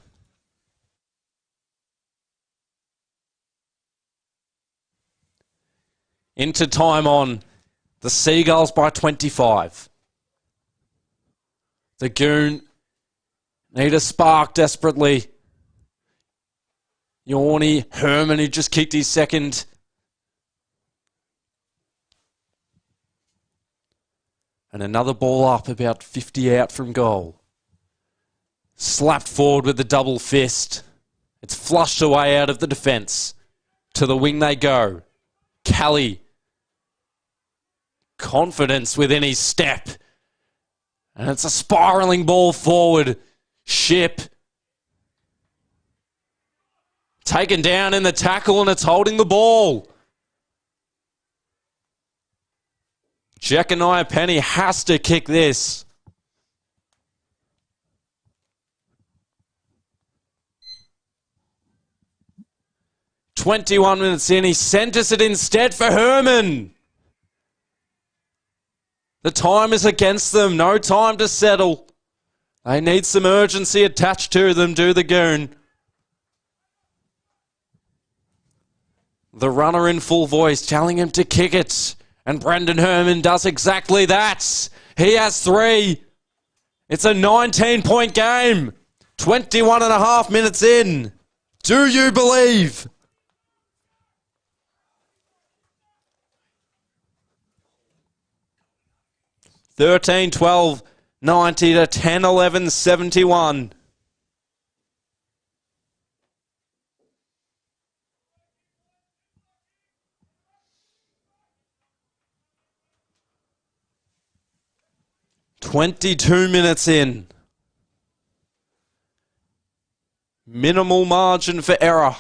Into time on. The Seagulls by 25. The Goon need a spark desperately. Yorney, Herman, who just kicked his second. And another ball up, about 50 out from goal. Slapped forward with the double fist. It's flushed away out of the defence. To the wing they go. Kelly. Confidence within his step. And it's a spiralling ball forward. Ship. Taken down in the tackle, and it's holding the ball. Jeconiah Penny has to kick this. "21 minutes in, he centres it instead for Herman. The time is against them. No time to settle. They need some urgency attached to them, do the Goon. The runner in full voice telling him to kick it. And Brendan Herman does exactly that. He has 3. It's a 19-point game. 21 and a half minutes in. Do you believe? $13-12, 90 to 10-11, 71. "22 minutes in. Minimal margin for error.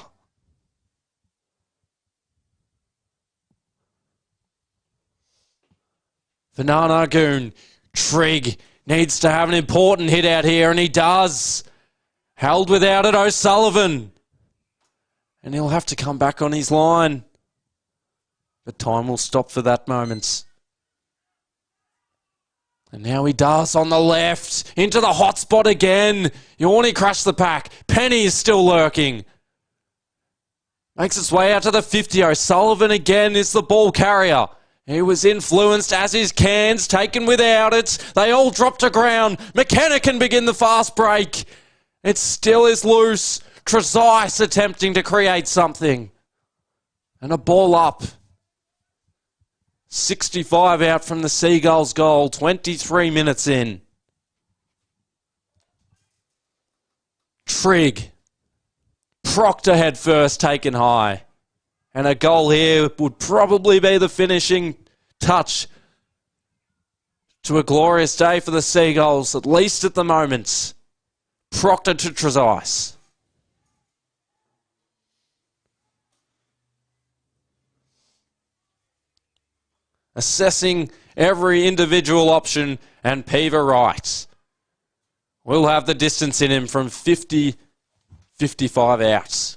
For Nana Goon, Trigg needs to have an important hit out here, and he does. Held without it, O'Sullivan. And he'll have to come back on his line. But time will stop for that moment. And now he does on the left. Into the hot spot again. Yorney crashed the pack. Penny is still lurking. Makes its way out to the 50. O'Sullivan again is the ball carrier. He was influenced, as is Cairns, taken without it. They all drop to ground. McKenna can begin the fast break. It still is loose. Trezise attempting to create something. And a ball up. 65 out from the Seagulls goal. 23 minutes in. Trigg. Proctor head first, taken high. And a goal here would probably be the finishing touch to a glorious day for the Seagulls, at least at the moment. Proctor to Trezise. Assessing every individual option, and Peaver right. Will have the distance in him from 50, 55 out.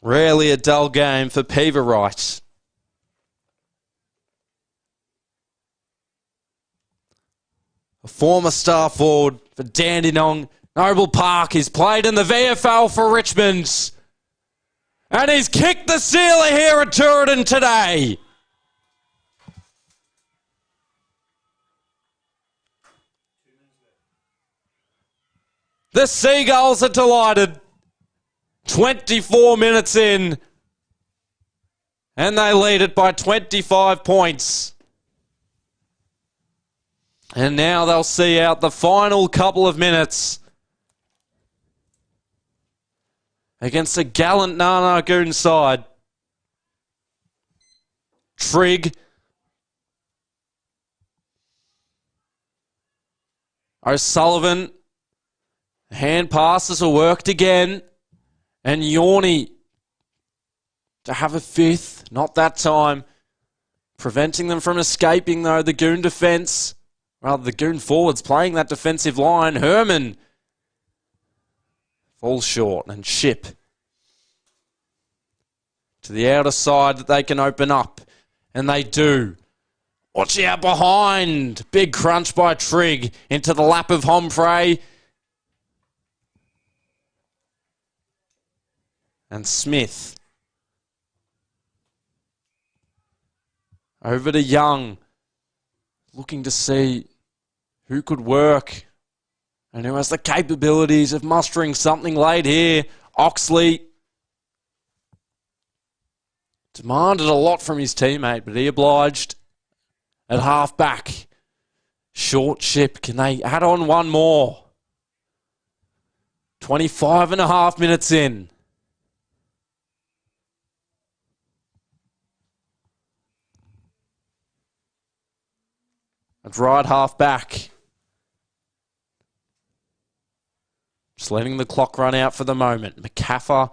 Rarely a dull game for Peaver right. A former star forward for Dandenong. Noble Park. He's played in the VFL for Richmond. And he's kicked the sealer here at Toordain today. The Seagulls are delighted. 24 minutes in. And they lead it by 25 points. And now they'll see out the final couple of minutes against a gallant Goon side. Trigg. O'Sullivan. Hand passes are worked again. And Yorney to have a fifth. Not that time. Preventing them from escaping, though, the Goon defence. Rather, the Goon forwards playing that defensive line. Herman falls short. And Ship to the outer side that they can open up. And they do. Watch out behind. Big crunch by Trigg into the lap of Homfray. And Smith. Over to Young. Looking to see who could work and who has the capabilities of mustering something late here. Oxley demanded a lot from his teammate, but he obliged at half back. Short Ship. Can they add on one more? 25 and a half minutes in. At right half back. Just letting the clock run out for the moment. McCaffer.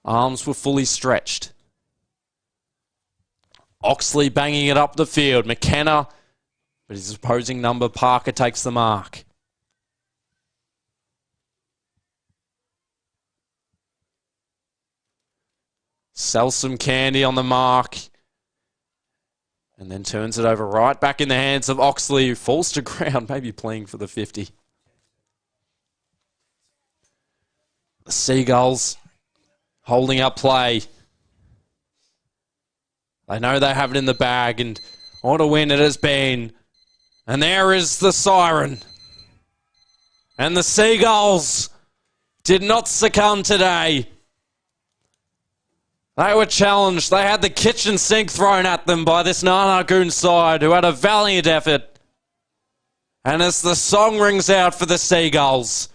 Arms were fully stretched. Oxley banging it up the field. McKenna. But his opposing number, Parker, takes the mark. Sells some candy on the mark. And then turns it over right back in the hands of Oxley, who falls to ground, maybe playing for the 50. The Seagulls holding up play. They know they have it in the bag, and what a win it has been. And there is the siren. And the Seagulls did not succumb today. They were challenged. They had the kitchen sink thrown at them by this Goon side, who had a valiant effort. And as the song rings out for the Seagulls,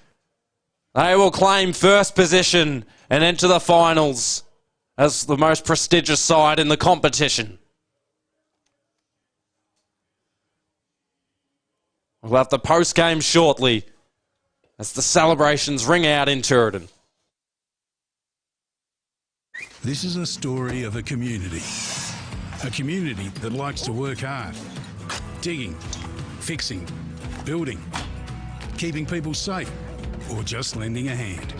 they will claim first position and enter the finals as the most prestigious side in the competition. We'll have the post-game shortly as the celebrations ring out in Toordain. This is a story of a community that likes to work hard, digging, fixing, building, keeping people safe, or just lending a hand.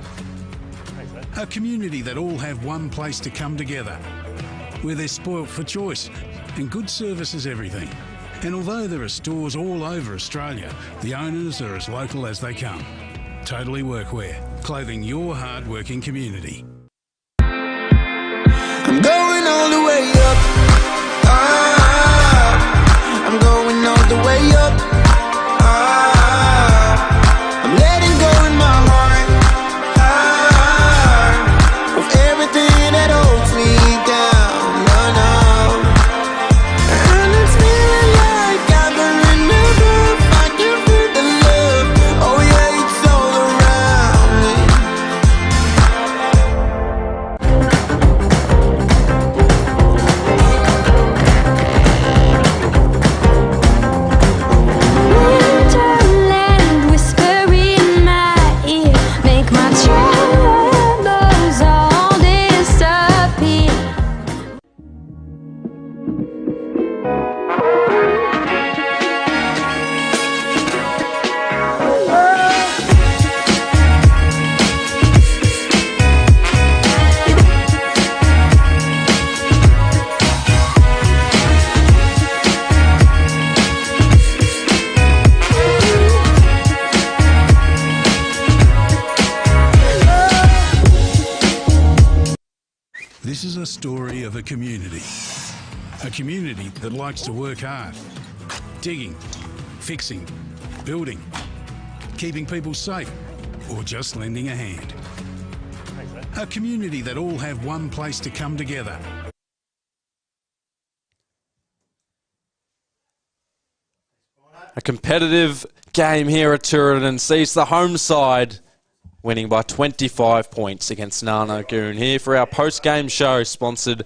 A community that all have one place to come together, where they're spoilt for choice and good service is everything. And although there are stores all over Australia, the owners are as local as they come. Totally Workwear, clothing your hard-working community. I'm going all the way up. I'm going all the way up. I'm letting go in my heart of everything that holds me down. And it's feeling like I'm in the roof. I can feel the love. Oh yeah, it's all around me. This is a story of a community that likes to work hard, digging, fixing, building, keeping people safe, or just lending a hand. A community that all have one place to come together, A competitive game here at Toordain sees the home side winning by 25 points against Nana Goon. Here for our post-game show, sponsored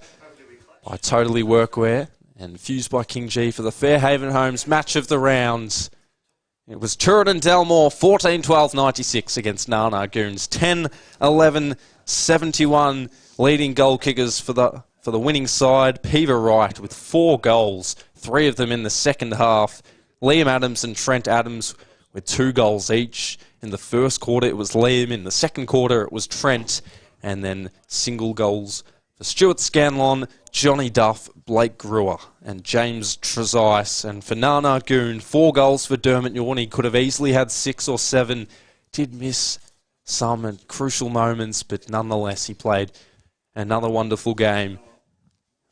by Totally Workwear and fused by King G for the Fairhaven Homes match of the rounds. It was Toordain Delmore 14-12-96 against Nana Goons 10-11-71. Leading goal kickers for the winning side, Peter Wright with 4 goals, 3 of them in the second half. Liam Adams and Trent Adams with 2 goals each. In the first quarter, it was Liam. In the second quarter, it was Trent. And then single goals for Stuart Scanlon, Johnny Duff, Blake Brewer, and James Trezise. And for Nana Goon, 4 goals for Dermot Yorney. Could have easily had 6 or 7. Did miss some at crucial moments, but nonetheless, he played another wonderful game.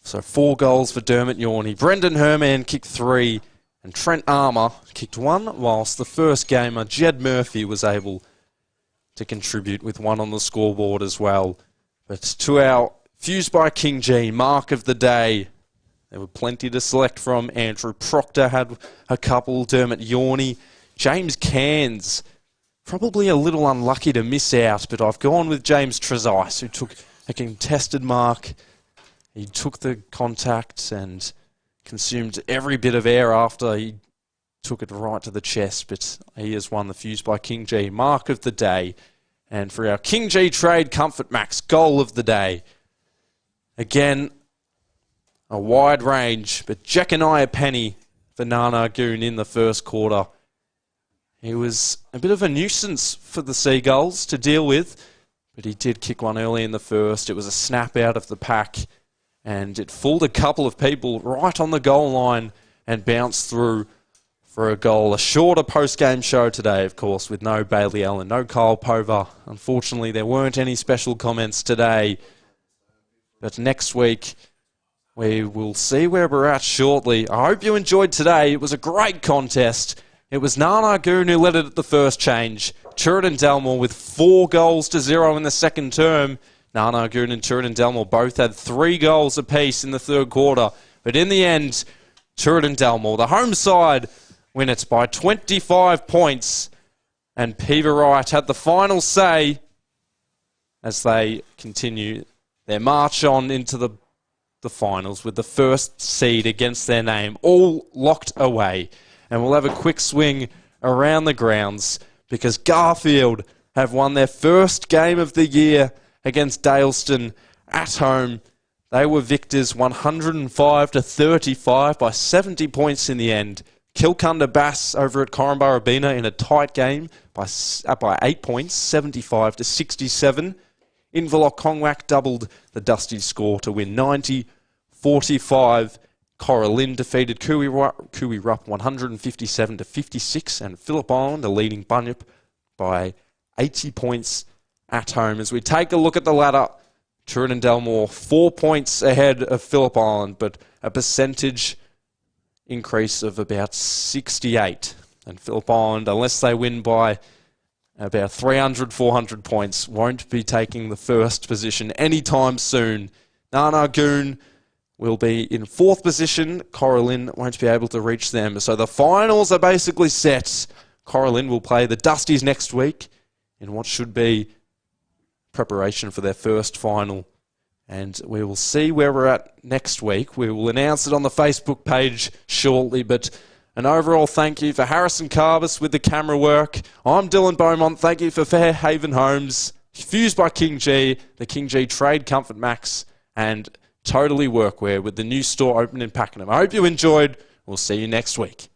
So 4 goals for Dermot Yorney. Brendan Herman kicked 3. And Trent Armour kicked 1, whilst the first gamer, Jed Murphy, was able to contribute with 1 on the scoreboard as well. But to our Fused by King G mark of the day, there were plenty to select from. Andrew Proctor had a couple, Dermot Yorney. James Cairns, probably a little unlucky to miss out, but I've gone with James Trezise, who took a contested mark. He took the contact and consumed every bit of air after he took it right to the chest, but he has won the Fused by King G mark of the day. And for our King G Trade Comfort Max goal of the day, again, a wide range, but Jeconiah Penny for Nana Goon in the first quarter. He was a bit of a nuisance for the Seagulls to deal with, but he did kick one early in the first. It was a snap out of the pack, and it fooled a couple of people right on the goal line and bounced through for a goal. A shorter post-game show today, of course, with no Bailey Allen, no Kyle Pover. Unfortunately, there weren't any special comments today. But next week, we will see where we're at shortly. I hope you enjoyed today. It was a great contest. It was Nana Goon who led it at the first change. Toordain Delmore with 4-0 in the second term. Nana Goon and Toordain Delmore both had 3 goals apiece in the third quarter. But in the end, Toordain Delmore, the home side, win it by 25 points. And Peter Wright had the final say as they continue their march on into the finals with the first seed against their name, all locked away. And we'll have a quick swing around the grounds because Garfield have won their first game of the year against Daleston at home. They were victors 105-35 by 70 points in the end. Kilcunda Bass over at Corumburra Bina in a tight game by 8 points, 75-67. Inverloch Congwack doubled the Dusty score to win 90-45. Coralin defeated Cooey Rupp 157-56, and Phillip Island, a leading Bunyip, by 80 points at home. As we take a look at the ladder, Toordain Delmore 4 points ahead of Phillip Island, but a percentage increase of about 68. And Phillip Island, unless they win by about 300, 400 points, won't be taking the first position anytime soon. Nana Goon will be in 4th position. Coralin won't be able to reach them. So the finals are basically set. Coralin will play the Dusties next week in what should be preparation for their first final. And we will see where we're at next week. We will announce it on the Facebook page shortly, but an overall thank you for Harrison Carbis with the camera work. I'm Dylan Beaumont. Thank you for Fairhaven Homes, Fused by King G, the King G Trade Comfort Max, and Totally Workwear with the new store open in Pakenham. I hope you enjoyed. We'll see you next week.